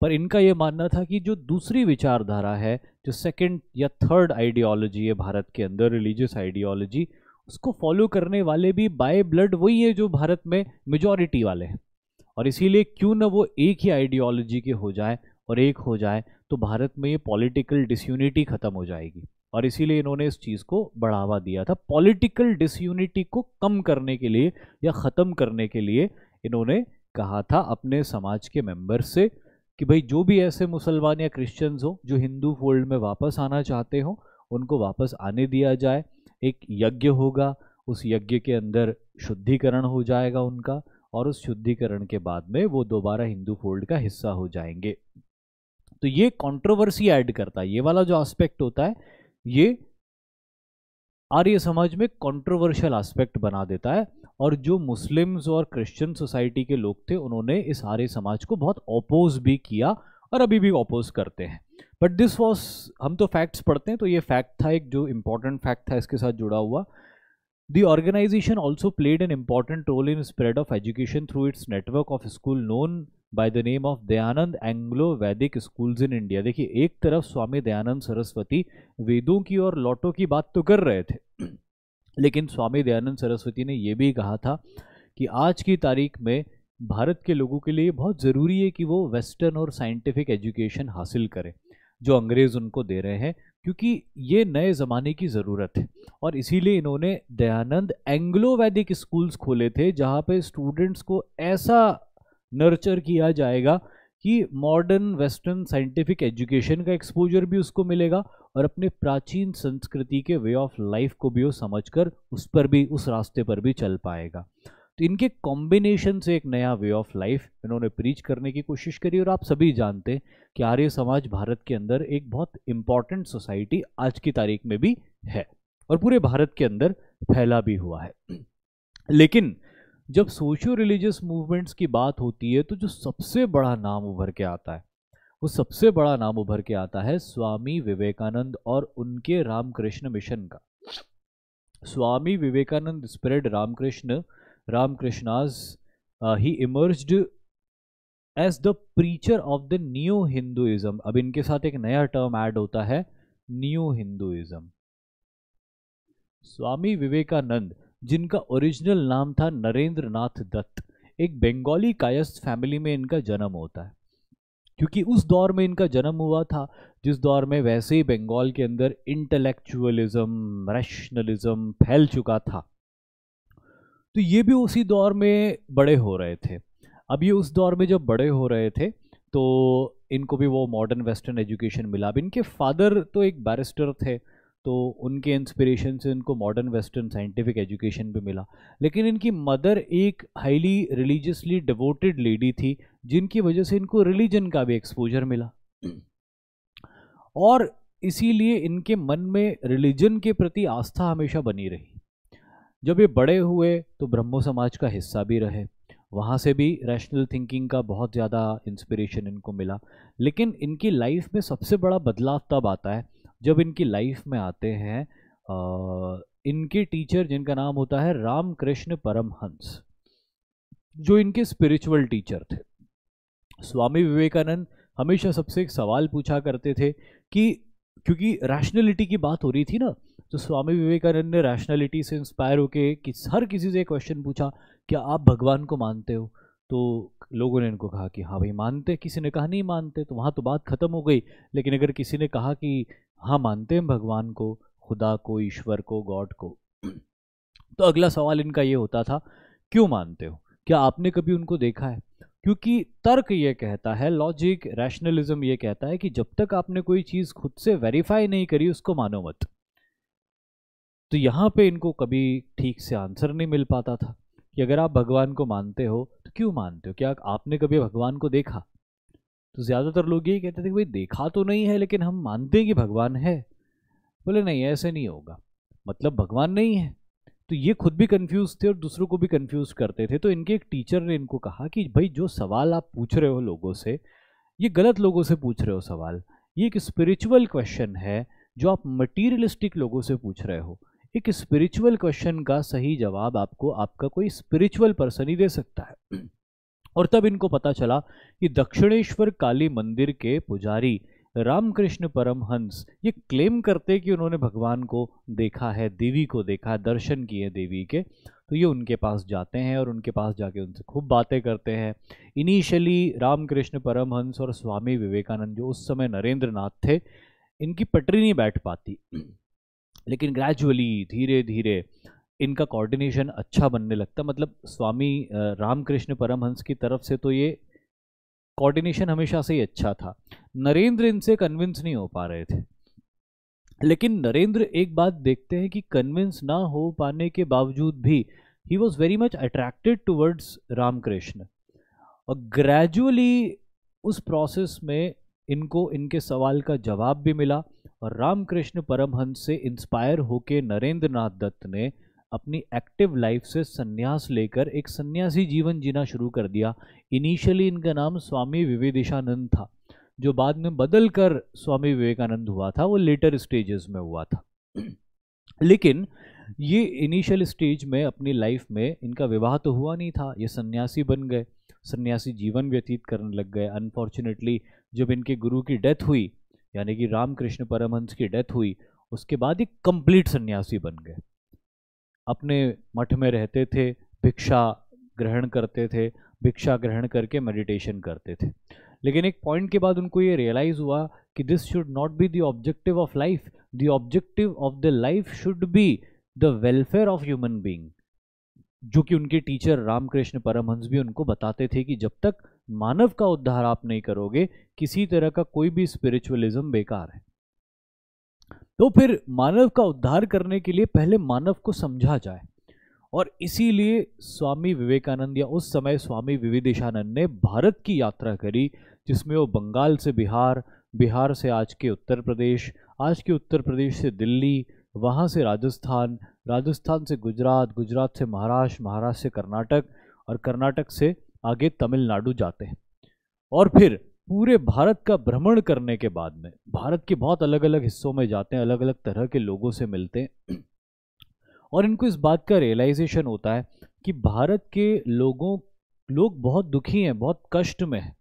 पर इनका ये मानना था कि जो दूसरी विचारधारा है जो सेकंड या थर्ड आइडियोलॉजी है भारत के अंदर, रिलीजियस आइडियोलॉजी, उसको फॉलो करने वाले भी बाय ब्लड वही है जो भारत में मेजॉरिटी वाले हैं। और इसीलिए क्यों ना वो एक ही आइडियोलॉजी के हो जाए और एक हो जाए, तो भारत में ये पॉलिटिकल डिसयूनिटी खत्म हो जाएगी। और इसीलिए इन्होंने इस चीज़ को बढ़ावा दिया था। पॉलिटिकल डिसयूनिटी को कम करने के लिए या ख़त्म करने के लिए इन्होंने कहा था अपने समाज के मेंबर से कि भाई जो भी ऐसे मुसलमान या क्रिश्चियंस हो जो हिंदू फोल्ड में वापस आना चाहते हो, उनको वापस आने दिया जाए। एक यज्ञ होगा, उस यज्ञ के अंदर शुद्धिकरण हो जाएगा उनका, और उस शुद्धिकरण के बाद में वो दोबारा हिंदू फोल्ड का हिस्सा हो जाएंगे। तो ये कंट्रोवर्सी ऐड करता है, ये वाला जो एस्पेक्ट होता है ये आर्य समाज में कंट्रोवर्शियल एस्पेक्ट बना देता है। और जो मुस्लिम्स और क्रिश्चियन सोसाइटी के लोग थे उन्होंने इस आर्य समाज को बहुत अपोज भी किया और अभी भी अपोज करते हैं। बट दिस वॉज, हम तो फैक्ट्स पढ़ते हैं, तो ये फैक्ट था एक जो इंपॉर्टेंट फैक्ट था इसके साथ जुड़ा हुआ। The organization also played an important role in spread of education through its network of school known by the name of Dayanand Anglo Vedic schools in India. देखिए, एक तरफ स्वामी दयानंद सरस्वती वेदों की और लॉटो की बात तो कर रहे थे, लेकिन स्वामी दयानंद सरस्वती ने यह भी कहा था कि आज की तारीख में भारत के लोगों के लिए बहुत ज़रूरी है कि वो वेस्टर्न और साइंटिफिक एजुकेशन हासिल करें जो अंग्रेज़ उनको दे रहे हैं, क्योंकि ये नए ज़माने की ज़रूरत है। और इसीलिए इन्होंने दयानंद एंग्लो वैदिक स्कूल्स खोले थे जहाँ पे स्टूडेंट्स को ऐसा नर्चर किया जाएगा कि मॉडर्न वेस्टर्न साइंटिफिक एजुकेशन का एक्सपोजर भी उसको मिलेगा और अपने प्राचीन संस्कृति के वे ऑफ लाइफ को भी वो समझकर उस पर भी, उस रास्ते पर भी चल पाएगा। तो इनके कॉम्बिनेशन से एक नया वे ऑफ लाइफ इन्होंने प्रीच करने की कोशिश करी। और आप सभी जानते हैं कि आर्य समाज भारत के अंदर एक बहुत इंपॉर्टेंट सोसाइटी आज की तारीख में भी है और पूरे भारत के अंदर फैला भी हुआ है। लेकिन जब सोशियो रिलीजियस मूवमेंट्स की बात होती है तो जो सबसे बड़ा नाम उभर के आता है, वो सबसे बड़ा नाम उभर के आता है स्वामी विवेकानंद और उनके रामकृष्ण मिशन का। Swami Vivekanand spread Ramkrishna's he emerged as the preacher of the new Hinduism. अब इनके साथ एक नया टर्म ऐड होता है, न्यू हिंदुइज्म। स्वामी विवेकानंद, जिनका ओरिजिनल नाम था नरेंद्र नाथ दत्त, एक बंगाली कायस्थ फैमिली में इनका जन्म होता है, क्योंकि उस दौर में इनका जन्म हुआ था जिस दौर में वैसे ही बंगाल के अंदर इंटेलेक्चुअलिज्म, रैशनलिज्म फैल चुका था। तो ये भी उसी दौर में बड़े हो रहे थे। अब ये उस दौर में जब बड़े हो रहे थे तो इनको भी वो मॉडर्न वेस्टर्न एजुकेशन मिला। अब इनके फादर तो एक बैरिस्टर थे, तो उनके इंस्पिरेशन से इनको मॉडर्न वेस्टर्न साइंटिफिक एजुकेशन भी मिला। लेकिन इनकी मदर एक हाईली रिलीजियसली डिवोटेड लेडी थी, जिनकी वजह से इनको रिलीजन का भी एक्सपोजर मिला और इसीलिए इनके मन में रिलीजन के प्रति आस्था हमेशा बनी रही। जब ये बड़े हुए तो ब्रह्मो समाज का हिस्सा भी रहे, वहाँ से भी रैशनल थिंकिंग का बहुत ज़्यादा इंस्पिरेशन इनको मिला। लेकिन इनकी लाइफ में सबसे बड़ा बदलाव तब आता है जब इनकी लाइफ में आते हैं इनके टीचर, जिनका नाम होता है रामकृष्ण परमहंस, जो इनके स्पिरिचुअल टीचर थे। स्वामी विवेकानंद हमेशा सबसे एक सवाल पूछा करते थे कि क्योंकि रैशनलिटी की बात हो रही थी ना, तो स्वामी विवेकानंद ने रैशनलिटी से इंस्पायर होके हर किसी से क्वेश्चन पूछा, क्या आप भगवान को मानते हो? तो लोगों ने इनको कहा कि हाँ भाई मानते। किसी ने कहा नहीं मानते, तो वहाँ तो बात खत्म हो गई। लेकिन अगर किसी ने कहा कि हाँ मानते हैं भगवान को, खुदा को, ईश्वर को, गॉड को, तो अगला सवाल इनका ये होता था, क्यों मानते हो? क्या आपने कभी उनको देखा है? क्योंकि तर्क ये कहता है, लॉजिक, रैशनलिज्म ये कहता है कि जब तक आपने कोई चीज़ खुद से वेरीफाई नहीं करी उसको मानो मत। तो यहाँ पे इनको कभी ठीक से आंसर नहीं मिल पाता था कि अगर आप भगवान को मानते हो तो क्यों मानते हो, क्या आपने कभी भगवान को देखा? तो ज़्यादातर लोग यही कहते थे कि भाई देखा तो नहीं है लेकिन हम मानते हैं कि भगवान है। बोले नहीं, ऐसे नहीं होगा, मतलब भगवान नहीं है। तो ये खुद भी कंफ्यूज थे और दूसरों को भी कंफ्यूज करते थे। तो इनके एक टीचर ने इनको कहा कि भाई जो सवाल आप पूछ रहे हो लोगों से, ये गलत लोगों से पूछ रहे हो सवाल। ये एक स्पिरिचुअल क्वेश्चन है जो आप मटीरियलिस्टिक लोगों से पूछ रहे हो। एक स्पिरिचुअल क्वेश्चन का सही जवाब आपको आपका कोई स्पिरिचुअल पर्सन ही दे सकता है। और तब इनको पता चला कि दक्षिणेश्वर काली मंदिर के पुजारी रामकृष्ण परमहंस ये क्लेम करते कि उन्होंने भगवान को देखा है, देवी को देखा है, दर्शन किए देवी के, तो ये उनके पास जाते हैं और उनके पास जाके उनसे खूब बातें करते हैं। इनिशियली रामकृष्ण परमहंस और स्वामी विवेकानंद, जो उस समय नरेंद्र नाथ थे, इनकी पटरी नहीं बैठ पाती, लेकिन ग्रेजुअली धीरे धीरे इनका कोऑर्डिनेशन अच्छा बनने लगता। मतलब स्वामी रामकृष्ण परमहंस की तरफ से तो ये कोऑर्डिनेशन हमेशा से ही अच्छा था। नरेंद्र इनसे कन्विंस नहीं हो पा रहे थे, लेकिन नरेंद्र एक बात देखते हैं कि कन्विंस ना हो पाने के बावजूद भी he was very much attracted towards Ramakrishna, और ग्रेजुअली उस प्रोसेस में इनको इनके सवाल का जवाब भी मिला, और रामकृष्ण परमहंस से इंस्पायर होके नरेंद्र नाथ दत्त ने अपनी एक्टिव लाइफ से संन्यास लेकर एक सन्यासी जीवन जीना शुरू कर दिया। इनिशियली इनका नाम स्वामी विवेकानंद था, जो बाद में बदल कर स्वामी विवेकानंद हुआ था, वो लेटर स्टेजेस में हुआ था। लेकिन ये इनिशियल स्टेज में अपनी लाइफ में इनका विवाह तो हुआ नहीं था, ये सन्यासी बन गए, सन्यासी जीवन व्यतीत करने लग गए। अनफॉर्चुनेटली जब इनके गुरु की डेथ हुई, यानी कि रामकृष्ण परमहंस की डेथ हुई, उसके बाद ये कंप्लीट सन्यासी बन गए। अपने मठ में रहते थे, भिक्षा ग्रहण करते थे, भिक्षा ग्रहण करके मेडिटेशन करते थे। लेकिन एक पॉइंट के बाद उनको ये रियलाइज हुआ कि this should not be the objective of life, the objective of the life should be the welfare of human being, जो कि उनके टीचर रामकृष्ण परमहंस भी उनको बताते थे कि जब तक मानव का उद्धार आप नहीं करोगे, किसी तरह का कोई भी स्पिरिचुअलिज्म बेकार है। तो फिर मानव का उद्धार करने के लिए पहले मानव को समझा जाए, और इसीलिए स्वामी विवेकानंद या उस समय स्वामी विवेकानंद ने भारत की यात्रा करी, जिसमें वो बंगाल से बिहार, बिहार से आज के उत्तर प्रदेश, आज के उत्तर प्रदेश से दिल्ली, वहाँ से राजस्थान, राजस्थान से गुजरात, गुजरात से महाराष्ट्र, महाराष्ट्र से कर्नाटक, और कर्नाटक से आगे तमिलनाडु जाते हैं। और फिर पूरे भारत का भ्रमण करने के बाद में भारत के बहुत अलग अलग हिस्सों में जाते हैं, अलग अलग तरह के लोगों से मिलते हैं, और इनको इस बात का रियलाइजेशन होता है कि भारत के लोग बहुत दुखी हैं, बहुत कष्ट में हैं।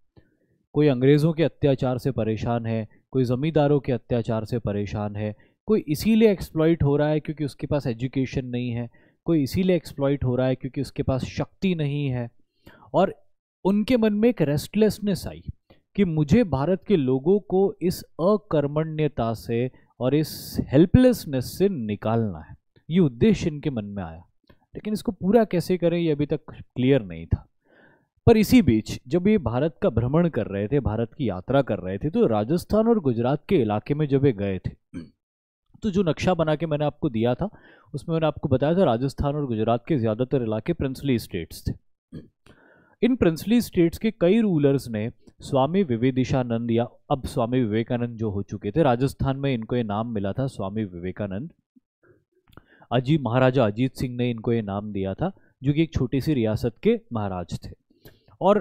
कोई अंग्रेज़ों के अत्याचार से परेशान है, कोई ज़मींदारों के अत्याचार से परेशान है, कोई इसीलिए एक्सप्लॉइट हो रहा है क्योंकि उसके पास एजुकेशन नहीं है, कोई इसीलिए एक्सप्लॉइट हो रहा है क्योंकि उसके पास शक्ति नहीं है। और उनके मन में एक रेस्टलेसनेस आई कि मुझे भारत के लोगों को इस अकर्मण्यता से और इस हेल्पलेसनेस से निकालना है, ये उद्देश्य इनके मन में आया। लेकिन इसको पूरा कैसे करें ये अभी तक क्लियर नहीं था। पर इसी बीच जब ये भारत का भ्रमण कर रहे थे, भारत की यात्रा कर रहे थे, तो राजस्थान और गुजरात के इलाके में जब ये गए थे, तो जो नक्शा बना के मैंने आपको दिया था उसमें मैंने आपको बताया था राजस्थान और गुजरात के ज़्यादातर इलाके प्रिंसली स्टेट्स थे। इन प्रिंसली स्टेट्स के कई रूलर्स ने स्वामी विवेकानंद, या अब स्वामी विवेकानंद जो हो चुके थे, राजस्थान में इनको ये नाम मिला था स्वामी विवेकानंद। महाराजा अजीत सिंह ने इनको ये नाम दिया था, जो कि एक छोटी सी रियासत के महाराज थे। और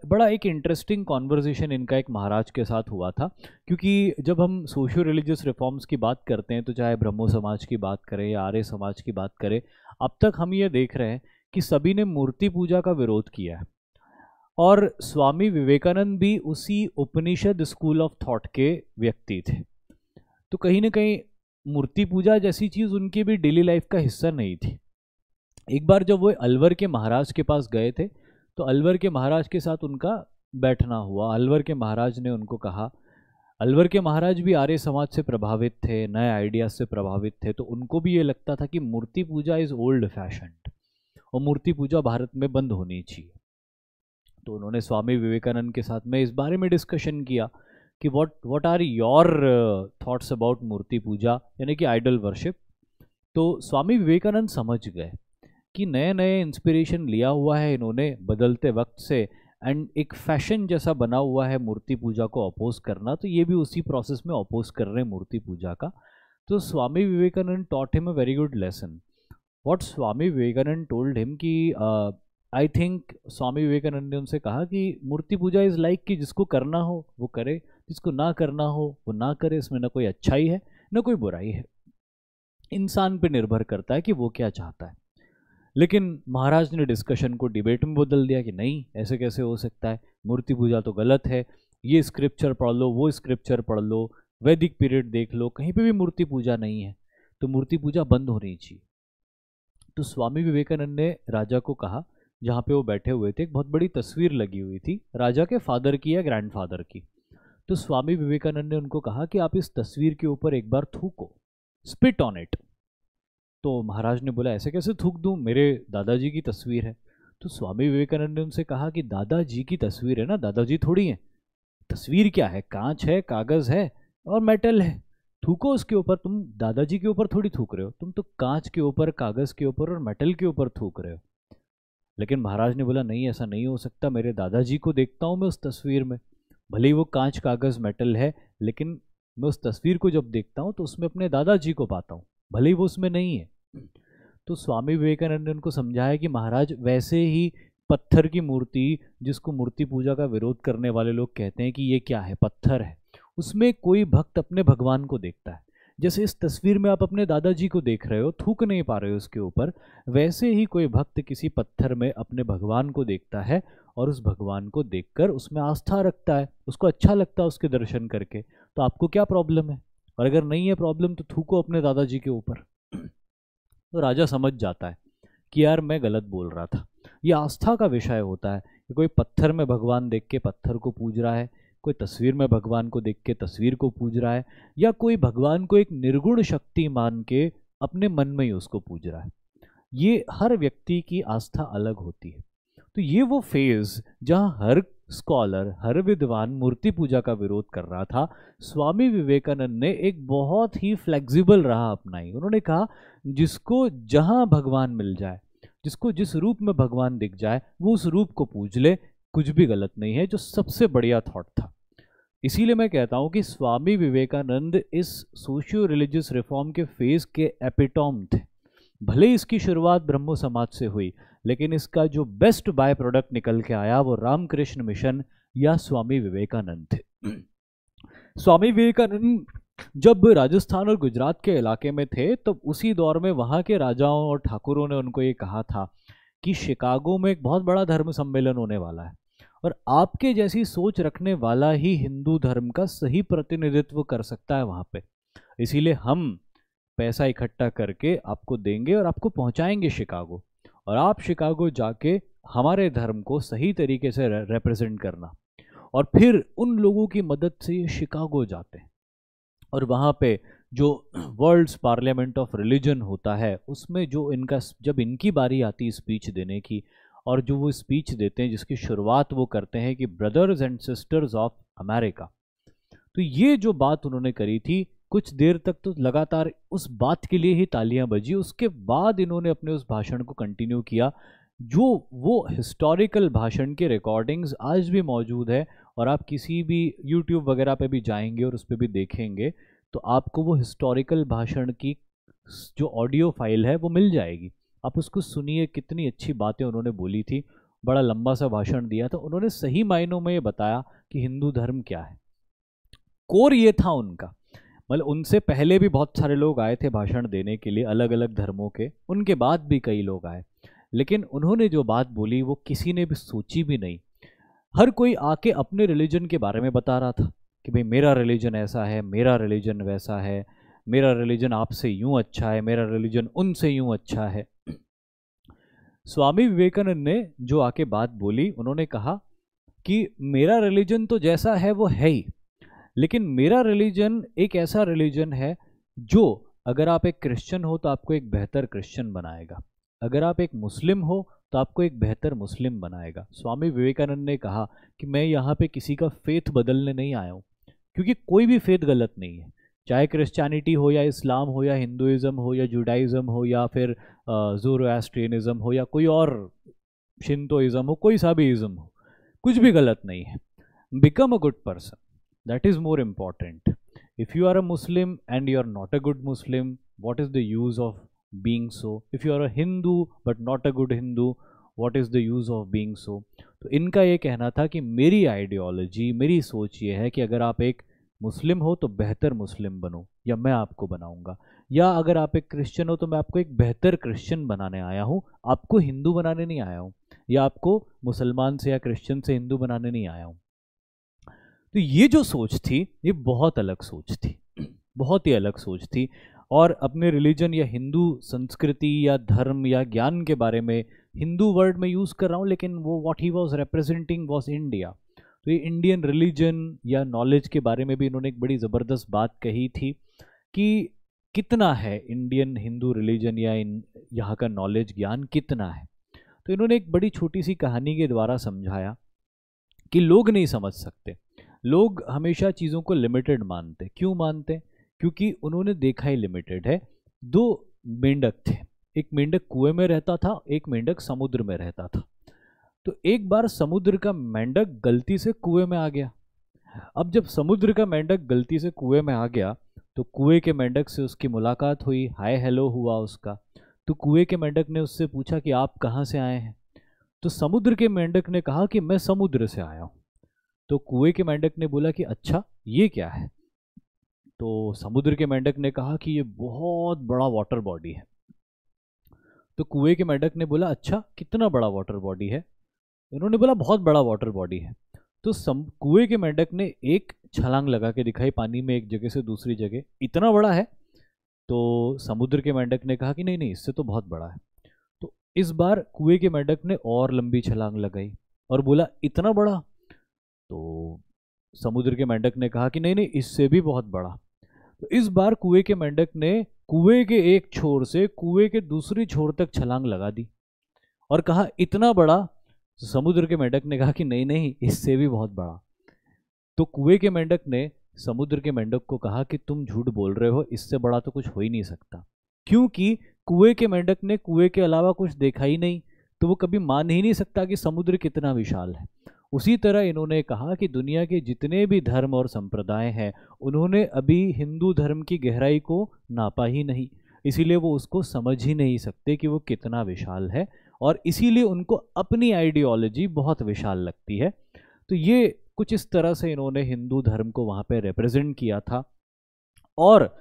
बड़ा एक इंटरेस्टिंग कॉन्वर्जेशन इनका एक महाराज के साथ हुआ था, क्योंकि जब हम सोशियो रिलीजियस रिफॉर्म्स की बात करते हैं, तो चाहे ब्रह्मो समाज की बात करें या आर्य समाज की बात करें, अब तक हम ये देख रहे हैं कि सभी ने मूर्ति पूजा का विरोध किया है। और स्वामी विवेकानंद भी उसी उपनिषद स्कूल ऑफ थॉट के व्यक्ति थे। तो कहीं ना कहीं मूर्ति पूजा जैसी चीज़ उनकी भी डेली लाइफ का हिस्सा नहीं थी। एक बार जब वो अलवर के महाराज के पास गए थे, तो अलवर के महाराज के साथ उनका बैठना हुआ। अलवर के महाराज ने उनको कहा, अलवर के महाराज भी आर्य समाज से प्रभावित थे, नए आइडियाज से प्रभावित थे, तो उनको भी ये लगता था कि मूर्ति पूजा इज़ ओल्ड फैशन्ड और मूर्ति पूजा भारत में बंद होनी चाहिए। तो उन्होंने स्वामी विवेकानंद के साथ में इस बारे में डिस्कशन किया कि what are your thoughts about murti puja, यानी कि आइडल वर्शिप। तो स्वामी विवेकानंद समझ गए कि नए नए इंस्पिरेशन लिया हुआ है इन्होंने बदलते वक्त से, एंड एक फैशन जैसा बना हुआ है मूर्ति पूजा को अपोज करना, तो ये भी उसी प्रोसेस में अपोज कर रहे हैं मूर्ति पूजा का। तो Swami Vivekananda taught him a very good lesson. What Swami Vivekananda told him कि आई थिंक स्वामी विवेकानंद ने उनसे कहा कि मूर्ति पूजा इज़ लाइक कि जिसको करना हो वो करे, जिसको ना करना हो वो ना करे। इसमें ना कोई अच्छाई है ना कोई बुराई है, इंसान पे निर्भर करता है कि वो क्या चाहता है। लेकिन महाराज ने डिस्कशन को डिबेट में बदल दिया कि नहीं, ऐसे कैसे हो सकता है, मूर्ति पूजा तो गलत है। ये स्क्रिप्चर पढ़ लो, वो स्क्रिप्चर पढ़ लो, वैदिक पीरियड देख लो, कहीं पे भी मूर्ति पूजा नहीं है, तो मूर्ति पूजा बंद होनी चाहिए। तो स्वामी विवेकानंद ने राजा को कहा, जहाँ पे वो बैठे हुए थे एक बहुत बड़ी तस्वीर लगी हुई थी राजा के फादर की या ग्रैंडफादर की। तो स्वामी विवेकानंद ने उनको कहा कि आप इस तस्वीर के ऊपर एक बार थूको, स्पिट ऑन इट। तो महाराज ने बोला ऐसे कैसे थूक दूं, मेरे दादाजी की तस्वीर है। तो स्वामी विवेकानंद ने उनसे कहा कि दादाजी की तस्वीर है ना, दादाजी थोड़ी है, तस्वीर क्या है, कांच है, कागज है और मेटल है, थूको उसके ऊपर। तुम दादाजी के ऊपर थोड़ी थूक रहे हो, तुम तो कांच के ऊपर, कागज के ऊपर और मेटल के ऊपर थूक रहे हो। लेकिन महाराज ने बोला नहीं, ऐसा नहीं हो सकता, मेरे दादाजी को देखता हूँ मैं उस तस्वीर में, भले ही वो कांच कागज मेटल है, लेकिन मैं उस तस्वीर को जब देखता हूँ तो उसमें अपने दादाजी को पाता हूँ, भले ही वो उसमें नहीं है। तो स्वामी विवेकानंद ने उनको समझाया कि महाराज वैसे ही पत्थर की मूर्ति, जिसको मूर्ति पूजा का विरोध करने वाले लोग कहते हैं कि ये क्या है, पत्थर है, उसमें कोई भक्त अपने भगवान को देखता है। जैसे इस तस्वीर में आप अपने दादाजी को देख रहे हो, थूक नहीं पा रहे हो उसके ऊपर, वैसे ही कोई भक्त किसी पत्थर में अपने भगवान को देखता है और उस भगवान को देखकर उसमें आस्था रखता है, उसको अच्छा लगता है उसके दर्शन करके। तो आपको क्या प्रॉब्लम है? और अगर नहीं है प्रॉब्लम तो थूको अपने दादाजी के ऊपर। तो राजा समझ जाता है कि यार मैं गलत बोल रहा था। ये आस्था का विषय होता है कि कोई पत्थर में भगवान देख के पत्थर को पूज रहा है, कोई तस्वीर में भगवान को देख के तस्वीर को पूज रहा है, या कोई भगवान को एक निर्गुण शक्ति मान के अपने मन में ही उसको पूज रहा है। ये हर व्यक्ति की आस्था अलग होती है। तो ये वो फेज जहाँ हर स्कॉलर, हर विद्वान मूर्ति पूजा का विरोध कर रहा था, स्वामी विवेकानंद ने एक बहुत ही फ्लेक्सिबल राह अपनाई। उन्होंने कहा जिसको जहाँ भगवान मिल जाए, जिसको जिस रूप में भगवान दिख जाए, वो उस रूप को पूज ले, कुछ भी गलत नहीं है, जो सबसे बढ़िया थॉट था। इसीलिए मैं कहता हूँ कि स्वामी विवेकानंद इस सोशियो रिलीजियस रिफॉर्म के फेज के एपिटॉम थे। भले ही इसकी शुरुआत ब्रह्मो समाज से हुई, लेकिन इसका जो बेस्ट बाय प्रोडक्ट निकल के आया वो रामकृष्ण मिशन या स्वामी विवेकानंद थे। स्वामी विवेकानंद जब राजस्थान और गुजरात के इलाके में थे, तब उसी दौर में वहाँ के राजाओं और ठाकुरों ने उनको ये कहा था कि शिकागो में एक बहुत बड़ा धर्म सम्मेलन होने वाला है और आपके जैसी सोच रखने वाला ही हिंदू धर्म का सही प्रतिनिधित्व कर सकता है वहाँ पे। इसीलिए हम पैसा इकट्ठा करके आपको देंगे और आपको पहुँचाएंगे शिकागो, और आप शिकागो जाके हमारे धर्म को सही तरीके से रिप्रेजेंट करना। और फिर उन लोगों की मदद से ये शिकागो जाते हैं और वहाँ पे जो वर्ल्ड्स पार्लियामेंट ऑफ रिलीजन होता है, उसमें जो इनका, जब इनकी बारी आती है स्पीच देने की, और जो वो स्पीच देते हैं जिसकी शुरुआत वो करते हैं कि brothers and sisters of America, तो ये जो बात उन्होंने करी थी, कुछ देर तक तो लगातार उस बात के लिए ही तालियां बजी। उसके बाद इन्होंने अपने उस भाषण को कंटिन्यू किया, जो वो हिस्टोरिकल भाषण की रिकॉर्डिंग्स आज भी मौजूद है, और आप किसी भी यूट्यूब वगैरह पे भी जाएंगे और उस पर भी देखेंगे तो आपको वो हिस्टोरिकल भाषण की जो ऑडियो फाइल है वो मिल जाएगी। आप उसको सुनिए, कितनी अच्छी बातें उन्होंने बोली थी। बड़ा लंबा सा भाषण दिया था उन्होंने, सही मायनों में ये बताया कि हिंदू धर्म क्या है। कोर ये था उनका। मतलब उनसे पहले भी बहुत सारे लोग आए थे भाषण देने के लिए, अलग अलग धर्मों के, उनके बाद भी कई लोग आए, लेकिन उन्होंने जो बात बोली वो किसी ने भी सोची भी नहीं। हर कोई आके अपने रिलीजन के बारे में बता रहा था कि भाई मेरा रिलीजन ऐसा है, मेरा रिलीजन वैसा है, मेरा रिलीजन आपसे यूं अच्छा है, मेरा रिलीजन उनसे यूं अच्छा है। स्वामी विवेकानंद ने जो आके बात बोली, उन्होंने कहा कि मेरा रिलीजन तो जैसा है वो है ही, लेकिन मेरा रिलीजन एक ऐसा रिलीजन है जो, अगर आप एक क्रिश्चियन हो तो आपको एक बेहतर क्रिश्चियन बनाएगा, अगर आप एक मुस्लिम हो तो आपको एक बेहतर मुस्लिम बनाएगा। स्वामी विवेकानंद ने कहा कि मैं यहाँ पे किसी का फेथ बदलने नहीं आया हूँ, क्योंकि कोई भी फेथ गलत नहीं है, चाहे क्रिश्चियनिटी हो या इस्लाम हो या हिंदुइज़्म हो या जुडाइज़्म हो या फिर ज़ोरोएस्ट्रियनिज़्म हो या कोई और शिंतोइज़्म हो, कोई सा भी इज़्म हो, कुछ भी गलत नहीं है। Become a good person, that is more important. If you are a Muslim and you are not a good Muslim, what is the use of being so? If you are a Hindu but not a good Hindu, what is the use of being so? तो इनका ये कहना था कि मेरी ideology, मेरी सोच ये है कि अगर आप एक मुस्लिम हो तो बेहतर मुस्लिम बनो, या मैं आपको बनाऊंगा, या अगर आप एक क्रिश्चियन हो तो मैं आपको एक बेहतर क्रिश्चियन बनाने आया हूँ, आपको हिंदू बनाने नहीं आया हूँ, या आपको मुसलमान से या क्रिश्चियन से हिंदू बनाने नहीं आया हूँ। तो ये जो सोच थी ये बहुत अलग सोच थी, बहुत ही अलग सोच थी। और अपने रिलीजन या हिंदू संस्कृति या धर्म या ज्ञान के बारे में हिंदू वर्ड में यूज़ कर रहा हूँ, लेकिन वो what he was representing was India. तो ये इंडियन रिलीजन या नॉलेज के बारे में भी इन्होंने एक बड़ी ज़बरदस्त बात कही थी कि कितना है इंडियन हिंदू रिलीजन या यहाँ का नॉलेज ज्ञान कितना है। तो इन्होंने एक बड़ी छोटी सी कहानी के द्वारा समझाया कि लोग नहीं समझ सकते, लोग हमेशा चीज़ों को लिमिटेड मानते। क्यों मानते? क्योंकि उन्होंने देखा ही लिमिटेड है। दो मेंढक थे, एक मेंढक कुएं में रहता था, एक मेंढक समुद्र में रहता था। तो एक बार समुद्र का मेंढक गलती से कुएं में आ गया। अब जब समुद्र का मेंढक गलती से कुएं में आ गया तो कुएं के मेंढक से उसकी मुलाकात हुई, हाय हेलो हुआ उसका। तो कुएं के मेंढक ने उससे पूछा कि आप कहाँ से आए हैं? तो समुद्र के मेंढक ने कहा कि मैं समुद्र से आया हूँ। तो कुएं के मेंढक ने बोला कि अच्छा ये क्या है? तो समुद्र के मेंढक ने कहा कि ये बहुत बड़ा वाटर बॉडी है। तो कुएं के मेंढक ने बोला अच्छा कितना बड़ा वाटर बॉडी है? इन्होंने बोला बहुत बड़ा वाटर बॉडी है। तो कुएं के मेंढक ने एक छलांग लगा के दिखाई पानी में, एक जगह से दूसरी जगह। इतना बड़ा है? तो समुद्र के मेंढक ने कहा कि नहीं नहीं, इससे तो बहुत बड़ा है। तो इस बार कुएं के मेंढक ने और लंबी छलांग लगाई और बोला इतना बड़ा? तो समुद्र के मेंढक ने कहा कि नहीं नहीं, इससे भी बहुत बड़ा। तो इस बार कुएं के मेंढक ने कुएं के एक छोर से कुएं के दूसरी छोर तक छलांग लगा दी और कहा इतना बड़ा? तो समुद्र के मेंढक ने कहा कि नहीं नहीं, इससे भी बहुत बड़ा। तो कुएं के मेंढक ने समुद्र के मेंढक को कहा कि तुम झूठ बोल रहे हो, इससे बड़ा तो कुछ हो ही नहीं सकता। क्योंकि कुएं के मेंढक ने कुएं के अलावा कुछ देखा ही नहीं, तो वो कभी मान ही नहीं सकता कि समुद्र कितना विशाल है। उसी तरह इन्होंने कहा कि दुनिया के जितने भी धर्म और संप्रदाय हैं, उन्होंने अभी हिंदू धर्म की गहराई को नापा ही नहीं, इसीलिए वो उसको समझ ही नहीं सकते कि वो कितना विशाल है, और इसीलिए उनको अपनी आइडियोलॉजी बहुत विशाल लगती है। तो ये कुछ इस तरह से इन्होंने हिंदू धर्म को वहाँ पे रिप्रेजेंट किया था। और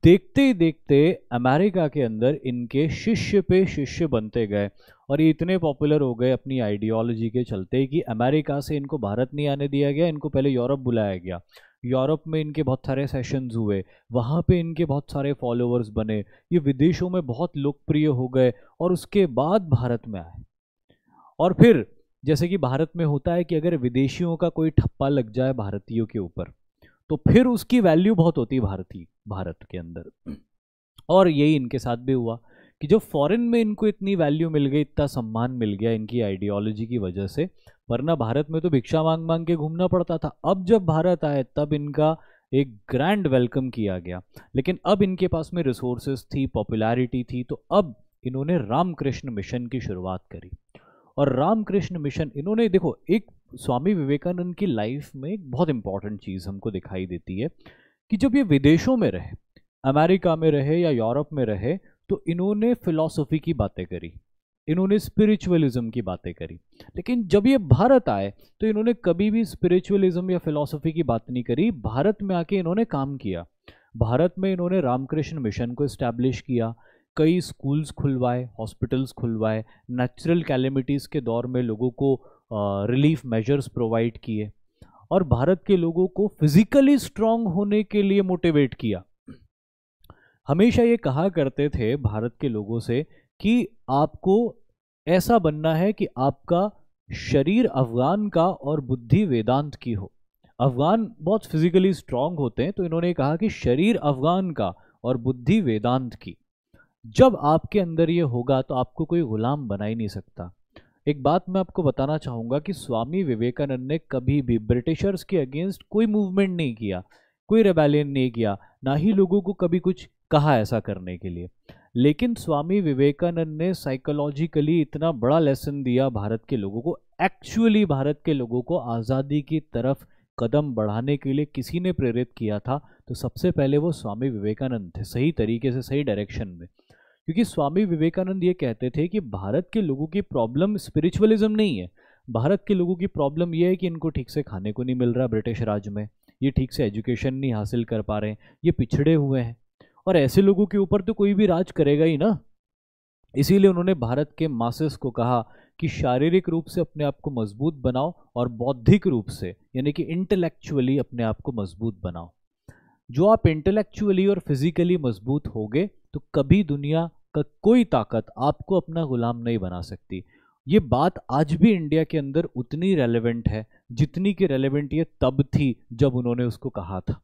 देखते ही देखते अमेरिका के अंदर इनके शिष्य पे शिष्य बनते गए, और ये इतने पॉपुलर हो गए अपनी आइडियोलॉजी के चलते कि अमेरिका से इनको भारत नहीं आने दिया गया, इनको पहले यूरोप बुलाया गया। यूरोप में इनके बहुत सारे सेशंस हुए, वहाँ पे इनके बहुत सारे फॉलोअर्स बने, ये विदेशों में बहुत लोकप्रिय हो गए, और उसके बाद भारत में आए। और फिर जैसे कि भारत में होता है कि अगर विदेशियों का कोई ठप्पा लग जाए भारतीयों के ऊपर, तो फिर उसकी वैल्यू बहुत होती है भारत के अंदर। और यही इनके साथ भी हुआ कि जब फॉरेन में इनको इतनी वैल्यू मिल गई, इतना सम्मान मिल गया इनकी आइडियोलॉजी की वजह से, वरना भारत में तो भिक्षा मांग मांग के घूमना पड़ता था। अब जब भारत आए तब इनका एक ग्रैंड वेलकम किया गया। लेकिन अब इनके पास में रिसोर्सेज थी, पॉपुलैरिटी थी, तो अब इन्होंने रामकृष्ण मिशन की शुरुआत करी। और रामकृष्ण मिशन इन्होंने, देखो, एक स्वामी विवेकानंद की लाइफ में एक बहुत इंपॉर्टेंट चीज़ हमको दिखाई देती है कि जब ये विदेशों में रहे, अमेरिका में रहे या यूरोप में रहे, तो इन्होंने फिलॉसफी की बातें करी, इन्होंने स्पिरिचुअलिज्म की बातें करी। लेकिन जब ये भारत आए तो इन्होंने कभी भी स्पिरिचुअलिज्म या फिलॉसफी की बात नहीं करी। भारत में आके इन्होंने काम किया। भारत में इन्होंने रामकृष्ण मिशन को इस्टेब्लिश किया, कई स्कूल्स खुलवाए, हॉस्पिटल्स खुलवाए, नेचुरल कैलेमिटीज़ के दौर में लोगों को रिलीफ मेजर्स प्रोवाइड किए, और भारत के लोगों को फिजिकली स्ट्रांग होने के लिए मोटिवेट किया। हमेशा ये कहा करते थे भारत के लोगों से कि आपको ऐसा बनना है कि आपका शरीर अफगान का और बुद्धि वेदांत की हो। अफगान बहुत फिजिकली स्ट्रांग होते हैं, तो इन्होंने कहा कि शरीर अफगान का और बुद्धि वेदांत की। जब आपके अंदर ये होगा तो आपको कोई गुलाम बना ही नहीं सकता। एक बात मैं आपको बताना चाहूँगा कि स्वामी विवेकानंद ने कभी भी ब्रिटिशर्स के अगेंस्ट कोई मूवमेंट नहीं किया, कोई रेबेलियन नहीं किया, ना ही लोगों को कभी कुछ कहा ऐसा करने के लिए। लेकिन स्वामी विवेकानंद ने साइकोलॉजिकली इतना बड़ा लेसन दिया भारत के लोगों को। एक्चुअली भारत के लोगों को आज़ादी की तरफ कदम बढ़ाने के लिए किसी ने प्रेरित किया था तो सबसे पहले वो स्वामी विवेकानंद थे, सही तरीके से, सही डायरेक्शन में। क्योंकि स्वामी विवेकानंद ये कहते थे कि भारत के लोगों की प्रॉब्लम स्पिरिचुअलिज्म नहीं है, भारत के लोगों की प्रॉब्लम ये है कि इनको ठीक से खाने को नहीं मिल रहा ब्रिटिश राज में, ये ठीक से एजुकेशन नहीं हासिल कर पा रहे हैं, ये पिछड़े हुए हैं, और ऐसे लोगों के ऊपर तो कोई भी राज करेगा ही ना। इसीलिए उन्होंने भारत के मासेस को कहा कि शारीरिक रूप से अपने आप को मजबूत बनाओ और बौद्धिक रूप से यानी कि इंटेलेक्चुअली अपने आप को मजबूत बनाओ। जो आप इंटेलेक्चुअली और फिजिकली मजबूत होगे तो कभी दुनिया का कोई ताकत आपको अपना गुलाम नहीं बना सकती। ये बात आज भी इंडिया के अंदर उतनी रेलेवेंट है जितनी कि रेलेवेंट ये तब थी जब उन्होंने उसको कहा था।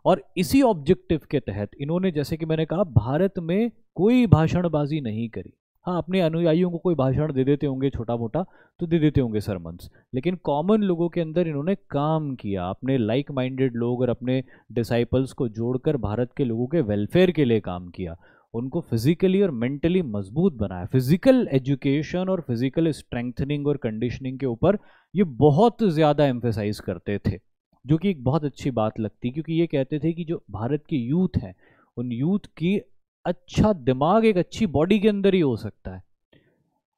और इसी ऑब्जेक्टिव के तहत इन्होंने, जैसे कि मैंने कहा, भारत में कोई भाषणबाजी नहीं करी। हाँ, अपने अनुयायियों को कोई भाषण दे देते होंगे छोटा मोटा, तो दे देते होंगे सरमन्स, लेकिन कॉमन लोगों के अंदर इन्होंने काम किया, अपने लाइक माइंडेड लोग और अपने डिसाइपल्स को जोड़कर भारत के लोगों के वेलफेयर के लिए काम किया, उनको फिजिकली और मेंटली मजबूत बनाया। फिजिकल एजुकेशन और फिजिकल स्ट्रेंथनिंग और कंडीशनिंग के ऊपर ये बहुत ज़्यादा एम्फेसाइज करते थे, जो कि एक बहुत अच्छी बात लगती, क्योंकि ये कहते थे कि जो भारत के यूथ हैं उन यूथ की अच्छा दिमाग एक अच्छी बॉडी के अंदर ही हो सकता है।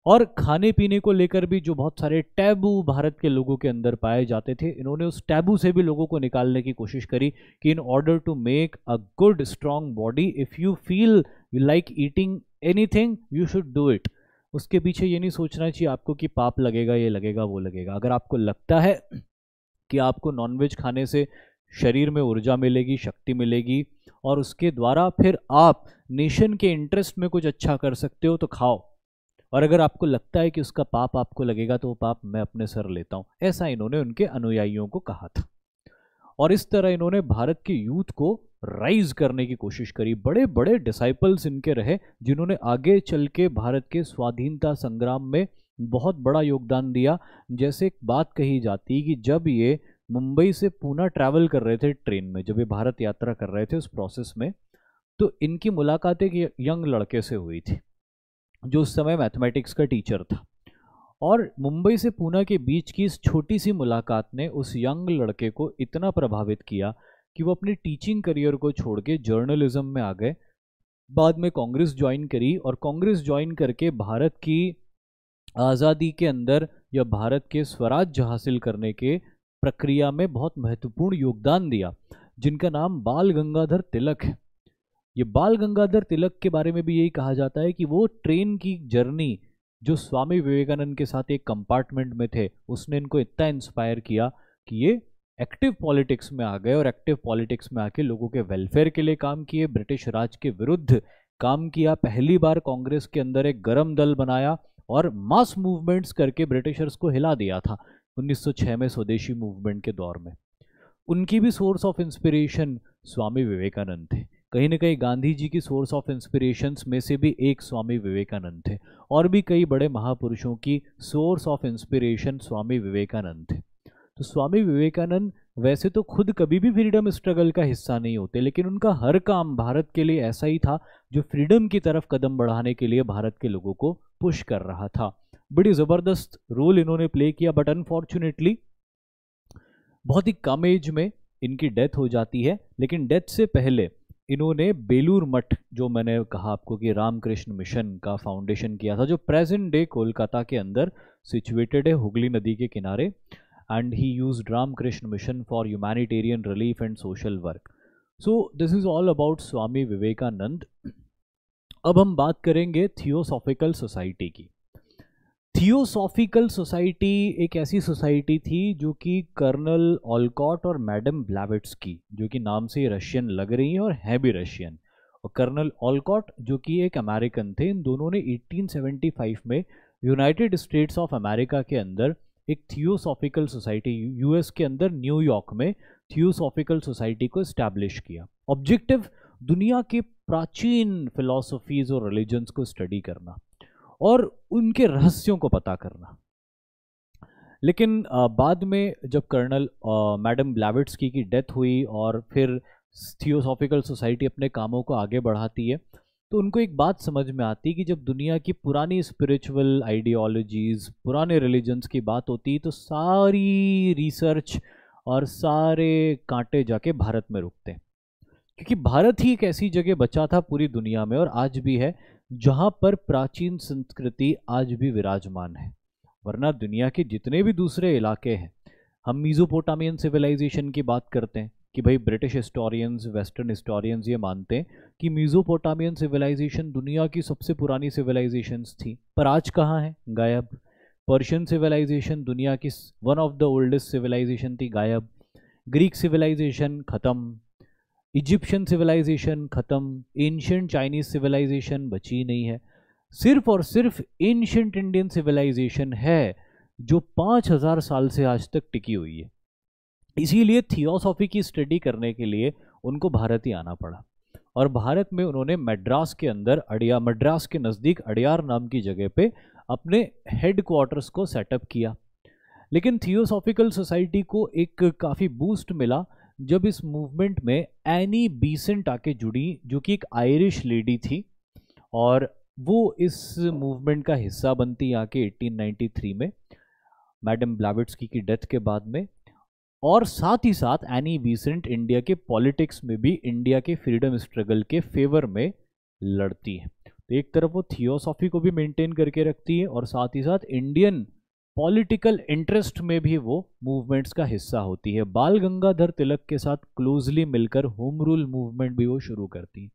और खाने पीने को लेकर भी जो बहुत सारे टैबू भारत के लोगों के अंदर पाए जाते थे, इन्होंने उस टैबू से भी लोगों को निकालने की कोशिश करी कि in order to make a good strong body, if you feel you like eating anything you should do it. उसके पीछे ये नहीं सोचना चाहिए आपको कि पाप लगेगा, ये लगेगा, वो लगेगा। अगर आपको लगता है कि आपको नॉनवेज खाने से शरीर में ऊर्जा मिलेगी, शक्ति मिलेगी और उसके द्वारा फिर आप नेशन के इंटरेस्ट में कुछ अच्छा कर सकते हो, तो खाओ। और अगर आपको लगता है कि उसका पाप आपको लगेगा तो वो पाप मैं अपने सर लेता हूँ। ऐसा इन्होंने उनके अनुयायियों को कहा था। और इस तरह इन्होंने भारत के यूथ को राइज करने की कोशिश करी। बड़े बड़े डिसाइपल्स इनके रहे जिन्होंने आगे चल के भारत के स्वाधीनता संग्राम में बहुत बड़ा योगदान दिया। जैसे एक बात कही जाती है कि जब ये मुंबई से पूना ट्रैवल कर रहे थे ट्रेन में, जब ये भारत यात्रा कर रहे थे उस प्रोसेस में, तो इनकी मुलाकात एक यंग लड़के से हुई थी जो उस समय मैथमेटिक्स का टीचर था। और मुंबई से पूना के बीच की इस छोटी सी मुलाकात ने उस यंग लड़के को इतना प्रभावित किया कि वो अपनी टीचिंग करियर को छोड़ के जर्नलिज्म में आ गए। बाद में कांग्रेस ज्वाइन करी और कांग्रेस ज्वाइन करके भारत की आज़ादी के अंदर या भारत के स्वराज्य हासिल करने के प्रक्रिया में बहुत महत्वपूर्ण योगदान दिया, जिनका नाम बाल गंगाधर तिलक है। ये बाल गंगाधर तिलक के बारे में भी यही कहा जाता है कि वो ट्रेन की जर्नी जो स्वामी विवेकानंद के साथ एक कंपार्टमेंट में थे, उसने इनको इतना इंस्पायर किया कि ये एक्टिव पॉलिटिक्स में आ गए और एक्टिव पॉलिटिक्स में आके लोगों के वेलफेयर के लिए काम किए, ब्रिटिश राज के विरुद्ध काम किया। पहली बार कांग्रेस के अंदर एक गरम दल बनाया और मास मूवमेंट्स करके ब्रिटिशर्स को हिला दिया था 1906 में स्वदेशी मूवमेंट के दौर में। उनकी भी source of inspiration Swami Vivekananda थे। कहीं ना कहीं गांधी जी की सोर्स ऑफ इंस्पिरेशंस में से भी एक स्वामी विवेकानंद थे, और भी कई बड़े महापुरुषों की source of inspiration Swami Vivekananda थे। तो स्वामी विवेकानंद वैसे तो खुद कभी भी फ्रीडम स्ट्रगल का हिस्सा नहीं होते, लेकिन उनका हर काम भारत के लिए ऐसा ही था जो फ्रीडम की तरफ कदम बढ़ाने के लिए भारत के लोगों को पुश कर रहा था। बड़ी ज़बरदस्त रोल इन्होंने प्ले किया, बट अनफॉर्चुनेटली बहुत ही कम एज में इनकी डेथ हो जाती है। लेकिन डेथ से पहले इन्होंने बेलूर मठ, जो मैंने कहा आपको कि रामकृष्ण मिशन का फाउंडेशन किया था, जो प्रेजेंट डे कोलकाता के अंदर सिचुएटेड है हुगली नदी के किनारे। And he used Ramakrishna mission for humanitarian relief and social work. So this is all about Swami Vivekananda. अब हम बात करेंगे थियोसॉफिकल सोसाइटी की। थियोसॉफिकल सोसाइटी एक ऐसी सोसाइटी थी जो कि कर्नल ऑलकॉट और मैडम ब्लैवेट्स्की, जो कि नाम से रशियन लग रही हैं और हैं भी रशियन, और कर्नल ऑलकॉट जो कि एक अमेरिकन थे, इन दोनों ने 1875 में यूनाइटेड स्टेट्स ऑफ अमेरिका के अंदर एक थियोसॉफिकल सोसाइटी, यूएस के अंदर न्यूयॉर्क में थियोसॉफिकल सोसाइटी को इस्टेब्लिश किया। ऑब्जेक्टिव दुनिया के प्राचीन फिलॉसफीज और रिलीजन्स को स्टडी करना और उनके रहस्यों को पता करना। लेकिन बाद में जब कर्नल मैडम ब्लैवेट्स्की की डेथ हुई और फिर थियोसॉफिकल सोसाइटी अपने कामों को आगे बढ़ाती है, तो उनको एक बात समझ में आती है कि जब दुनिया की पुरानी स्पिरिचुअल आइडियोलॉजीज़, पुराने रिलीजन्स की बात होती है, तो सारी रिसर्च और सारे कांटे जाके भारत में रुकते हैं, क्योंकि भारत ही एक ऐसी जगह बचा था पूरी दुनिया में और आज भी है जहाँ पर प्राचीन संस्कृति आज भी विराजमान है। वरना दुनिया के जितने भी दूसरे इलाके हैं, हम मीज़ोपोटामियन सिविलाइजेशन की बात करते हैं, कि भाई ब्रिटिश हिस्टोरियंस, वेस्टर्न हिस्टोरियंस ये मानते हैं कि मीज़ोपोटामियन सिविलाइजेशन दुनिया की सबसे पुरानी सिविलाइजेशंस थी, पर आज कहाँ है? गायब। पर्शियन सिविलाइजेशन दुनिया की one of the oldest civilisation थी, गायब। ग्रीक सिविलाइजेशन खत्म, इजिप्शियन सिविलाइजेशन खत्म, एंशियंट चाइनीज सिविलाइजेशन बची नहीं है। सिर्फ और सिर्फ एंशियंट इंडियन सिविलाइजेशन है जो 5000 साल से आज तक टिकी हुई है। इसीलिए थियोसॉफी की स्टडी करने के लिए उनको भारत ही आना पड़ा, और भारत में उन्होंने मद्रास के अंदर मद्रास के नज़दीक अड़ियार नाम की जगह पे अपने हेड क्वार्टर्स को सेटअप किया। लेकिन थियोसॉफिकल सोसाइटी को एक काफ़ी बूस्ट मिला जब इस मूवमेंट में एनी बीसेंट आके जुड़ी, जो कि एक आयरिश लेडी थी, और वो इस मूवमेंट का हिस्सा बनती आके 1893 में मैडम ब्लैवेट्स्की की डेथ के बाद में। और साथ ही साथ एनी बीसेंट इंडिया के पॉलिटिक्स में भी इंडिया के फ्रीडम स्ट्रगल के फेवर में लड़ती है। तो एक तरफ वो थियोसॉफी को भी मेंटेन करके रखती है और साथ ही साथ इंडियन पॉलिटिकल इंटरेस्ट में भी वो मूवमेंट्स का हिस्सा होती है। बाल गंगाधर तिलक के साथ क्लोजली मिलकर होम रूल मूवमेंट भी वो शुरू करती है।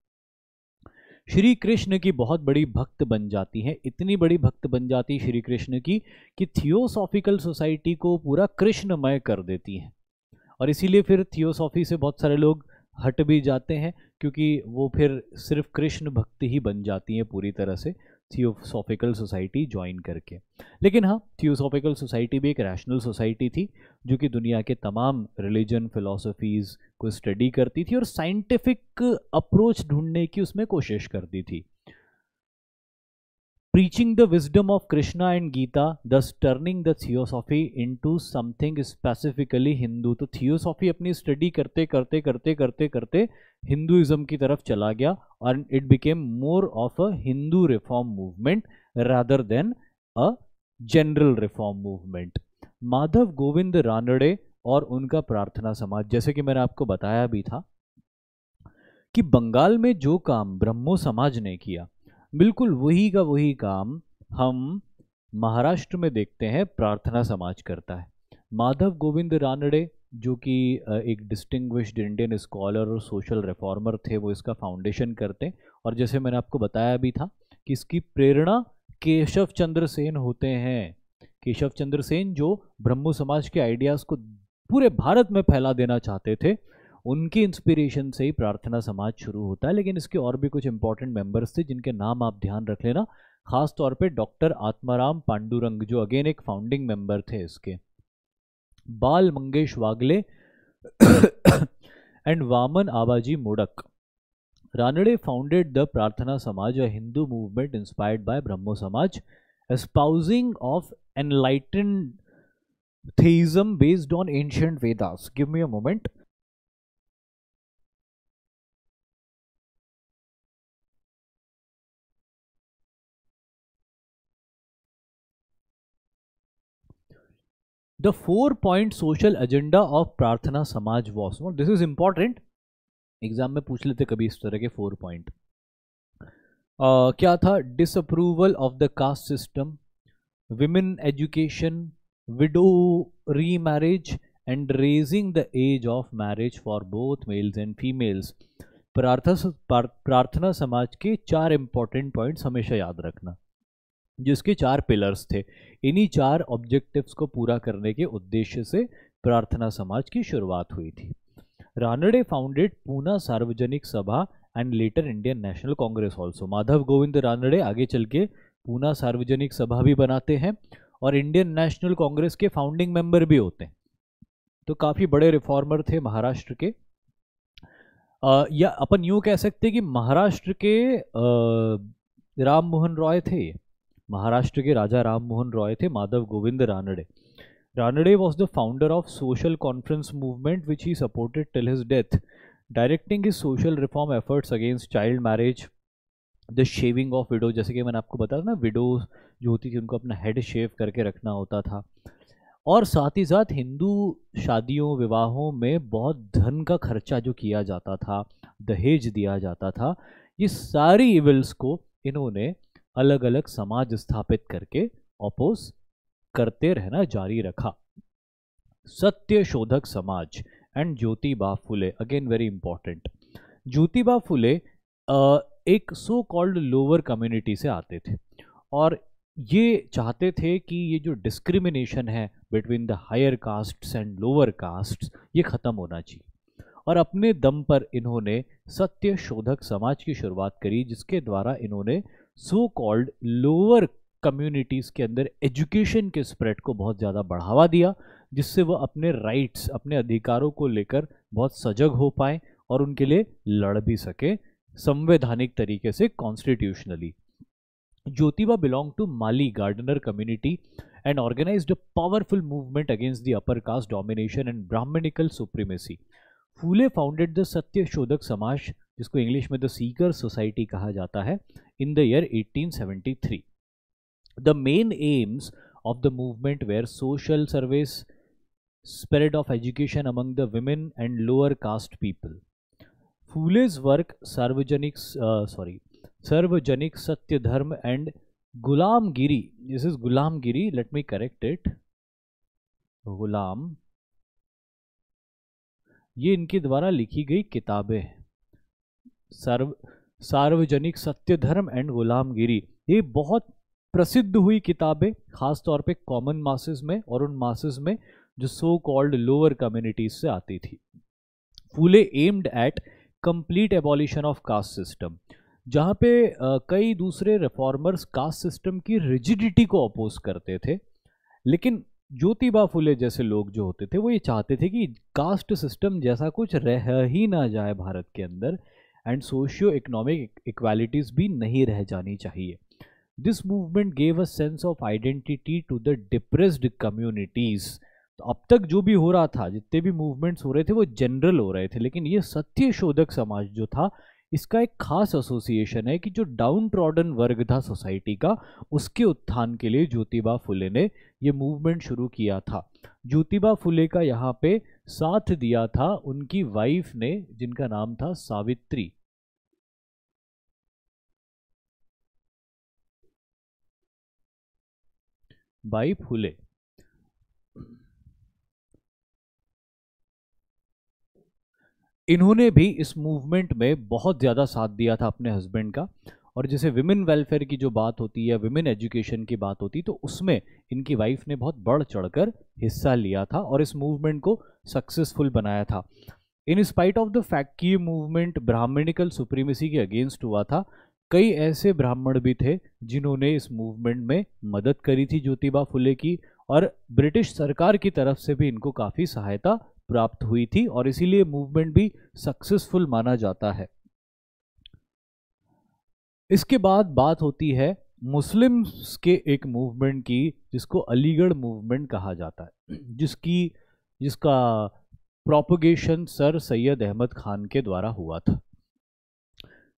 श्री कृष्ण की बहुत बड़ी भक्त बन जाती है, इतनी बड़ी भक्त बन जाती है श्री कृष्ण की कि थियोसॉफिकल सोसाइटी को पूरा कृष्णमय कर देती है। और इसीलिए फिर थियोसॉफी से बहुत सारे लोग हट भी जाते हैं, क्योंकि वो फिर सिर्फ कृष्ण भक्ति ही बन जाती है पूरी तरह से थियोसॉफिकल सोसाइटी ज्वाइन करके। लेकिन हाँ, थियोसॉफिकल सोसाइटी भी एक रैशनल सोसाइटी थी जो कि दुनिया के तमाम रिलीजन फिलॉसफीज़ को स्टडी करती थी और साइंटिफिक अप्रोच ढूंढने की उसमें कोशिश करती थी। Preaching the wisdom of Krishna and Gita, thus turning the theosophy into something specifically Hindu। तो थियोसॉफी अपनी स्टडी करते करते करते करते करते हिंदुइज्म की तरफ चला गया और it became more of a Hindu reform movement rather than a general reform movement. Madhav Govind Ranade और उनका प्रार्थना समाज, जैसे कि मैंने आपको बताया भी था कि बंगाल में जो काम ब्रह्मो समाज ने किया, बिल्कुल वही का वही काम हम महाराष्ट्र में देखते हैं प्रार्थना समाज करता है। माधव गोविंद रानड़े जो कि एक डिस्टिंग्विश्ड इंडियन स्कॉलर और सोशल रिफॉर्मर थे, वो इसका फाउंडेशन करते हैं। और जैसे मैंने आपको बताया भी था कि इसकी प्रेरणा केशव चंद्र सेन होते हैं। केशव चंद्र सेन जो ब्रह्मो समाज के आइडियाज़ को पूरे भारत में फैला देना चाहते थे, उनकी इंस्पिरेशन से ही प्रार्थना समाज शुरू होता है। लेकिन इसके और भी कुछ इंपॉर्टेंट मेंबर्स थे जिनके नाम आप ध्यान रख लेना, खास तौर पे डॉक्टर आत्माराम पांडुरंग जो अगेन एक फाउंडिंग मेंबर थे इसके, Bal Mangesh Wagle and Vaman Abaji Modak. Ranade founded the Prarthana Samaj, a Hindu movement inspired by Brahmo Samaj, espousing of enlightened theism based on ancient Vedas। Give me a moment। The 4-point social agenda of प्रार्थना समाज was, this is important, exam में पूछ लेते कभी इस तरह के 4 पॉइंट। क्या था? Disapproval of the caste system, women education, widow remarriage and raising the age of marriage for both males and females. Prarthana Samaj के 4 इंपॉर्टेंट पॉइंट्स हमेशा याद रखना, जिसके 4 पिलर्स थे। इन्हीं 4 ऑब्जेक्टिव्स को पूरा करने के उद्देश्य से प्रार्थना समाज की शुरुआत हुई थी। Ranade founded Poona Sarvajanik Sabha and later Indian National Congress also. Madhav Govind Ranade आगे चल के पूना सार्वजनिक सभा भी बनाते हैं और इंडियन नेशनल कांग्रेस के फाउंडिंग मेंबर भी होते हैं। तो काफ़ी बड़े रिफॉर्मर थे महाराष्ट्र के। या अपन यूँ कह सकते हैं कि महाराष्ट्र के राम मोहन रॉय थे, महाराष्ट्र के राजा राम मोहन रॉय थे Madhav Govind Ranade. Ranade was the founder of social conference movement which he supported till his death, directing his social reform efforts against child marriage, the shaving of widow। जैसे कि मैंने आपको बताया ना, विडो जो होती थी उनको अपना हेड शेव करके रखना होता था। और साथ ही साथ हिंदू शादियों विवाहों में बहुत धन का खर्चा जो किया जाता था, दहेज दिया जाता था, ये सारी इविल्स को इन्होंने अलग अलग समाज स्थापित करके ऑपोज करते रहना जारी रखा। Satya Shodhak Samaj, and Jyotiba Phule, again very important. Jyotiba Phule एक सो कॉल्ड लोअर कम्युनिटी से आते थे और ये चाहते थे कि ये जो डिस्क्रिमिनेशन है between the higher castes and lower castes ये ख़त्म होना चाहिए। और अपने दम पर इन्होंने सत्य शोधक समाज की शुरुआत करी, जिसके द्वारा इन्होंने सो कॉल्ड लोअर कम्युनिटीज़ के अंदर एजुकेशन के स्प्रेड को बहुत ज़्यादा बढ़ावा दिया, जिससे वह अपने राइट्स, अपने अधिकारों को लेकर बहुत सजग हो पाए और उनके लिए लड़ भी सके संवैधानिक तरीके से, constitutionally. Jyotiba belong to Mali gardener community and organized a powerful movement against the upper caste domination and Brahminical supremacy. Phule founded the सत्य शोधक समाज, जिसको इंग्लिश में द सीकर सोसाइटी कहा जाता है, in the year 1873. The main aims of the movement were social service, spread of education among the women and lower caste people. Phule's work Sarvajanik Satya Dharma and Gulamgiri, this is Gulamgiri, let me correct it, गुलाम, ये इनके द्वारा लिखी गई किताबें हैं। सार्वजनिक सत्य धर्म एंड गुलामगिरी, ये बहुत प्रसिद्ध हुई किताबें खास तौर पे कॉमन मासेस में और उन मासेस में जो सो कॉल्ड लोअर कम्युनिटीज से आती थी। Phule aimed at complete abolition of caste system, जहाँ पे कई दूसरे रिफॉर्मर्स कास्ट सिस्टम की रिजिडिटी को अपोज करते थे, लेकिन ज्योतिबा फुले जैसे लोग जो होते थे वो ये चाहते थे कि कास्ट सिस्टम जैसा कुछ रह ही ना जाए भारत के अंदर, एंड सोशियो इकोनॉमिक इक्वालिटीज भी नहीं रह जानी चाहिए। This movement gave a sense of identity to the depressed communities. तो अब तक जो भी हो रहा था, जितने भी मूवमेंट्स हो रहे थे वो जनरल हो रहे थे, लेकिन ये सत्य शोधक समाज जो था इसका एक खास एसोसिएशन है कि जो डाउन ट्रॉडन वर्ग था सोसाइटी का, उसके उत्थान के लिए ज्योतिबा फुले ने ये मूवमेंट शुरू किया था। ज्योतिबा फुले का यहाँ पे साथ दिया था उनकी वाइफ ने, जिनका नाम था सावित्री। बाई फुले। इन्होंने भी इस मूवमेंट में बहुत ज़्यादा साथ दिया था अपने हस्बैंड का, और जैसे विमेन वेलफेयर की जो बात होती है या विमेन एजुकेशन की बात होती, तो उसमें इनकी वाइफ ने बहुत बढ़ चढ़कर हिस्सा लिया था और इस मूवमेंट को सक्सेसफुल बनाया था। In spite of the fact कि ये मूवमेंट ब्राह्मणिकल सुप्रीमेसी के अगेंस्ट हुआ था, कई ऐसे ब्राह्मण भी थे जिन्होंने इस मूवमेंट में मदद करी थी ज्योतिबा फुले की, और ब्रिटिश सरकार की तरफ से भी इनको काफ़ी सहायता प्राप्त हुई थी, और इसीलिए मूवमेंट भी सक्सेसफुल माना जाता है। इसके बाद बात होती है मुस्लिम्स के एक मूवमेंट की, जिसको अलीगढ़ मूवमेंट कहा जाता है, जिसका प्रोपगेशन सर सैयद अहमद खान के द्वारा हुआ था।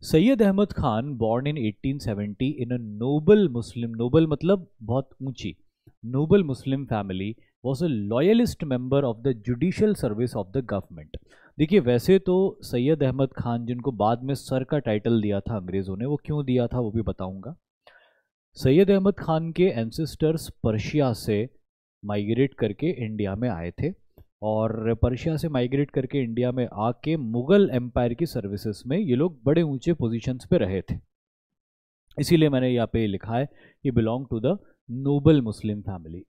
Syed Ahmad Khan born in 1870 in a noble Muslim, noble मतलब बहुत ऊंची, noble Muslim family, was a loyalist member of the judicial service of the government. देखिए, वैसे तो सैयद अहमद खान, जिनको बाद में सर का टाइटल दिया था अंग्रेज़ों ने, वो क्यों दिया था वो भी बताऊंगा। सैयद अहमद खान के एंसेस्टर्स पर्शिया से माइग्रेट करके इंडिया में आए थे, और पर्शिया से माइग्रेट करके इंडिया में आके मुग़ल एम्पायर की सर्विसेज में ये लोग बड़े ऊंचे पोजीशंस पे रहे थे। इसीलिए मैंने यहाँ पे लिखा है कि belong to the noble Muslim family.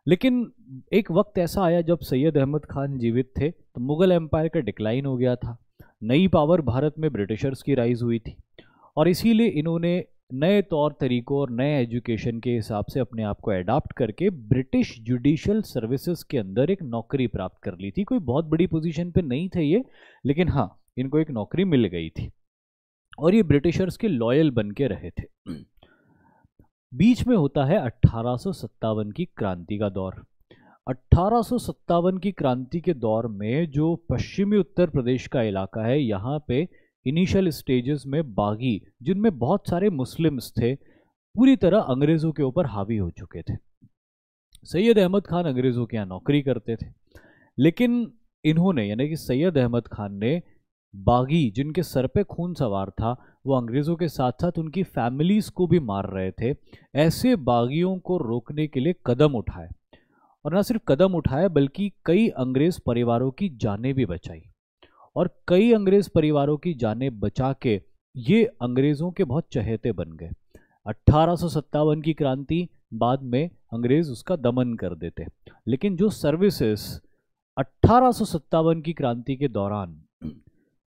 लेकिन एक वक्त ऐसा आया जब सैयद अहमद खान जीवित थे तो मुग़ल एम्पायर का डिक्लाइन हो गया था, नई पावर भारत में ब्रिटिशर्स की राइज हुई थी, और इसीलिए इन्होंने नए तौर तरीकों और नए एजुकेशन के हिसाब से अपने आप को एडाप्ट करके ब्रिटिश जुडिशियल सर्विसेज के अंदर एक नौकरी प्राप्त कर ली थी। कोई बहुत बड़ी पोजीशन पे नहीं थे ये, लेकिन हाँ, इनको एक नौकरी मिल गई थी और ये ब्रिटिशर्स के लॉयल बन के रहे थे। बीच में होता है 1857 की क्रांति का दौर। 1857 की क्रांति के दौर में जो पश्चिमी उत्तर प्रदेश का इलाका है, यहाँ पे इनिशियल स्टेजेस में बागी, जिनमें बहुत सारे मुस्लिम्स थे, पूरी तरह अंग्रेज़ों के ऊपर हावी हो चुके थे। सैयद अहमद खान अंग्रेज़ों के यहाँ नौकरी करते थे, लेकिन इन्होंने, यानी कि सैयद अहमद खान ने, बागी जिनके सर पे खून सवार था, वो अंग्रेज़ों के साथ साथ उनकी फैमिलीज़ को भी मार रहे थे, ऐसे बागियों को रोकने के लिए कदम उठाए। और ना सिर्फ कदम उठाया बल्कि कई अंग्रेज परिवारों की जानें भी बचाई। और कई अंग्रेज परिवारों की जानें बचा के ये अंग्रेजों के बहुत चहेते बन गए। 1857 की क्रांति बाद में अंग्रेज उसका दमन कर देते, लेकिन जो सर्विसेज 1857 की क्रांति के दौरान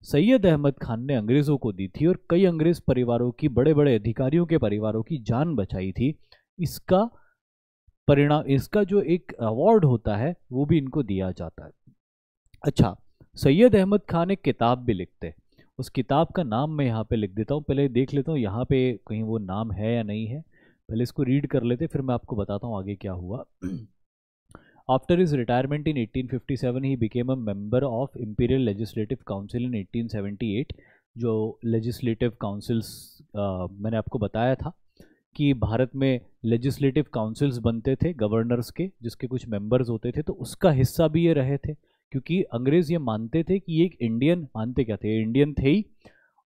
सैयद अहमद खान ने अंग्रेजों को दी थी और कई अंग्रेज परिवारों की, बड़े बड़े अधिकारियों के परिवारों की जान बचाई थी, इसका परिणाम, इसका जो एक अवार्ड होता है वो भी इनको दिया जाता है। अच्छा, सैयद अहमद खान एक किताब भी लिखते, उस किताब का नाम मैं यहाँ पे लिख देता हूँ, पहले देख लेता हूँ यहाँ पे कहीं वो नाम है या नहीं है, पहले इसको रीड कर लेते फिर मैं आपको बताता हूँ आगे क्या हुआ। After his retirement in 1857, he became a member of Imperial Legislative Council in 1878. जो लेजिस्लेटिव काउंसिल्स मैंने आपको बताया था कि भारत में लेजिस्लेटिव काउंसिल्स बनते थे गवर्नर्स के, जिसके कुछ मेंबर्स होते थे, तो उसका हिस्सा भी ये रहे थे, क्योंकि अंग्रेज ये मानते थे कि ये एक इंडियन, मानते क्या थे, इंडियन थे ही,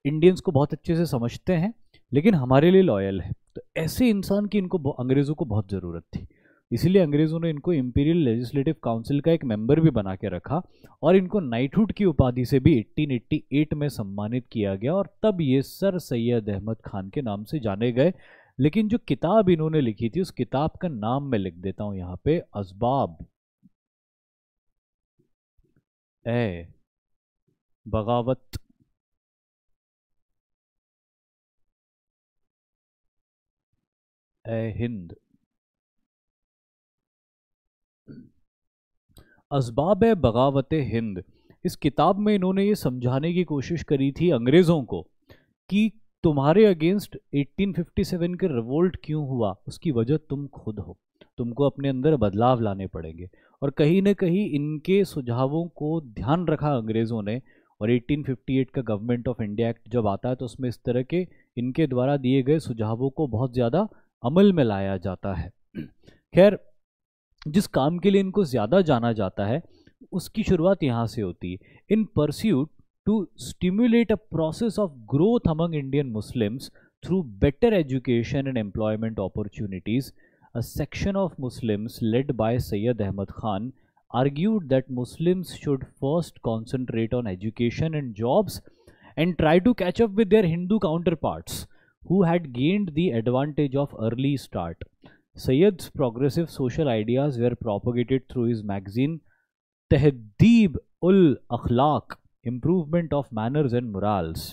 इंडियंस को बहुत अच्छे से समझते हैं लेकिन हमारे लिए लॉयल है, तो ऐसे इंसान की इनको अंग्रेज़ों को बहुत ज़रूरत थी। इसीलिए अंग्रेज़ों ने इनको इंपीरियल लेजिस्लेटिव काउंसिल का एक मेंबर भी बना के रखा और इनको नाइटहुड की उपाधि से भी 1888 में सम्मानित किया गया और तब ये सर सैयद अहमद खान के नाम से जाने गए। लेकिन जो किताब इन्होंने लिखी थी उस किताब का नाम मैं लिख देता हूँ यहाँ पे, असबाब ए बगावत ए हिंद। असबाब है बगावत हिंद। इस किताब में इन्होंने ये समझाने की कोशिश करी थी अंग्रेज़ों को कि तुम्हारे अगेंस्ट 1857 के रिवोल्ट क्यों हुआ, उसकी वजह तुम खुद हो, तुमको अपने अंदर बदलाव लाने पड़ेंगे। और कहीं ना कहीं इनके सुझावों को ध्यान रखा अंग्रेज़ों ने, और 1858 का गवर्नमेंट ऑफ इंडिया एक्ट जब आता है तो उसमें इस तरह के इनके द्वारा दिए गए सुझावों को बहुत ज़्यादा अमल में लाया जाता है। खैर, जिस काम के लिए इनको ज़्यादा जाना जाता है उसकी शुरुआत यहाँ से होती है। In pursuit to stimulate a process of growth among Indian Muslims through better education and employment opportunities, a section of Muslims led by Sayyid Ahmad Khan argued that Muslims should first concentrate on education and jobs and try to catch up with their Hindu counterparts who had gained the advantage of early start. Sayyid's progressive social ideas were propagated through his magazine Tehdeeb ul Akhlaq, Improvement of Manners and Morals.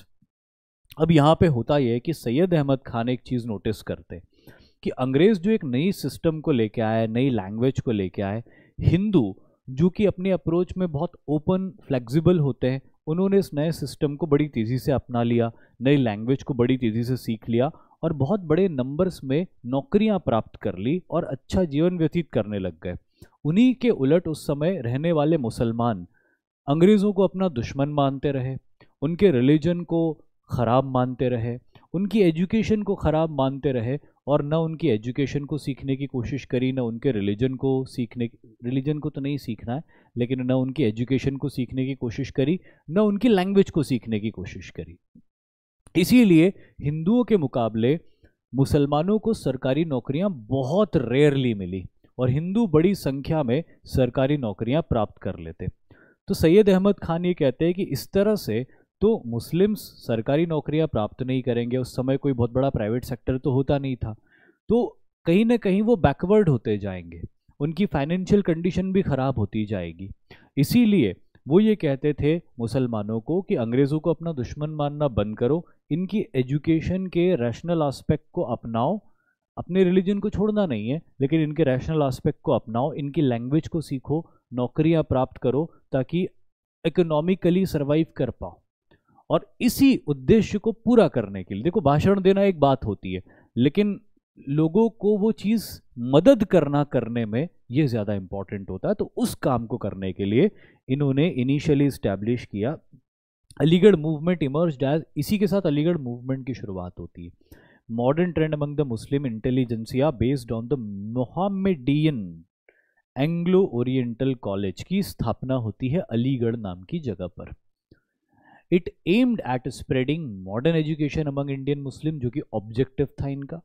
अब यहाँ पे होता यह है कि सैयद अहमद खान एक चीज़ notice करते कि अंग्रेज़ जो एक नई सिस्टम को लेके आए, नई लैंग्वेज को लेके आए, हिंदू जो कि अपने अप्रोच में बहुत ओपन फ्लेक्सिबल होते हैं, उन्होंने इस नए सिस्टम को बड़ी तेज़ी से अपना लिया, नई लैंग्वेज को बड़ी तेज़ी से सीख लिया और बहुत बड़े नंबर्स में नौकरियां प्राप्त कर ली और अच्छा जीवन व्यतीत करने लग गए। उन्हीं के उलट उस समय रहने वाले मुसलमान अंग्रेज़ों को अपना दुश्मन मानते रहे, उनके रिलीजन को ख़राब मानते रहे, उनकी एजुकेशन को ख़राब मानते रहे और न उनकी एजुकेशन को सीखने की कोशिश करी, न उनके रिलीजन को सीखने, रिलीजन को तो नहीं सीखना है लेकिन न उनकी एजुकेशन को सीखने की कोशिश करी, न उनकी लैंग्वेज को सीखने की कोशिश करी। इसीलिए हिंदुओं के मुकाबले मुसलमानों को सरकारी नौकरियां बहुत रेयरली मिली और हिंदू बड़ी संख्या में सरकारी नौकरियां प्राप्त कर लेते। तो सैयद अहमद खान ये कहते हैं कि इस तरह से तो मुस्लिम्स सरकारी नौकरियां प्राप्त नहीं करेंगे, उस समय कोई बहुत बड़ा प्राइवेट सेक्टर तो होता नहीं था, तो कहीं ना कहीं वो बैकवर्ड होते जाएंगे, उनकी फाइनेंशियल कंडीशन भी ख़राब होती जाएगी। इसीलिए वो ये कहते थे मुसलमानों को कि अंग्रेज़ों को अपना दुश्मन मानना बंद करो, इनकी एजुकेशन के रैशनल आस्पेक्ट को अपनाओ, अपने रिलीजन को छोड़ना नहीं है लेकिन इनके रैशनल आस्पेक्ट को अपनाओ, इनकी लैंग्वेज को सीखो, नौकरियां प्राप्त करो ताकि इकोनॉमिकली सर्वाइव कर पाओ। और इसी उद्देश्य को पूरा करने के लिए, देखो भाषण देना एक बात होती है लेकिन लोगों को वो चीज़ मदद करने में ये ज़्यादा इंपॉर्टेंट होता है। तो उस काम को करने के लिए इन्होंने इनिशियली इस्टेब्लिश किया अलीगढ़ मूवमेंट इमर्ज्ड एज, इसी के साथ अलीगढ़ मूवमेंट की शुरुआत होती है। Modern trend among the Muslim intelligentsia based on the Mohammedan Anglo Oriental College की स्थापना होती है अलीगढ़ नाम की जगह पर। It aimed at spreading modern education among Indian Muslim, जो कि ऑब्जेक्टिव था इनका,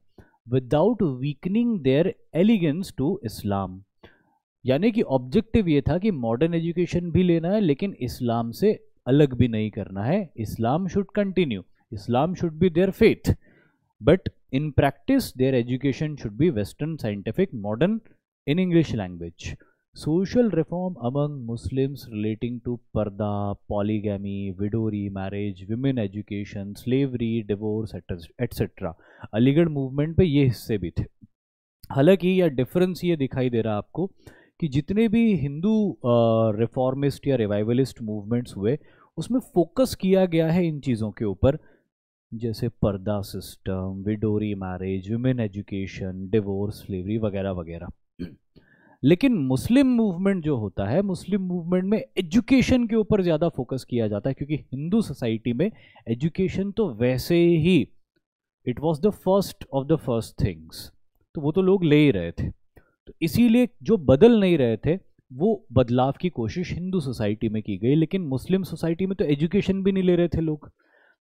without weakening their allegiance to Islam. यानी कि ऑब्जेक्टिव ये था कि मॉडर्न एजुकेशन भी लेना है लेकिन इस्लाम से अलग भी नहीं करना है, Islam should continue, Islam should be their faith, but in practice their education should be western, scientific, modern, in English language. Social reform among Muslims relating to parda, polygamy, widow remarriage, women education, slavery, divorce, etc. Aligarh movement पे ये हिस्से भी थे। हालांकि यह difference ये दिखाई दे रहा है आपको कि जितने भी हिंदू रिफॉर्मिस्ट या रिवाइवलिस्ट मूवमेंट्स हुए उसमें फोकस किया गया है इन चीज़ों के ऊपर, जैसे purdah system, widow remarriage, women education, divorce, slavery वगैरह वगैरह। लेकिन मुस्लिम मूवमेंट जो होता है, मुस्लिम मूवमेंट में एजुकेशन के ऊपर ज़्यादा फोकस किया जाता है, क्योंकि हिंदू सोसाइटी में एजुकेशन तो वैसे ही it was the first of the first things, तो वो तो लोग ले ही रहे थे। तो इसीलिए जो बदल नहीं रहे थे वो बदलाव की कोशिश हिंदू सोसाइटी में की गई, लेकिन मुस्लिम सोसाइटी में तो एजुकेशन भी नहीं ले रहे थे लोग,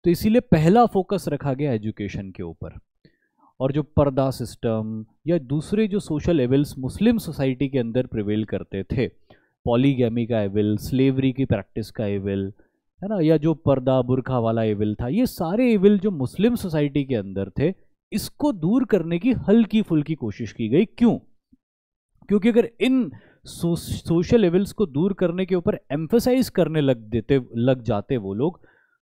तो इसीलिए पहला फोकस रखा गया एजुकेशन के ऊपर। और जो पर्दा सिस्टम या दूसरे जो सोशल एविल्स मुस्लिम सोसाइटी के अंदर प्रिवेल करते थे, पॉलीगैमी का एविल, स्लेवरी की प्रैक्टिस का एविल, है ना, या जो पर्दा बुरखा वाला एविल था, ये सारे एविल जो मुस्लिम सोसाइटी के अंदर थे, इसको दूर करने की हल्की फुल्की कोशिश की गई। क्यों? क्योंकि अगर इन सोशल एविल्स को दूर करने के ऊपर एम्फेसाइज करने लग जाते वो लोग,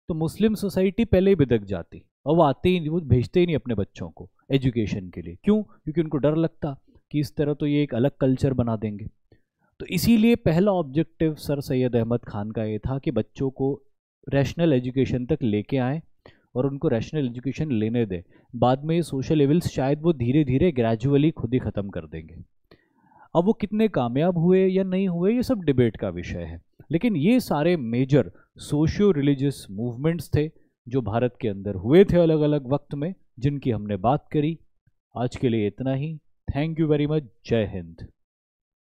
तो मुस्लिम सोसाइटी पहले ही बिदक जाती और वो आते ही, वो भेजते ही नहीं अपने बच्चों को एजुकेशन के लिए। क्यों? क्योंकि उनको डर लगता कि इस तरह तो ये एक अलग कल्चर बना देंगे। तो इसीलिए पहला ऑब्जेक्टिव सर सैयद अहमद खान का ये था कि बच्चों को रैशनल एजुकेशन तक लेके आएँ और उनको रैशनल एजुकेशन लेने दें। बाद में ये सोशल एविल्स शायद वो धीरे धीरे ग्रेजुअली खुद ही ख़त्म कर देंगे। अब वो कितने कामयाब हुए या नहीं हुए ये सब डिबेट का विषय है, लेकिन ये सारे मेजर सोशियो रिलीजियस मूवमेंट्स थे जो भारत के अंदर हुए थे अलग अलग वक्त में, जिनकी हमने बात करी। आज के लिए इतना ही। Thank you very much. जय हिंद।